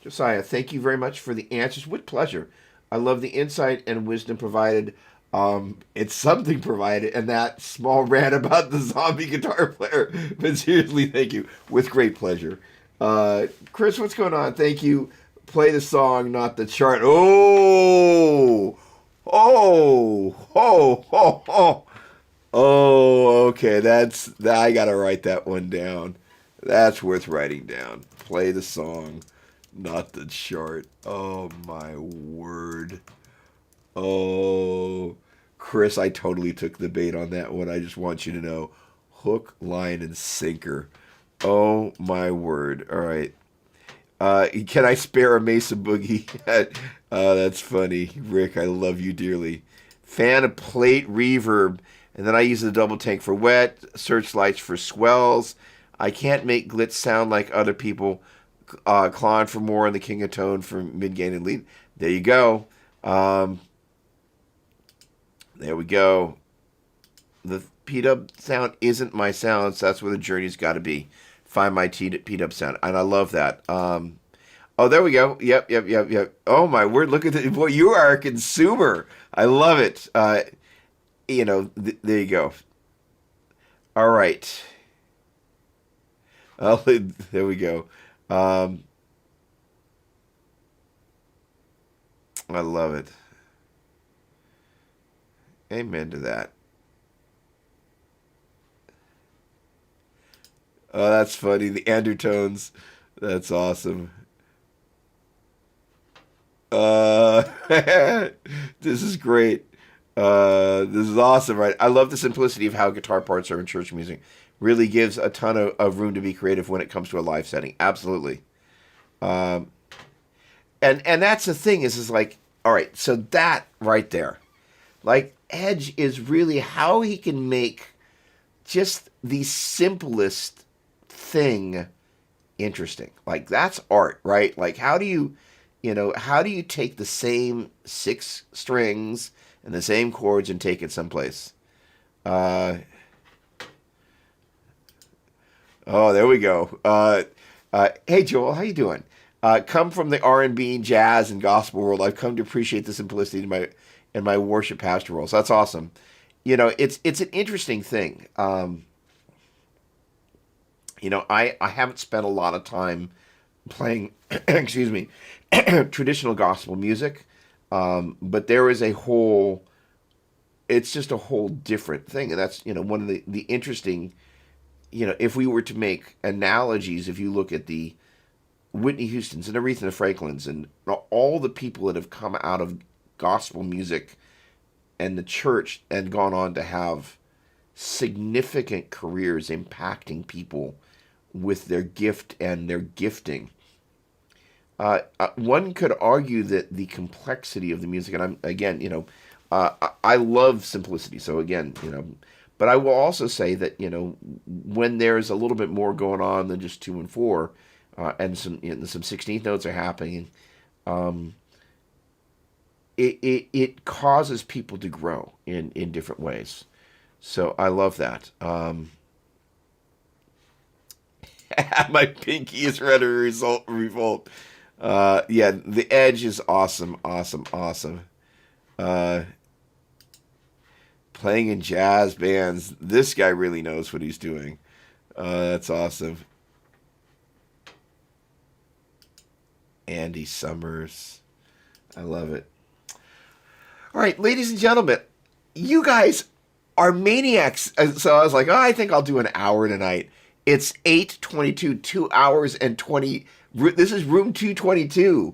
S1: Josiah, thank you very much for the answers. With pleasure. I love the insight and wisdom provided. It's something provided, and that small rant about the zombie guitar player. But seriously, thank you. With great pleasure. Chris, what's going on? Thank you. Play the song, not the chart. Oh, okay. I gotta write that one down. That's worth writing down. Play the song, not the chart. Oh my word. Oh, Chris, I totally took the bait on that one. I just want you to know, hook, line, and sinker. Oh my word. All right. Can I spare a Mesa Boogie? That's funny. Rick, I love you dearly. Fan of plate reverb. And then I use the double tank for wet, searchlights for swells. I can't make glitz sound like other people. Clawing for more and the king of tone for mid gain and lead. There you go. There we go. The P-dub sound isn't my sound, so that's where the journey's got to be. Find my P-dub sound, and I love that. Oh, there we go. Yep. Oh my word! Look at it. Boy, you are a consumer. I love it. There you go. All right. Oh, there we go. I love it. Amen to that. Oh, that's funny. The undertones. That's awesome. This is great. This is awesome, right? I love the simplicity of how guitar parts are in church music. Really gives a ton of room to be creative when it comes to a live setting. Absolutely. And that's the thing is like, all right, so that right there, like Edge is really how he can make just the simplest thing interesting. Like that's art, right? Like how do you take the same 6 strings and the same chords and take it someplace? Oh, there we go. Hey, Joel, how you doing? Come from the R&B, jazz, and gospel world. I've come to appreciate the simplicity in my worship pastor role. So that's awesome. It's an interesting thing. I haven't spent a lot of time playing, excuse me, traditional gospel music, but there is a whole it's just a whole different thing. And that's, one of the interesting, if we were to make analogies, if you look at the Whitney Houstons and Aretha Franklin's and all the people that have come out of gospel music and the church and gone on to have significant careers impacting people with their gift and their gifting. One could argue that the complexity of the music, and I'm again, I love simplicity. So again, but I will also say that when there's a little bit more going on than just 2 and 4, and some 16th notes are happening, it causes people to grow in different ways. So I love that. My pinky is ready to revolt. Yeah, the Edge is awesome, awesome, awesome. Uh, Playing in jazz bands, this guy really knows what he's doing. That's awesome. Andy Summers, I love it. All right, ladies and gentlemen, you guys are maniacs. So I was like, oh, I think I'll do an hour tonight. It's 8:22, 2 hours and 20. This is room 222,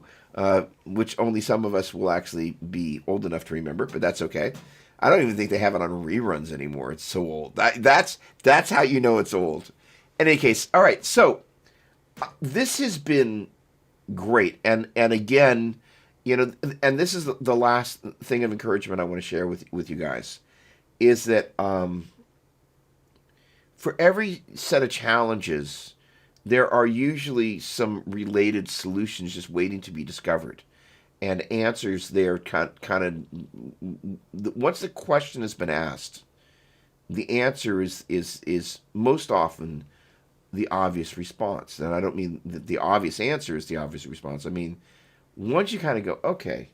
S1: which only some of us will actually be old enough to remember, but that's okay. I don't even think they have it on reruns anymore. It's so old. That's how you know it's old. In any case, all right. So this has been great, and again, and this is the last thing of encouragement I want to share with you guys is that for every set of challenges, there are usually some related solutions just waiting to be discovered, and answers there kind of once the question has been asked, the answer is most often the obvious response. And I don't mean that the obvious answer is the obvious response. I mean, once you kind of go, okay,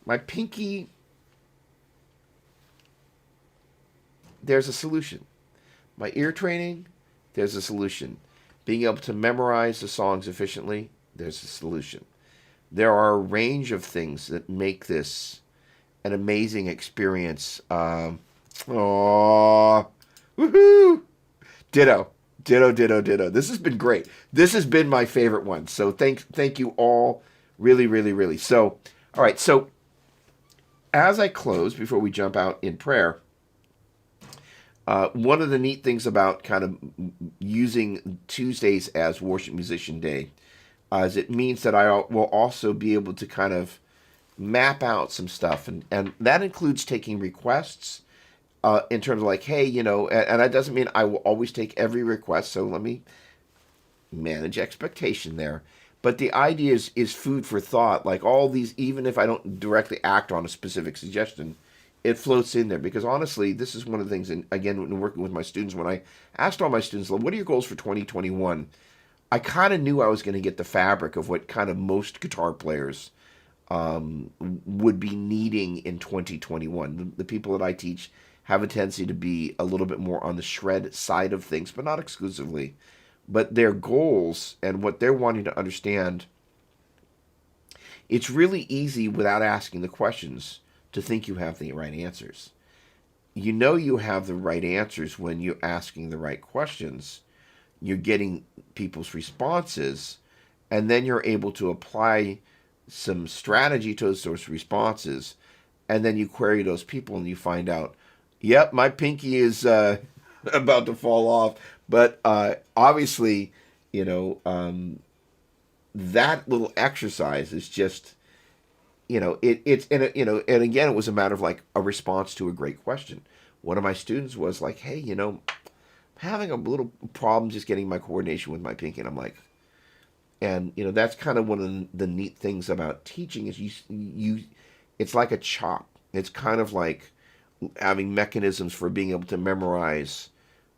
S1: my pinky, there's a solution. My ear training, there's a solution. Being able to memorize the songs efficiently, there's a solution. There are a range of things that make this an amazing experience. Woohoo! Ditto. Ditto, ditto, ditto. This has been great. This has been my favorite one. So thank you all. Really, really, really. So, all right. So as I close, before we jump out in prayer, one of the neat things about kind of using Tuesdays as Worship Musician Day is it means that I will also be able to kind of map out some stuff. And that includes taking requests. In terms of like, hey, and that doesn't mean I will always take every request, so let me manage expectation there. But the idea is food for thought. Like all these, even if I don't directly act on a specific suggestion, it floats in there. Because honestly, this is one of the things, and again, when working with my students, when I asked all my students, what are your goals for 2021? I kind of knew I was going to get the fabric of what kind of most guitar players would be needing in 2021. The people that I teach have a tendency to be a little bit more on the shred side of things, but not exclusively. But their goals and what they're wanting to understand, it's really easy without asking the questions to think you have the right answers. You have the right answers when you're asking the right questions. You're getting people's responses, and then you're able to apply some strategy to those responses, and then you query those people and you find out, yep, my pinky is about to fall off. But obviously, that little exercise is just, it's and again, it was a matter of like a response to a great question. One of my students was like, hey, I'm having a little problem just getting my coordination with my pinky. And I'm like, and that's kind of one of the neat things about teaching is you it's like a chop. It's kind of like having mechanisms for being able to memorize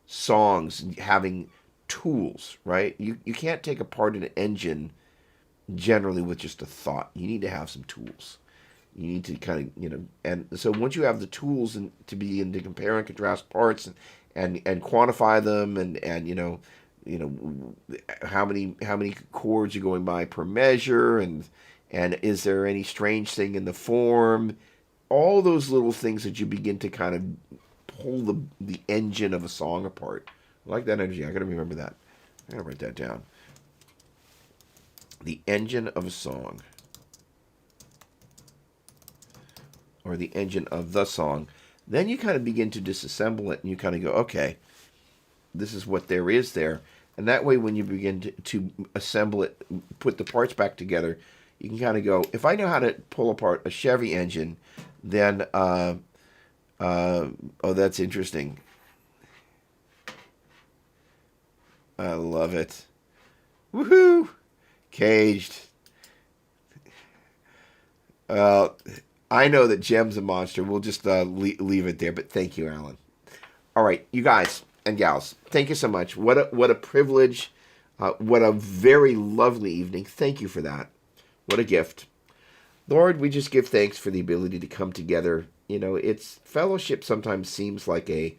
S1: songs, having tools, right? You can't take apart an engine generally with just a thought. You need to have some tools. You need to kind of, and so once you have the tools and to be able to compare and contrast parts and quantify them and how many chords you're going by per measure and is there any strange thing in the form? all those little things that you begin to kind of pull the engine of a song apart. I like that energy. I got to remember that. I got to write that down. The engine of a song. Or the engine of the song. Then you kind of begin to disassemble it and you kind of go, okay, this is what there is there. And that way when you begin to assemble it, put the parts back together, you can kind of go, if I know how to pull apart a Chevy engine, then, oh, that's interesting. I love it. Woohoo! Caged. I know that Jem's a monster. We'll just leave it there, but thank you, Alan. All right, you guys and gals, thank you so much. What a privilege. What a very lovely evening. Thank you for that. What a gift. Lord, we just give thanks for the ability to come together. You know, it's fellowship sometimes seems like a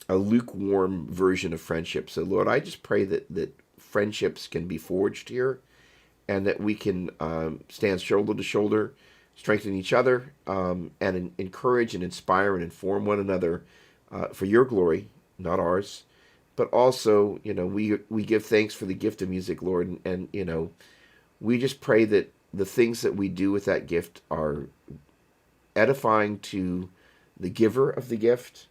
S1: lukewarm version of friendship. So, Lord, I just pray that friendships can be forged here and that we can stand shoulder to shoulder, strengthen each other, and encourage and inspire and inform one another for your glory, not ours. But also, you know, we give thanks for the gift of music, Lord, and you know, we just pray that the things that we do with that gift are edifying to the giver of the gift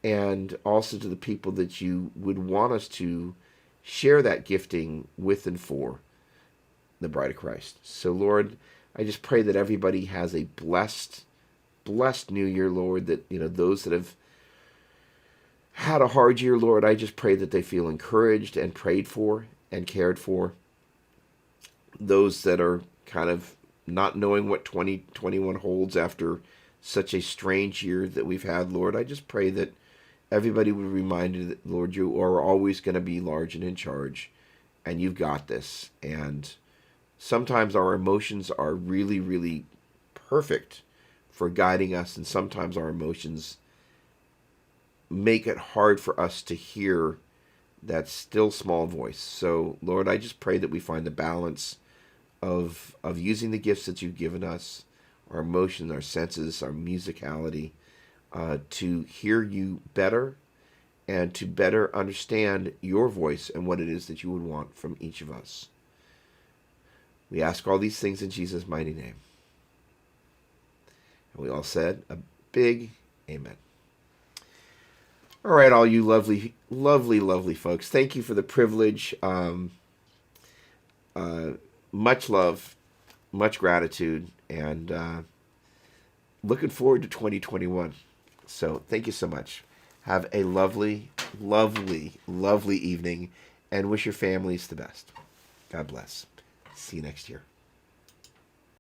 S1: and also to the people that you would want us to share that gifting with and for the bride of Christ. So, Lord, I just pray that everybody has a blessed new year, Lord, that, you know, those that have had a hard year, Lord, I just pray that they feel encouraged and prayed for and cared for. Those that are kind of not knowing what 2021 holds after such a strange year that we've had, Lord, I just pray that everybody would be reminded that, Lord, you are always going to be large and in charge, and you've got this. And sometimes our emotions are really, really perfect for guiding us, and sometimes our emotions make it hard for us to hear that still small voice. So, Lord, I just pray that we find the balance of using the gifts that you've given us, our emotions, our senses, our musicality, to hear you better and to better understand your voice and what it is that you would want from each of us. We ask all these things in Jesus' mighty name. And we all said a big amen. All right, all you lovely, lovely, lovely folks. Thank you for the privilege. Much love, much gratitude, and looking forward to 2021. So thank you so much. Have a lovely, lovely, lovely evening, and wish your families the best. God bless. See you next year.